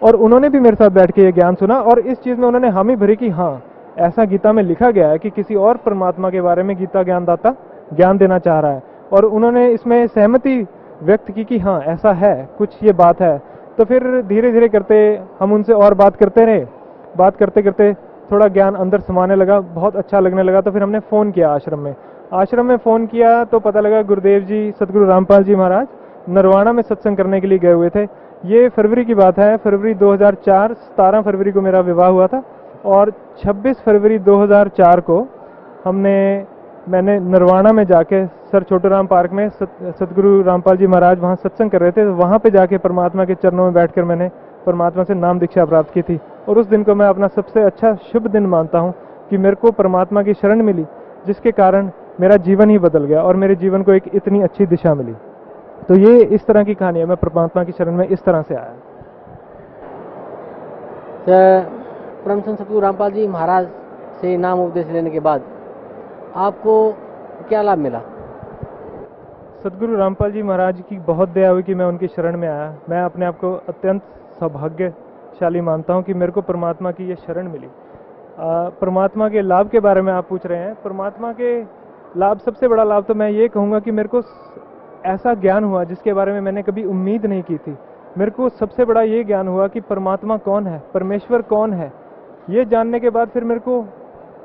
और उन्होंने भी मेरे साथ बैठ के ये ज्ञान सुना, और इस चीज़ में उन्होंने हामी भरी कि हाँ, ऐसा गीता में लिखा गया है कि किसी और परमात्मा के बारे में गीता ज्ञानदाता ज्ञान देना चाह रहा है। और उन्होंने इसमें सहमति व्यक्त की कि हाँ, ऐसा है, कुछ ये बात है। तो फिर धीरे धीरे करते हम उनसे और बात करते रहे। बात करते करते थोड़ा ज्ञान अंदर समाने लगा, बहुत अच्छा लगने लगा। तो फिर हमने फ़ोन किया आश्रम में। आश्रम में फ़ोन किया तो पता लगा गुरुदेव जी, सतगुरु रामपाल जी महाराज नरवाना में सत्संग करने के लिए गए हुए थे। ये फरवरी की बात है, फरवरी 2004। 17 फरवरी को मेरा विवाह हुआ था, और 26 फरवरी 2004 को मैंने नरवाना में जाके सर छोटूराम पार्क में सतगुरु रामपाल जी महाराज वहाँ सत्संग कर रहे थे, तो वहाँ पे जाके परमात्मा के चरणों में बैठकर मैंने परमात्मा से नाम दीक्षा प्राप्त की थी। और उस दिन को मैं अपना सबसे अच्छा शुभ दिन मानता हूँ कि मेरे को परमात्मा की शरण मिली, जिसके कारण मेरा जीवन ही बदल गया और मेरे जीवन को एक इतनी अच्छी दिशा मिली। तो ये इस तरह की कहानी है, मैं परमात्मा की शरण में इस तरह से आया। परम संत सतगुरु रामपाल जी महाराज से नाम उपदेश लेने के बाद आपको क्या लाभ मिला? सतगुरु रामपाल जी महाराज की बहुत दया हुई कि मैं उनकी शरण में आया। मैं अपने आप को अत्यंत सौभाग्यशाली मानता हूं कि मेरे को परमात्मा की ये शरण मिली। परमात्मा के लाभ के बारे में आप पूछ रहे हैं। परमात्मा के लाभ, सबसे बड़ा लाभ तो मैं ये कहूँगा कि मेरे को ऐसा ज्ञान हुआ जिसके बारे में मैंने कभी उम्मीद नहीं की थी। मेरे को सबसे बड़ा ये ज्ञान हुआ कि परमात्मा कौन है, परमेश्वर कौन है। ये जानने के बाद फिर मेरे को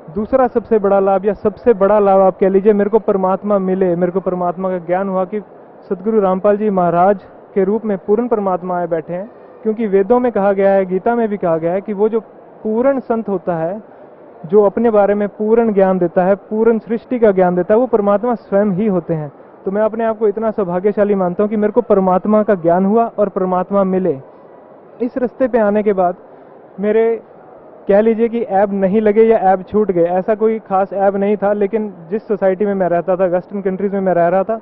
दूसरा सबसे बड़ा लाभ, या सबसे बड़ा लाभ आप कह लीजिए, मेरे को परमात्मा मिले। मेरे को परमात्मा का ज्ञान हुआ कि सतगुरु रामपाल जी महाराज के रूप में पूर्ण परमात्मा आए बैठे हैं। क्योंकि वेदों में कहा गया है, गीता में भी कहा गया है कि वो जो पूर्ण संत होता है, जो अपने बारे में पूर्ण ज्ञान देता है, पूर्ण सृष्टि का ज्ञान देता है, वो परमात्मा स्वयं ही होते हैं। तो मैं अपने आप को इतना सौभाग्यशाली मानता हूँ कि मेरे को परमात्मा का ज्ञान हुआ और परमात्मा मिले। इस रास्ते पे आने के बाद मेरे, कह लीजिए कि ऐब नहीं लगे या ऐब छूट गए, ऐसा कोई खास ऐब नहीं था। लेकिन जिस सोसाइटी में मैं रहता था, वेस्टर्न कंट्रीज में मैं रह रहा था,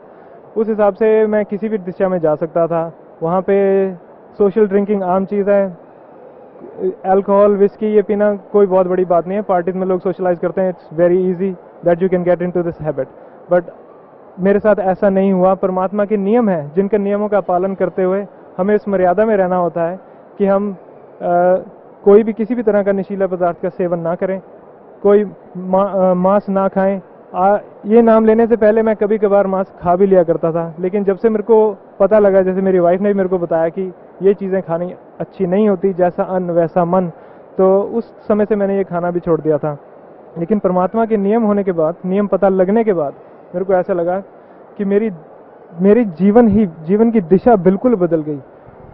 उस हिसाब से मैं किसी भी दिशा में जा सकता था। वहाँ पे सोशल ड्रिंकिंग आम चीज़ है, अल्कोहल विस्की ये पीना कोई बहुत बड़ी बात नहीं है, पार्टीज में लोग सोशलाइज करते हैं, it's very easy that you can get into this habit, but मेरे साथ ऐसा नहीं हुआ। परमात्मा के नियम हैं जिनके नियमों का पालन करते हुए हमें इस मर्यादा में रहना होता है कि हम कोई भी किसी भी तरह का नशीला पदार्थ का सेवन ना करें, कोई मांस ना खाएं। ये नाम लेने से पहले मैं कभी कभार मांस खा भी लिया करता था, लेकिन जब से मेरे को पता लगा, जैसे मेरी वाइफ ने भी मेरे को बताया कि ये चीज़ें खानी अच्छी नहीं होती, जैसा अन्न वैसा मन, तो उस समय से मैंने ये खाना भी छोड़ दिया था। लेकिन परमात्मा के नियम होने के बाद, नियम पता लगने के बाद मेरे को ऐसा लगा कि मेरी जीवन की दिशा बिल्कुल बदल गई।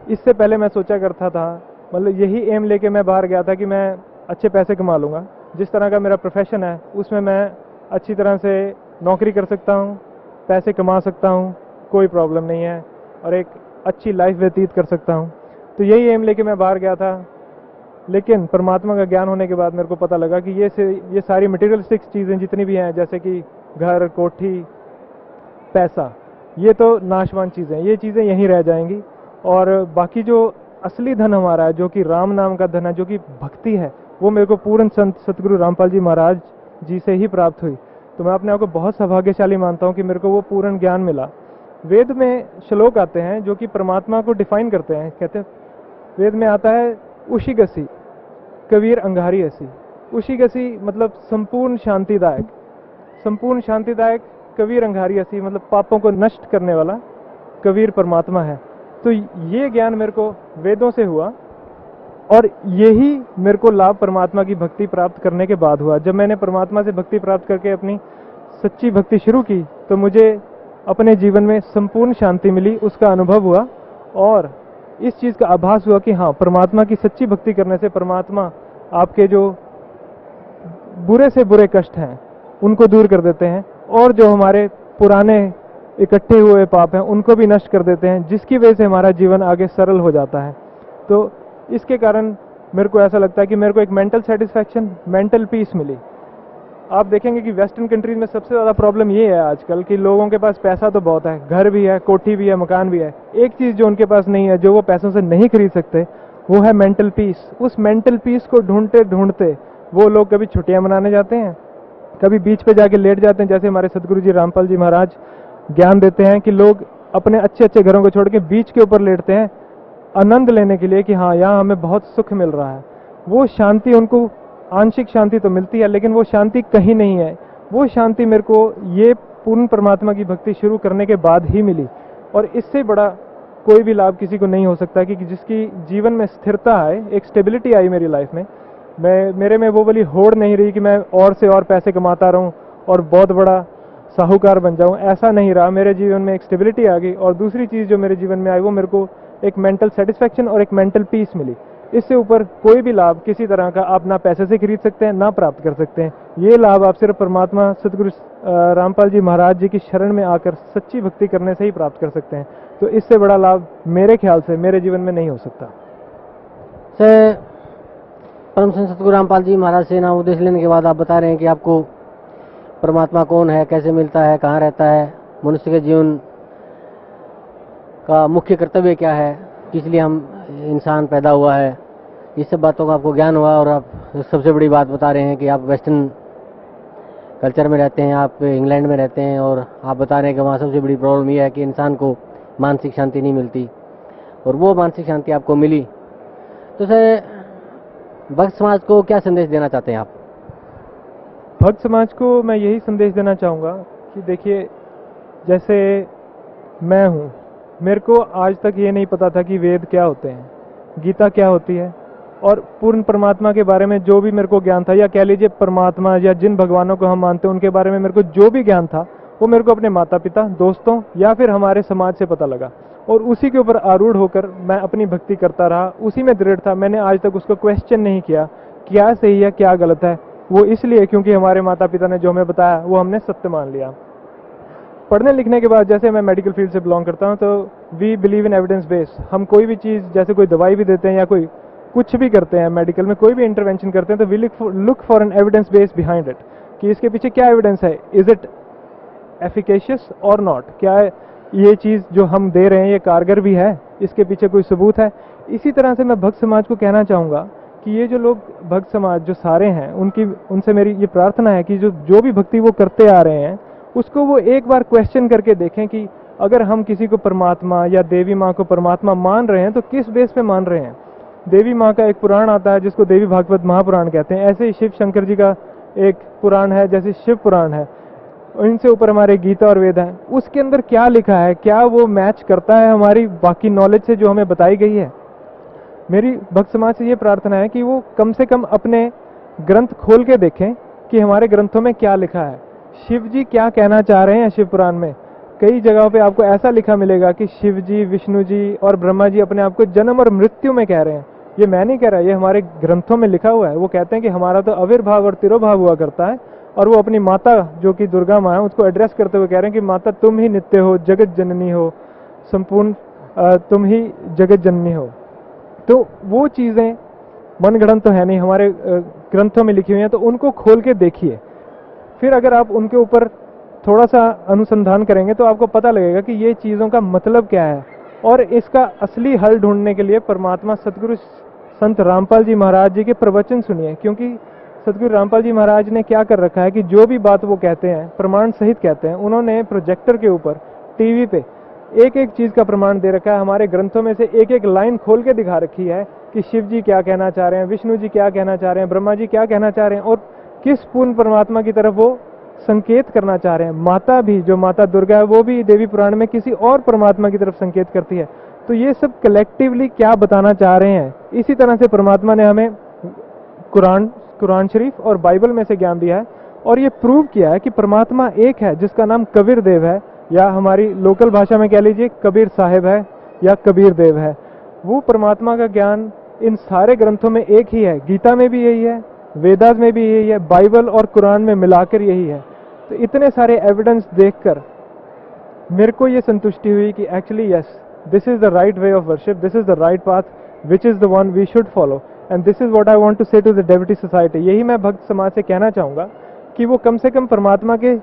इससे पहले मैं सोचा करता था, मतलब यही एम लेके मैं बाहर गया था कि मैं अच्छे पैसे कमा लूँगा, जिस तरह का मेरा प्रोफेशन है उसमें मैं अच्छी तरह से नौकरी कर सकता हूँ, पैसे कमा सकता हूँ, कोई प्रॉब्लम नहीं है, और एक अच्छी लाइफ व्यतीत कर सकता हूँ। तो यही एम लेके मैं बाहर गया था। लेकिन परमात्मा का ज्ञान होने के बाद मेरे को पता लगा कि ये सारी मटेरियलिस्टिक चीज़ें जितनी भी हैं, जैसे कि घर, कोठी, पैसा, ये तो नाशवान चीज़ें, ये चीज़ें यहीं रह जाएंगी, और बाकी जो असली धन हमारा है, जो कि राम नाम का धन है, जो कि भक्ति है, वो मेरे को पूर्ण संत सतगुरु रामपाल जी महाराज जी से ही प्राप्त हुई। तो मैं अपने आप को बहुत सौभाग्यशाली मानता हूँ कि मेरे को वो पूर्ण ज्ञान मिला। वेद में श्लोक आते हैं जो कि परमात्मा को डिफाइन करते हैं। कहते हैं, वेद में आता है उशिगसी कबीर अंगारी ऐसी। उशिगसी मतलब संपूर्ण शांतिदायक, संपूर्ण शांतिदायक कबीर अंगारी ऐसी मतलब पापों को नष्ट करने वाला कबीर परमात्मा है। तो ये ज्ञान मेरे को वेदों से हुआ, और यही मेरे को लाभ परमात्मा की भक्ति प्राप्त करने के बाद हुआ। जब मैंने परमात्मा से भक्ति प्राप्त करके अपनी सच्ची भक्ति शुरू की, तो मुझे अपने जीवन में संपूर्ण शांति मिली, उसका अनुभव हुआ, और इस चीज़ का आभास हुआ कि हाँ, परमात्मा की सच्ची भक्ति करने से परमात्मा आपके जो बुरे से बुरे कष्ट हैं उनको दूर कर देते हैं, और जो हमारे पुराने इकट्ठे हुए पाप हैं उनको भी नष्ट कर देते हैं, जिसकी वजह से हमारा जीवन आगे सरल हो जाता है। तो इसके कारण मेरे को ऐसा लगता है कि मेरे को एक मेंटल सेटिस्फैक्शन, मेंटल पीस मिली। आप देखेंगे कि वेस्टर्न कंट्रीज में सबसे ज़्यादा प्रॉब्लम ये है आजकल कि लोगों के पास पैसा तो बहुत है, घर भी है, कोठी भी है, मकान भी है, एक चीज़ जो उनके पास नहीं है, जो वो पैसों से नहीं खरीद सकते, वो है मेंटल पीस। उस मेंटल पीस को ढूंढते ढूंढते वो लोग कभी छुट्टियाँ मनाने जाते हैं, कभी बीच पे जाके लेट जाते हैं, जैसे हमारे सतगुरु जी रामपाल जी महाराज ज्ञान देते हैं कि लोग अपने अच्छे अच्छे घरों को छोड़ के बीच के ऊपर लेटते हैं आनंद लेने के लिए कि हाँ, यहाँ हमें बहुत सुख मिल रहा है। वो शांति उनको, आंशिक शांति तो मिलती है, लेकिन वो शांति कहीं नहीं है। वो शांति मेरे को ये पूर्ण परमात्मा की भक्ति शुरू करने के बाद ही मिली, और इससे बड़ा कोई भी लाभ किसी को नहीं हो सकता कि जिसकी जीवन में स्थिरता आए, एक स्टेबिलिटी आई मेरी लाइफ में। मेरे में वो वाली होड़ नहीं रही कि मैं और से और पैसे कमाता रहूं और बहुत बड़ा साहूकार बन जाऊं, ऐसा नहीं रहा। मेरे जीवन में एक स्टेबिलिटी आ गई, और दूसरी चीज़ जो मेरे जीवन में आई वो मेरे को एक मेंटल सेटिस्फैक्शन और एक मेंटल पीस मिली। इससे ऊपर कोई भी लाभ किसी तरह का आप ना पैसे से खरीद सकते हैं, ना प्राप्त कर सकते हैं। ये लाभ आप सिर्फ परमात्मा सतगुरु रामपाल जी महाराज जी की शरण में आकर सच्ची भक्ति करने से ही प्राप्त कर सकते हैं। तो इससे बड़ा लाभ मेरे ख्याल से मेरे जीवन में नहीं हो सकता। से परम संत सतगुरु रामपाल जी महाराज से नाम उपदेश लेने के बाद आप बता रहे हैं कि आपको परमात्मा कौन है, कैसे मिलता है, कहाँ रहता है, मनुष्य के जीवन का मुख्य कर्तव्य क्या है, किस लिए हम इंसान पैदा हुआ है, ये सब बातों का आपको ज्ञान हुआ। और आप सबसे बड़ी बात बता रहे हैं कि आप वेस्टर्न कल्चर में रहते हैं, आप इंग्लैंड में रहते हैं, और आप बता रहे हैं कि वहाँ सबसे बड़ी प्रॉब्लम ये है कि इंसान को मानसिक शांति नहीं मिलती, और वो मानसिक शांति आपको मिली। तो सर, भक्त समाज को क्या संदेश देना चाहते हैं आप? भक्त समाज को मैं यही संदेश देना चाहूँगा कि देखिए, जैसे मैं हूँ, मेरे को आज तक ये नहीं पता था कि वेद क्या होते हैं, गीता क्या होती है, और पूर्ण परमात्मा के बारे में जो भी मेरे को ज्ञान था, या कह लीजिए परमात्मा या जिन भगवानों को हम मानते हैं उनके बारे में मेरे को जो भी ज्ञान था, वो मेरे को अपने माता पिता, दोस्तों या फिर हमारे समाज से पता लगा, और उसी के ऊपर आरूढ़ होकर मैं अपनी भक्ति करता रहा, उसी में दृढ़ था। मैंने आज तक उसको क्वेश्चन नहीं किया क्या सही है क्या गलत है। वो इसलिए क्योंकि हमारे माता पिता ने जो हमें बताया वो हमने सत्य मान लिया। पढ़ने लिखने के बाद, जैसे मैं मेडिकल फील्ड से बिलोंग करता हूँ, तो we believe in evidence base. हम कोई भी चीज़, जैसे कोई दवाई भी देते हैं या कोई कुछ भी करते हैं मेडिकल में, कोई भी इंटरवेंशन करते हैं, तो we look for an evidence base behind it, कि इसके पीछे क्या एविडेंस है, इज इट एफिकेशियस और नॉट, क्या ये चीज़ जो हम दे रहे हैं ये कारगर भी है, इसके पीछे कोई सबूत है। इसी तरह से मैं भक्त समाज को कहना चाहूँगा कि ये जो लोग भक्त समाज जो सारे हैं उनसे मेरी ये प्रार्थना है कि जो भी भक्ति वो करते आ रहे हैं उसको वो एक बार क्वेश्चन करके देखें कि अगर हम किसी को परमात्मा या देवी माँ को परमात्मा मान रहे हैं तो किस बेस पे मान रहे हैं। देवी माँ का एक पुराण आता है जिसको देवी भागवत महापुराण कहते हैं, ऐसे ही शिव शंकर जी का एक पुराण है जैसे शिव पुराण है, इनसे ऊपर हमारे गीता और वेद है। उसके अंदर क्या लिखा है, क्या वो मैच करता है हमारी बाकी नॉलेज से जो हमें बताई गई है। मेरी भक्त समाज से ये प्रार्थना है कि वो कम से कम अपने ग्रंथ खोल के देखें कि हमारे ग्रंथों में क्या लिखा है, शिव जी क्या कहना चाह रहे हैं। शिव पुराण में कई जगहों पे आपको ऐसा लिखा मिलेगा कि शिव जी, विष्णु जी और ब्रह्मा जी अपने आप को जन्म और मृत्यु में कह रहे हैं। ये मैं नहीं कह रहा, ये हमारे ग्रंथों में लिखा हुआ है। वो कहते हैं कि हमारा तो आविर्भाव और तिरोभाव हुआ करता है, और वो अपनी माता जो कि दुर्गा माँ है उसको एड्रेस करते हुए कह रहे हैं कि माता तुम ही नित्य हो, जगत जननी हो, संपूर्ण तुम ही जगत जननी हो। तो वो चीज़ें मनगढ़ंत तो है नहीं, हमारे ग्रंथों में लिखी हुई हैं, तो उनको खोल के देखिए। फिर अगर आप उनके ऊपर थोड़ा सा अनुसंधान करेंगे तो आपको पता लगेगा कि ये चीज़ों का मतलब क्या है, और इसका असली हल ढूंढने के लिए परमात्मा सतगुरु संत रामपाल जी महाराज जी के प्रवचन सुनिए। क्योंकि सतगुरु रामपाल जी महाराज ने क्या कर रखा है कि जो भी बात वो कहते हैं प्रमाण सहित कहते हैं। उन्होंने प्रोजेक्टर के ऊपर टीवी पे एक एक चीज़ का प्रमाण दे रखा है। हमारे ग्रंथों में से एक एक लाइन खोल के दिखा रखी है कि शिव जी क्या कहना चाह रहे हैं, विष्णु जी क्या कहना चाह रहे हैं, ब्रह्मा जी क्या कहना चाह रहे हैं, और किस पूर्ण परमात्मा की तरफ वो संकेत करना चाह रहे हैं। माता भी, जो माता दुर्गा है, वो भी देवी पुराण में किसी और परमात्मा की तरफ संकेत करती है। तो ये सब कलेक्टिवली क्या बताना चाह रहे हैं। इसी तरह से परमात्मा ने हमें कुरान शरीफ और बाइबल में से ज्ञान दिया है, और ये प्रूव किया है कि परमात्मा एक है जिसका नाम कबीर देव है, या हमारी लोकल भाषा में कह लीजिए कबीर साहिब है या कबीर देव है। वो परमात्मा का ज्ञान इन सारे ग्रंथों में एक ही है। गीता में भी यही है, वेदास में भी यही है, बाइबल और कुरान में मिलाकर यही है। तो इतने सारे एविडेंस देखकर मेरे को ये संतुष्टि हुई कि actually yes, this is the right way of worship, this is the right path which is the one we should follow, and this is what I want to say to the devotee society. यही मैं भक्त समाज से कहना चाहूँगा कि वो कम से कम परमात्मा के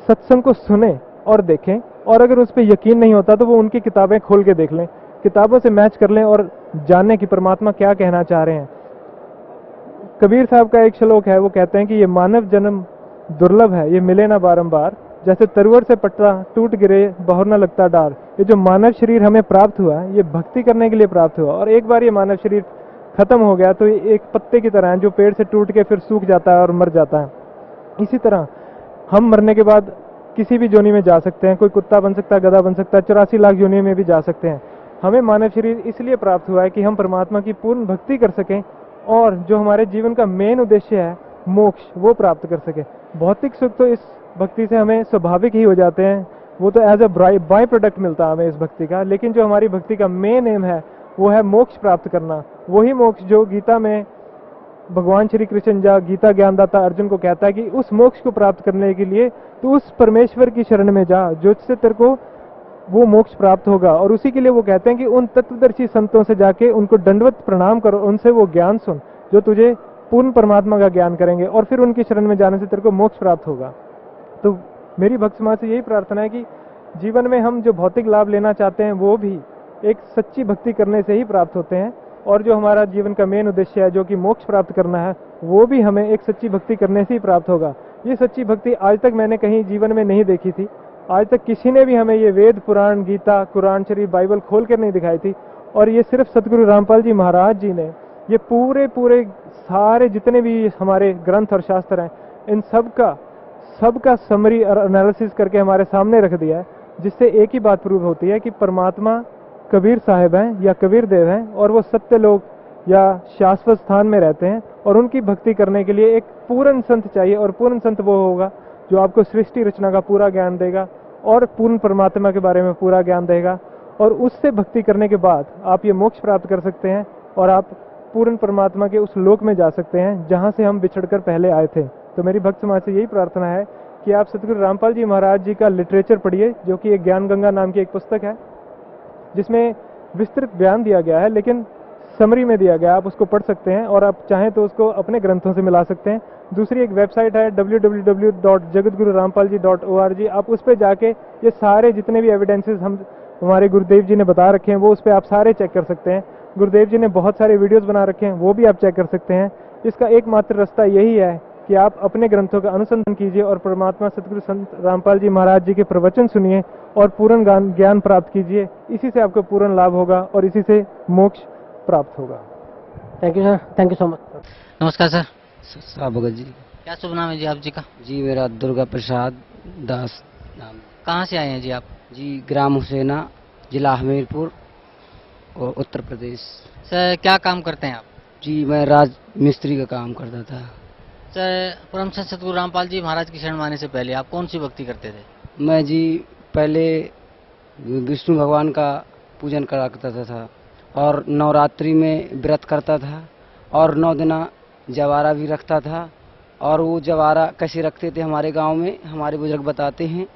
सत्संग को सुने और देखें, और अगर उस पर यकीन नहीं होता तो वो उनकी किताबें खोल के देख लें, किताबों से मैच कर लें और जानें कि परमात्मा क्या कहना चाह रहे हैं। कबीर साहब का एक श्लोक है, वो कहते हैं कि ये मानव जन्म दुर्लभ है, ये मिले ना बारंबार, जैसे तरवर से पट्टा टूट गिरे बहुर न लगता डार। ये जो मानव शरीर हमें प्राप्त हुआ है ये भक्ति करने के लिए प्राप्त हुआ, और एक बार ये मानव शरीर खत्म हो गया तो ये एक पत्ते की तरह है जो पेड़ से टूट के फिर सूख जाता है और मर जाता है। इसी तरह हम मरने के बाद किसी भी योनि में जा सकते हैं, कोई कुत्ता बन सकता है, गधा बन सकता है, 84 लाख योनि में भी जा सकते हैं। हमें मानव शरीर इसलिए प्राप्त हुआ है कि हम परमात्मा की पूर्ण भक्ति कर सकें, और जो हमारे जीवन का मेन उद्देश्य है मोक्ष, वो प्राप्त कर सके। भौतिक सुख तो इस भक्ति से हमें स्वाभाविक ही हो जाते हैं, वो तो एज ए बाय प्रोडक्ट मिलता है हमें इस भक्ति का। लेकिन जो हमारी भक्ति का मेन एम है वो है मोक्ष प्राप्त करना। वही मोक्ष जो गीता में भगवान श्री कृष्ण जा गीता ज्ञानदाता अर्जुन को कहता है कि उस मोक्ष को प्राप्त करने के लिए तू उस परमेश्वर की शरण में जा जिससे तेरे को वो मोक्ष प्राप्त होगा। और उसी के लिए वो कहते हैं कि उन तत्वदर्शी संतों से जाके उनको दंडवत प्रणाम करो, उनसे वो ज्ञान सुन जो तुझे पूर्ण परमात्मा का ज्ञान करेंगे, और फिर उनकी शरण में जाने से तेरे को मोक्ष प्राप्त होगा। तो मेरी भक्त समाज से यही प्रार्थना है कि जीवन में हम जो भौतिक लाभ लेना चाहते हैं वो भी एक सच्ची भक्ति करने से ही प्राप्त होते हैं, और जो हमारा जीवन का मेन उद्देश्य है जो कि मोक्ष प्राप्त करना है वो भी हमें एक सच्ची भक्ति करने से ही प्राप्त होगा। ये सच्ची भक्ति आज तक मैंने कहीं जीवन में नहीं देखी थी। आज तक किसी ने भी हमें ये वेद पुराण गीता कुरान शरीफ बाइबल खोल कर नहीं दिखाई थी, और ये सिर्फ सतगुरु रामपाल जी महाराज जी ने ये पूरे सारे जितने भी हमारे ग्रंथ और शास्त्र हैं इन सबका समरी और एनालिसिस करके हमारे सामने रख दिया है, जिससे एक ही बात प्रूव होती है कि परमात्मा कबीर साहिब हैं या कबीर देव हैं, और वो सत्य लोग या शाश्वत स्थान में रहते हैं, और उनकी भक्ति करने के लिए एक पूर्ण संत चाहिए। और पूर्ण संत वो होगा जो आपको सृष्टि रचना का पूरा ज्ञान देगा और पूर्ण परमात्मा के बारे में पूरा ज्ञान देगा, और उससे भक्ति करने के बाद आप ये मोक्ष प्राप्त कर सकते हैं, और आप पूर्ण परमात्मा के उस लोक में जा सकते हैं जहाँ से हम बिछड़कर पहले आए थे। तो मेरी भक्त समाज से यही प्रार्थना है कि आप सतगुरु रामपाल जी महाराज जी का लिटरेचर पढ़िए, जो कि एक ज्ञान गंगा नाम की एक पुस्तक है जिसमें विस्तृत बयान दिया गया है, लेकिन समरी में दिया गया है। आप उसको पढ़ सकते हैं, और आप चाहें तो उसको अपने ग्रंथों से मिला सकते हैं। दूसरी एक वेबसाइट है www.jagatgururampalji.org। आप उस पर जाके ये सारे जितने भी एविडेंसेस हमारे गुरुदेव जी ने बता रखे हैं वो उस पर आप सारे चेक कर सकते हैं। गुरुदेव जी ने बहुत सारे वीडियोस बना रखे हैं, वो भी आप चेक कर सकते हैं। इसका एकमात्र रास्ता यही है कि आप अपने ग्रंथों का अनुसंधान कीजिए और परमात्मा सतगुरु संत रामपाल जी महाराज जी के प्रवचन सुनिए और पूर्ण ज्ञान प्राप्त कीजिए। इसी से आपको पूर्ण लाभ होगा और इसी से मोक्ष प्राप्त होगा। Thank you sir, thank you so much. नमस्कार सर। भगत जी। क्या शुभ नाम है जी आप जी का? जी मेरा दुर्गा प्रसाद दास नाम। कहाँ से आए हैं जी आप? जी ग्राम हुसैना, जिला हमीरपुर और उत्तर प्रदेश। सर क्या काम करते हैं आप? जी मैं राज मिस्त्री का काम करता था। सर परम संत सतगुरु रामपाल जी महाराज की शरण आने से पहले आप कौन सी भक्ति करते थे? मैं जी पहले विष्णु भगवान का पूजन करा करता था और नवरात्रि में व्रत करता था और 9 दिन जवारा भी रखता था। और वो जवारा कैसे रखते थे हमारे गांव में हमारे बुजुर्ग बताते हैं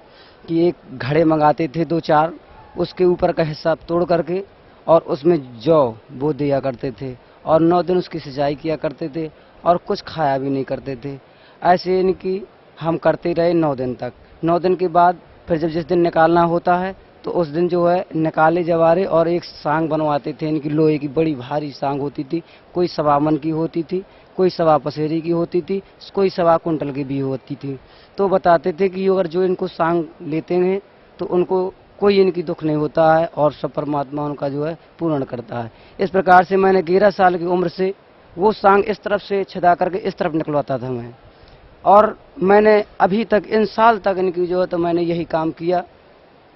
कि एक घड़े मंगाते थे 2-4, उसके ऊपर का हिस्सा तोड़ करके और उसमें जौ बो दिया करते थे और 9 दिन उसकी सिंचाई किया करते थे और कुछ खाया भी नहीं करते थे। ऐसे इनकी हम करते रहे 9 दिन तक। 9 दिन के बाद फिर जब जिस दिन निकालना होता है तो उस दिन जो है निकाले जवारे और एक सांग बनवाते थे। इनकी लोहे की बड़ी भारी सांग होती थी, कोई 1.25 मन की होती थी, कोई 1.25 पसेरी की होती थी, कोई 1.25 कुंटल की भी होती थी। तो बताते थे कि अगर जो इनको सांग लेते हैं तो उनको कोई इनकी दुख नहीं होता है और सब परमात्मा उनका जो है पूर्ण करता है। इस प्रकार से मैंने 11 साल की उम्र से वो सांग इस तरफ से छिदा करके इस तरफ निकलवाता था मैं। और मैंने अभी तक इन साल तक इनकी जो है तो मैंने यही काम किया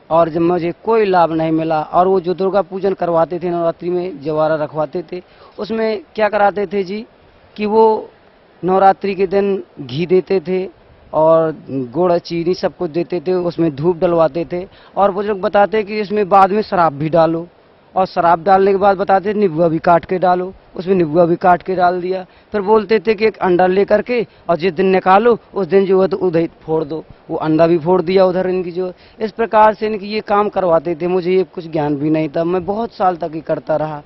और जब मुझे कोई लाभ नहीं मिला। और वो जो दुर्गा पूजन करवाते थे नवरात्रि में जवारा रखवाते थे उसमें क्या कराते थे जी कि वो नवरात्रि के दिन घी देते थे और गुड़ चीनी सब कुछ देते थे, उसमें धूप डलवाते थे और बुजुर्ग बताते कि इसमें बाद में शराब भी डालो और शराब डालने के बाद बताते थे नींबुआ भी काट के डालो, उसमें नींबुआ भी काट के डाल दिया। फिर बोलते थे कि एक अंडा लेकर के और जिस दिन निकालो उस दिन जो है तो उधर फोड़ दो, वो अंडा भी फोड़ दिया उधर इनकी जो। इस प्रकार से इनकी ये काम करवाते थे। मुझे ये कुछ ज्ञान भी नहीं था, मैं बहुत साल तक ही करता रहा।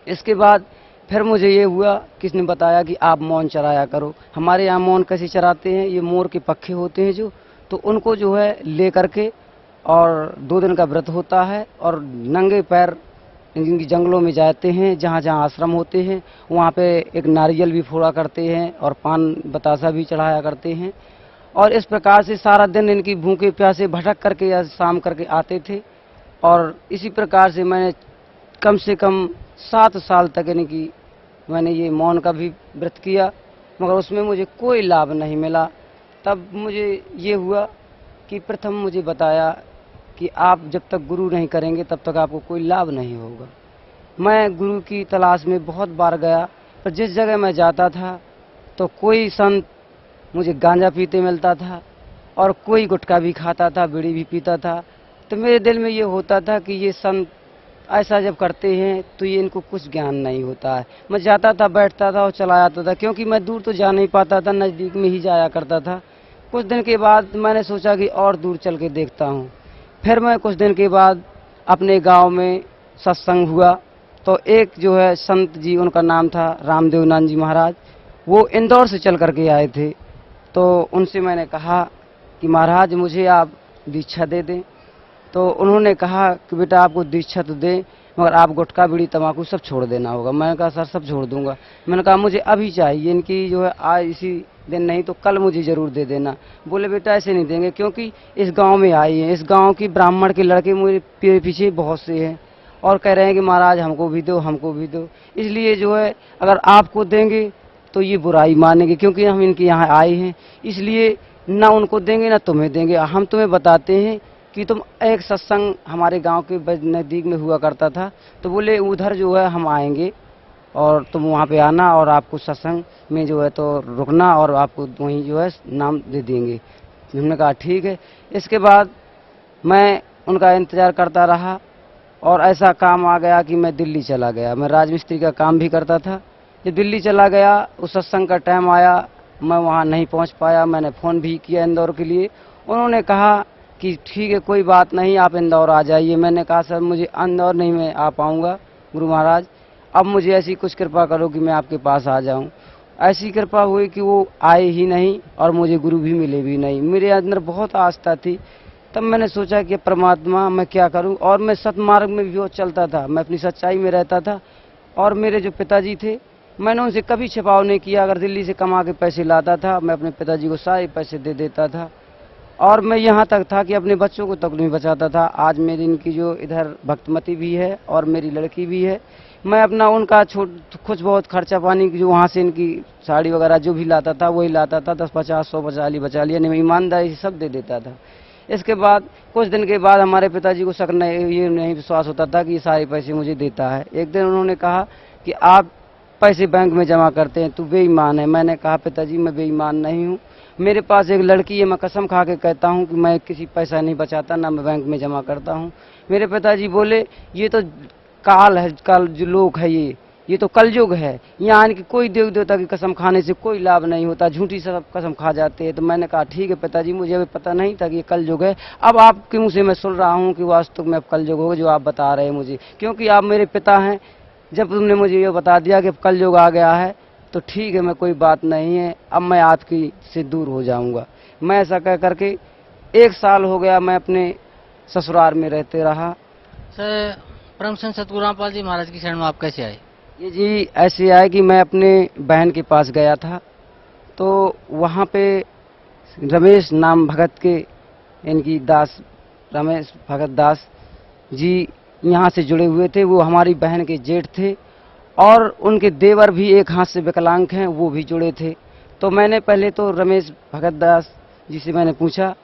इसके बाद फिर मुझे ये हुआ, किसने बताया कि आप मौन चराया करो। हमारे यहाँ मौन कैसे चराते हैं, ये मोर के पक्खे होते हैं जो, तो उनको जो है ले करके और 2 दिन का व्रत होता है और नंगे पैर इनकी जंगलों में जाते हैं, जहाँ जहाँ आश्रम होते हैं वहाँ पे एक नारियल भी फोड़ा करते हैं और पान बतासा भी चढ़ाया करते हैं। और इस प्रकार से सारा दिन इनकी भूखे प्यासे भटक करके या शाम करके आते थे। और इसी प्रकार से मैंने कम से कम 7 साल तक इनकी मैंने ये मौन का भी व्रत किया, मगर उसमें मुझे कोई लाभ नहीं मिला। तब मुझे ये हुआ कि प्रथम मुझे बताया कि आप जब तक गुरु नहीं करेंगे तब तक आपको कोई लाभ नहीं होगा। मैं गुरु की तलाश में बहुत बार गया, पर जिस जगह मैं जाता था तो कोई संत मुझे गांजा पीते मिलता था और कोई गुटखा भी खाता था, बीड़ी भी पीता था। तो मेरे दिल में ये होता था कि ये संत ऐसा जब करते हैं तो ये इनको कुछ ज्ञान नहीं होता है। मैं जाता था, बैठता था और चला आता था, क्योंकि मैं दूर तो जा नहीं पाता था, नज़दीक में ही जाया करता था। कुछ दिन के बाद मैंने सोचा कि और दूर चल के देखता हूँ। फिर मैं कुछ दिन के बाद अपने गांव में सत्संग हुआ तो एक जो है संत जी, उनका नाम था रामदेवनाथ जी महाराज, वो इंदौर से चल करके आए थे। तो उनसे मैंने कहा कि महाराज मुझे आप दीक्षा दे दें। तो उन्होंने कहा कि बेटा आपको दीक्षा तो दें, मगर आप गुटखा बीड़ी तम्बाकू सब छोड़ देना होगा। मैंने कहा सर सब छोड़ दूंगा। मैंने कहा मुझे अभी चाहिए, इनकी जो है आज इसी दिन नहीं तो कल मुझे ज़रूर दे देना। बोले बेटा ऐसे नहीं देंगे, क्योंकि इस गांव में आई हैं, इस गांव की ब्राह्मण के लड़के मेरे पीछे बहुत से हैं और कह रहे हैं कि महाराज हमको भी दो, हमको भी दो। इसलिए जो है अगर आपको देंगे तो ये बुराई मानेंगे, क्योंकि हम इनके यहाँ आए हैं, इसलिए ना उनको देंगे ना तुम्हें देंगे। हम तुम्हें बताते हैं कि तुम एक सत्संग हमारे गांव के नज़दीक में हुआ करता था, तो बोले उधर जो है हम आएंगे और तुम वहाँ पे आना और आपको सत्संग में जो है तो रुकना और आपको वहीं जो है नाम दे देंगे। हमने कहा ठीक है। इसके बाद मैं उनका इंतज़ार करता रहा और ऐसा काम आ गया कि मैं दिल्ली चला गया। मैं राजमिस्त्री का काम भी करता था। जब दिल्ली चला गया, उस सत्संग का टाइम आया, मैं वहाँ नहीं पहुँच पाया। मैंने फ़ोन भी किया इंदौर के लिए, उन्होंने कहा कि ठीक है कोई बात नहीं, आप इंदौर आ जाइए। मैंने कहा सर मुझे इंदौर नहीं मैं आ पाऊँगा गुरु महाराज, अब मुझे ऐसी कुछ कृपा करो कि मैं आपके पास आ जाऊं। ऐसी कृपा हुई कि वो आए ही नहीं और मुझे गुरु भी मिले भी नहीं। मेरे अंदर बहुत आस्था थी। तब मैंने सोचा कि परमात्मा मैं क्या करूं, और मैं सतमार्ग में भी बहुत चलता था, मैं अपनी सच्चाई में रहता था। और मेरे जो पिताजी थे, मैंने उनसे कभी छिपाव नहीं किया। अगर दिल्ली से कमा के पैसे लाता था, मैं अपने पिताजी को सारे पैसे दे देता था। और मैं यहाँ तक था कि अपने बच्चों को तक नहीं बचाता था। आज मेरी इनकी जो इधर भक्तमती भी है और मेरी लड़की भी है, मैं अपना उनका कुछ बहुत खर्चा पानी जो वहाँ से इनकी साड़ी वगैरह जो भी लाता था वही लाता था। 10-50-100 बचा लिया नहीं, मैं ईमानदारी से सब दे देता था। इसके बाद कुछ दिन के बाद हमारे पिताजी को शक नहीं, ये नहीं विश्वास होता था कि ये सारे पैसे मुझे देता है। एक दिन उन्होंने कहा कि आप पैसे बैंक में जमा करते हैं, तू बेईमान है। मैंने कहा पिताजी मैं बेईमान नहीं हूँ, मेरे पास एक लड़की है, मैं कसम खा के कहता हूँ कि मैं किसी पैसा नहीं बचाता, ना मैं बैंक में जमा करता हूँ। मेरे पिताजी बोले ये तो काल है, काल जो लोग है, ये तो कलयुग है, यहाँ आने की कोई देव देवता की कसम खाने से कोई लाभ नहीं होता, झूठी सब कसम खा जाते हैं। तो मैंने कहा ठीक है पिताजी, मुझे अभी पता नहीं था कि ये कलयुग है। अब आपके मुँह से मैं सुन रहा हूँ कि वास्तव में अब कलयुग होगा जो आप बता रहे हैं मुझे, क्योंकि आप मेरे पिता हैं। जब तुमने मुझे ये बता दिया कि अब कलयुग आ गया है तो ठीक है, मैं कोई बात नहीं है, अब मैं आपकी से दूर हो जाऊंगा। मैं ऐसा कह करके 1 साल हो गया मैं अपने ससुराल में रहते रहा। सर, परम संत सतगुरु रामपाल जी महाराज की शरण में आप कैसे आए? ये जी ऐसे आए कि मैं अपने बहन के पास गया था, तो वहाँ पे रमेश नाम भगत के, इनकी दास रमेश भगत दास जी यहाँ से जुड़े हुए थे। वो हमारी बहन के जेठ थे और उनके देवर भी एक हाथ से विकलांग हैं, वो भी जुड़े थे। तो मैंने पहले तो रमेश भगत दास जी से मैंने पूछा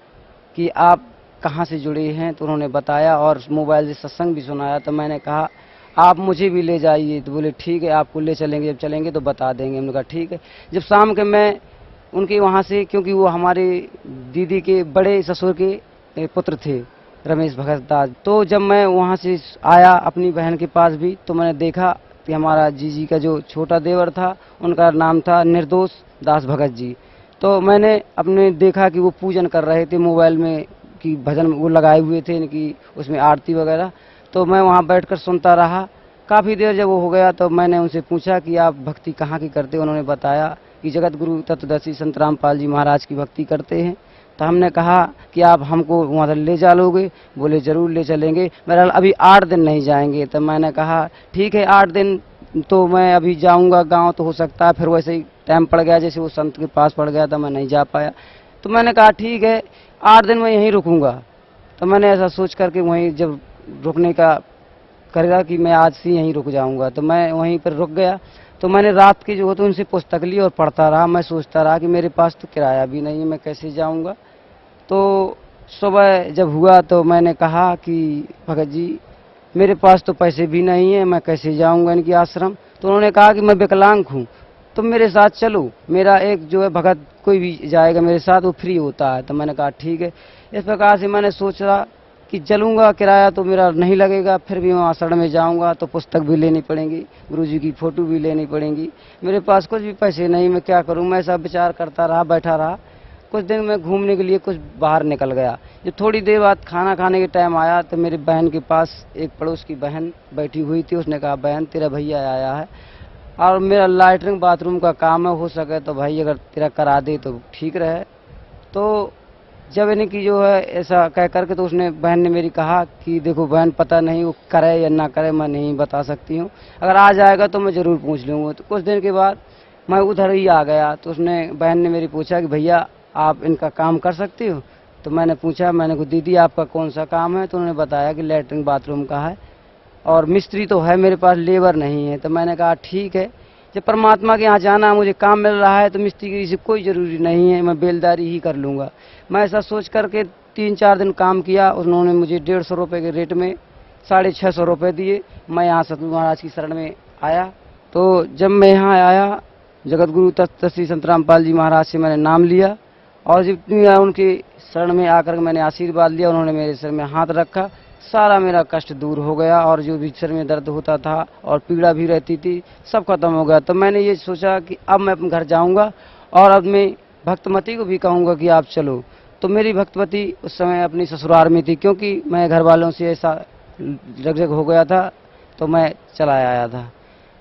कि आप कहाँ से जुड़े हैं, तो उन्होंने बताया और मोबाइल से सत्संग भी सुनाया। तो मैंने कहा आप मुझे भी ले जाइए, तो बोले ठीक है आपको ले चलेंगे, जब चलेंगे तो बता देंगे। हमने कहा ठीक है। जब शाम के मैं उनके वहाँ से, क्योंकि वो हमारे दीदी के बड़े ससुर के पुत्र थे रमेश भगत दास, तो जब मैं वहाँ से आया अपनी बहन के पास भी, तो मैंने देखा कि हमारा जीजी का जो छोटा देवर था उनका नाम था निर्दोष दास भगत जी। तो मैंने अपने देखा कि वो पूजन कर रहे थे, मोबाइल में कि भजन वो लगाए हुए थे इनकी, उसमें आरती वगैरह। तो मैं वहाँ बैठकर सुनता रहा। काफ़ी देर जब वो हो गया तो मैंने उनसे पूछा कि आप भक्ति कहाँ की करते हो। उन्होंने बताया कि जगत गुरु तत्वदर्शी संत रामपाल जी महाराज की भक्ति करते हैं। तो हमने कहा कि आप हमको वहाँ ले जा लोगे? बोले जरूर ले चलेंगे। बहरहाल अभी 8 दिन नहीं जाएंगे। तो मैंने कहा ठीक है 8 दिन तो मैं अभी जाऊँगा गाँव, तो हो सकता है फिर वैसे ही टाइम पड़ गया, जैसे वो संत के पास पड़ गया था, मैं नहीं जा पाया। तो मैंने कहा ठीक है 8 दिन मैं यहीं रुकूंगा। तो मैंने ऐसा सोच करके वहीं जब रुकने का करेगा कि मैं आज से यहीं रुक जाऊंगा, तो मैं वहीं पर रुक गया। तो मैंने रात की जो तो उनसे पुस्तक ली और पढ़ता रहा। मैं सोचता रहा कि मेरे पास तो किराया भी नहीं है, मैं कैसे जाऊंगा। तो सुबह जब हुआ तो मैंने कहा कि भगत जी मेरे पास तो पैसे भी नहीं है, मैं कैसे जाऊंगा इनकी आश्रम। तो उन्होंने कहा कि मैं विकलांग हूँ, तुम मेरे साथ चलो, मेरा एक जो है भगत कोई भी जाएगा मेरे साथ, वो फ्री होता है। तो मैंने कहा ठीक है। इस प्रकार से मैंने सोचा कि चलूंगा, किराया तो मेरा नहीं लगेगा, फिर भी मैं आश्रम में जाऊंगा तो पुस्तक भी लेनी पड़ेगी, गुरुजी की फोटो भी लेनी पड़ेगी, मेरे पास कुछ भी पैसे नहीं, मैं क्या करूं। मैं ऐसा विचार करता रहा, बैठा रहा। कुछ दिन मैं घूमने के लिए कुछ बाहर निकल गया। जब थोड़ी देर बाद खाना खाने के टाइम आया तो मेरी बहन के पास एक पड़ोस की बहन बैठी हुई थी। उसने कहा बहन तेरा भैया आया है और मेरा लैट्रिन बाथरूम का काम है, हो सके तो भाई अगर तेरा करा दे तो ठीक रहे। तो जब इन्हें की जो है ऐसा कह करके, तो उसने बहन ने मेरी कहा कि देखो बहन पता नहीं वो करे या ना करे, मैं नहीं बता सकती हूँ, अगर आ जाएगा तो मैं ज़रूर पूछ लूँगा। तो कुछ दिन के बाद मैं उधर ही आ गया। तो उसने बहन ने मेरी पूछा कि भैया आप इनका काम कर सकती हो। तो मैंने पूछा, मैंने कहा दीदी आपका कौन सा काम है। तो उन्होंने बताया कि लैट्रिन बाथरूम का है और मिस्त्री तो है, मेरे पास लेबर नहीं है। तो मैंने कहा ठीक है, जब परमात्मा के यहाँ जाना मुझे काम मिल रहा है तो मिस्त्री से कोई ज़रूरी नहीं है, मैं बेलदारी ही कर लूँगा। मैं ऐसा सोच करके 3-4 दिन काम किया। उन्होंने मुझे 150 रुपये के रेट में 650 रुपये दिए। मैं यहाँ सतगुरु महाराज की शरण में आया। तो जब मैं यहाँ आया, जगत गुरु तत्वदर्शी संत रामपाल जी महाराज से मैंने नाम लिया और जितनी उनकी शरण में आकर मैंने आशीर्वाद लिया, उन्होंने मेरे सिर में हाथ रखा, सारा मेरा कष्ट दूर हो गया और जो भी सिर में दर्द होता था और पीड़ा भी रहती थी सब खत्म हो गया। तो मैंने ये सोचा कि अब मैं अपने घर जाऊंगा और अब मैं भक्तमती को भी कहूँगा कि आप चलो। तो मेरी भक्तमती उस समय अपनी ससुराल में थी, क्योंकि मैं घर वालों से ऐसा जग हो गया था तो मैं चला आया था।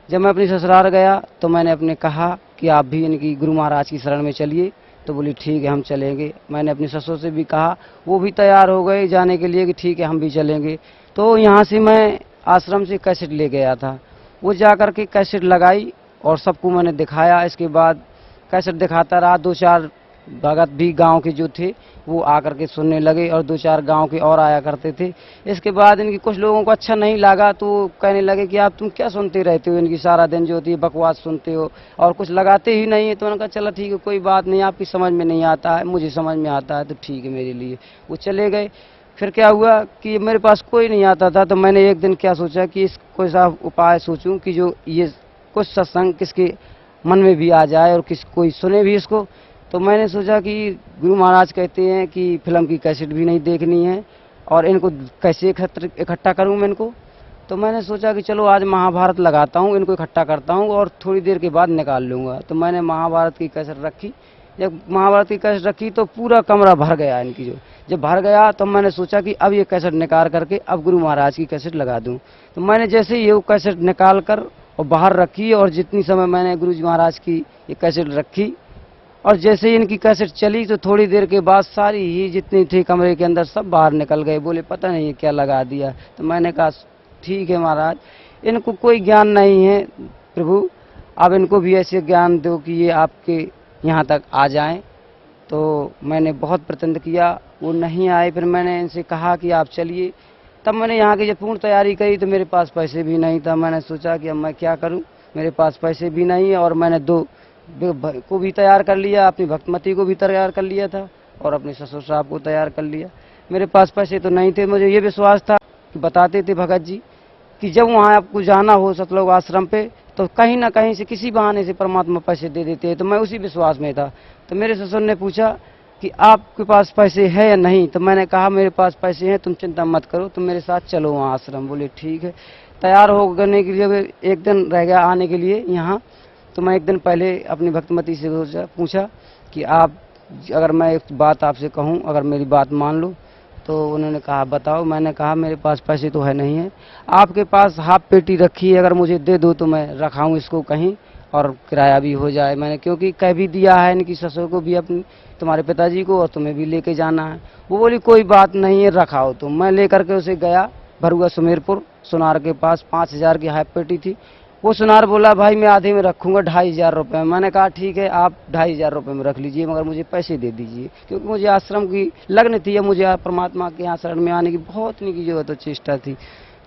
जब मैं अपनी ससुराल गया तो मैंने अपने कहा कि आप भी इनकी गुरु महाराज की शरण में चलिए, तो बोली ठीक है हम चलेंगे। मैंने अपनी ससुर से भी कहा, वो भी तैयार हो गए जाने के लिए कि ठीक है हम भी चलेंगे। तो यहाँ से मैं आश्रम से कैसेट ले गया था, वो जा कर के कैसेट लगाई और सबको मैंने दिखाया। इसके बाद कैसेट दिखाता रहा, 2-4 भगत भी गांव के जो थे वो आकर के सुनने लगे और 2-4 गांव के और आया करते थे। इसके बाद इनकी कुछ लोगों को अच्छा नहीं लगा तो कहने लगे कि आप तुम क्या सुनते रहते हो, इनकी सारा दिन जो होती है बकवास सुनते हो और कुछ लगाते ही नहीं है। तो उन्होंने कहा चलो ठीक है कोई बात नहीं, आपकी समझ में नहीं आता है, मुझे समझ में आता है तो ठीक है मेरे लिए। वो चले गए। फिर क्या हुआ कि मेरे पास कोई नहीं आता था, तो मैंने एक दिन क्या सोचा कि इस कोई सा उपाय सोचूं कि जो ये कुछ सत्संग किसके मन में भी आ जाए और कोई सुने भी इसको। तो मैंने सोचा कि गुरु महाराज कहते हैं कि फिल्म की कैसेट भी नहीं देखनी है और इनको कैसे इकट्ठा करूं मैं इनको। तो मैंने सोचा कि चलो आज महाभारत लगाता हूं, इनको इकट्ठा करता हूं और थोड़ी देर के बाद निकाल लूँगा। तो मैंने महाभारत की कैसेट रखी। जब महाभारत की कैसेट रखी तो पूरा कमरा भर गया इनकी। जब भर गया तो मैंने सोचा कि अब ये कैसेट निकाल करके अब गुरु महाराज की कैसेट लगा दूं। तो मैंने जैसे ये कैसेट निकाल कर और बाहर रखी और जितनी समय मैंने गुरु जी महाराज की ये कैसेट रखी और जैसे ही इनकी कैसेट चली तो थोड़ी देर के बाद सारी ही जितनी थी कमरे के अंदर सब बाहर निकल गए। बोले पता नहीं ये क्या लगा दिया। तो मैंने कहा ठीक है महाराज, इनको कोई ज्ञान नहीं है प्रभु, अब इनको भी ऐसे ज्ञान दो कि ये आपके यहाँ तक आ जाएं। तो मैंने बहुत प्रयत्न किया, वो नहीं आए। फिर मैंने इनसे कहा कि आप चलिए। तब मैंने यहाँ की जब पूर्ण तैयारी करी तो मेरे पास पैसे भी नहीं था। मैंने सोचा कि अब मैं क्या करूं, मेरे पास पैसे भी नहीं है और मैंने 2 को भी तैयार कर लिया, अपनी भक्तमती को भी तैयार कर लिया था और अपने ससुर साहब को तैयार कर लिया। मेरे पास पैसे तो नहीं थे। मुझे ये विश्वास था कि बताते थे भगत जी कि जब वहाँ आपको जाना हो सतलोक आश्रम पे तो कहीं ना कहीं से किसी बहाने से परमात्मा पैसे दे देते हैं। तो मैं उसी विश्वास में था। तो मेरे ससुर ने पूछा कि आपके पास पैसे है या नहीं। तो मैंने कहा मेरे पास पैसे हैं, तुम चिंता मत करो, तुम मेरे साथ चलो वहाँ आश्रम। बोले ठीक है। तैयार होने के लिए एक दिन रह गया आने के लिए यहाँ। तो मैं एक दिन पहले अपनी भक्तमती से पूछा कि आप अगर मैं एक बात आपसे कहूँ, अगर मेरी बात मान लो। तो उन्होंने कहा बताओ। मैंने कहा मेरे पास पैसे तो है नहीं है, आपके पास हाफ पेटी रखी है, अगर मुझे दे दो तो मैं रखाऊँ इसको कहीं और किराया भी हो जाए। मैंने क्योंकि कह भी दिया है इनकी ससुर को भी, अपनी तुम्हारे पिताजी को, और तुम्हें भी लेके जाना है। वो बोली कोई बात नहीं है रखाओ। तो मैं लेकर के उसे गया भरुआ सुमेरपुर सुनार के पास। 5000 की हाफ पेटी थी। वो सुनार बोला भाई मैं आधे में रखूंगा 2500 रुपये में। मैंने कहा ठीक है आप 2500 रुपये में रख लीजिए, मगर मुझे पैसे दे दीजिए, क्योंकि मुझे आश्रम की लगन थी, मुझे परमात्मा के यहाँ शरण में आने की बहुत की जो है तो चेष्टा थी।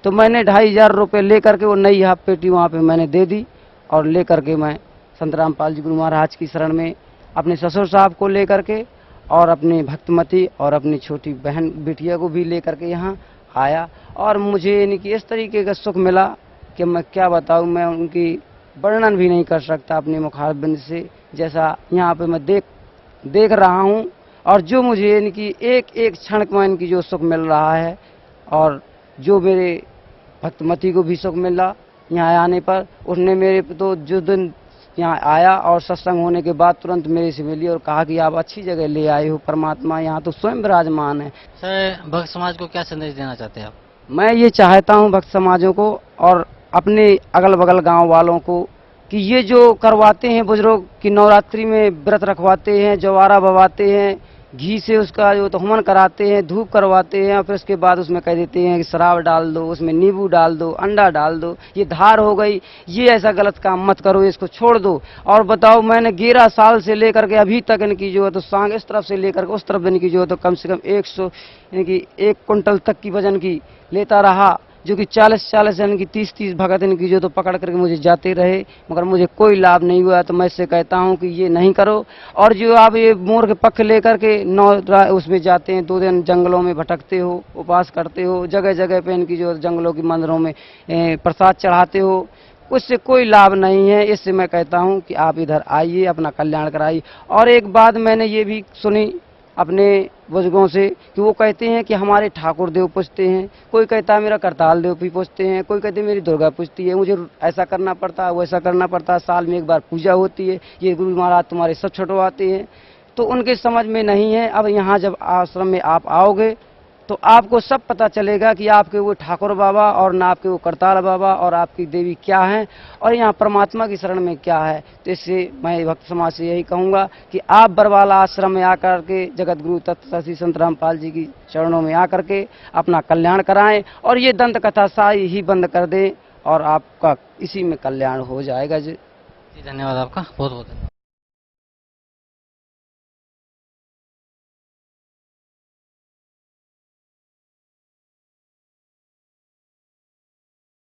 तो मैंने 2500 रुपये लेकर के वो नई हाफ पेटी वहाँ पे मैंने दे दी और लेकर के मैं संत रामपाल जी गुरु महाराज की शरण में अपने ससुर साहब को लेकर के और अपनी भक्तमती और अपनी छोटी बहन बिटिया को भी लेकर के यहाँ आया। और मुझे इनकी इस तरीके का सुख मिला कि मैं क्या बताऊं, मैं उनकी वर्णन भी नहीं कर सकता अपने मुखारबिंद से, जैसा यहाँ पे मैं देख रहा हूँ। और जो मुझे इनकी एक एक क्षण में इनकी जो सुख मिल रहा है और जो मेरे भक्तमती को भी सुख मिला यहाँ आने पर। उसने मेरे तो जो दिन यहाँ आया और सत्संग होने के बाद तुरंत मेरे से मिली और कहा कि आप अच्छी जगह ले आए हो, परमात्मा यहाँ तो स्वयं विराजमान है। सर भक्त समाज को क्या संदेश देना चाहते हैं आप? मैं ये चाहता हूँ भक्त समाजों को और अपने अगल बगल गांव वालों को कि ये जो करवाते हैं बुजुर्ग की नवरात्रि में व्रत रखवाते हैं, जवारा बवाते हैं, घी से उसका जो तो हवन कराते हैं, धूप करवाते हैं और फिर उसके बाद उसमें कह देते हैं कि शराब डाल दो, उसमें नींबू डाल दो, अंडा डाल दो, ये धार हो गई, ये ऐसा गलत काम मत करो, इसको छोड़ दो। और बताओ मैंने 11 साल से लेकर के अभी तक इनकी जो है तो सांग इस तरफ से लेकर के उस तरफ इनकी जो है तो कम से कम 100 इनकी 1 कुंटल तक की वजन की लेता रहा, जो कि 40-40 यानी कि 30-30 भगत इनकी जो तो पकड़ करके मुझे जाते रहे, मगर मुझे कोई लाभ नहीं हुआ। तो मैं इससे कहता हूं कि ये नहीं करो। और जो आप ये मोर के पक्ष लेकर के उसमें जाते हैं, 2 दिन जंगलों में भटकते हो, उपवास करते हो, जगह जगह पे इनकी जो जंगलों की मंदिरों में प्रसाद चढ़ाते हो, उससे कोई लाभ नहीं है। इससे मैं कहता हूं कि आप इधर आइए, अपना कल्याण कराइए। और एक बात मैंने ये भी सुनी अपने बुजुर्गों से कि वो कहते हैं कि हमारे ठाकुर देव पूछते हैं, कोई कहता है मेरा करताल देव भी पूछते हैं, कोई कहते हैं मेरी दुर्गा पूछती है, मुझे ऐसा करना पड़ता है वैसा करना पड़ता है, साल में 1 बार पूजा होती है, ये गुरु महाराज तुम्हारे सब छुटवाते हैं। तो उनके समझ में नहीं है। अब यहाँ जब आश्रम में आप आओगे तो आपको सब पता चलेगा कि आपके वो ठाकुर बाबा और ना आपके वो करताल बाबा और आपकी देवी क्या हैं और यहाँ परमात्मा की शरण में क्या है। तो इससे मैं भक्त समाज से यही कहूँगा कि आप बरवाला आश्रम में आकर के जगत गुरु तत्व श्री संत रामपाल जी की चरणों में आकर के अपना कल्याण कराएं और ये दंत कथा साई ही बंद कर दें और आपका इसी में कल्याण हो जाएगा जी। धन्यवाद आपका बहुत बहुत।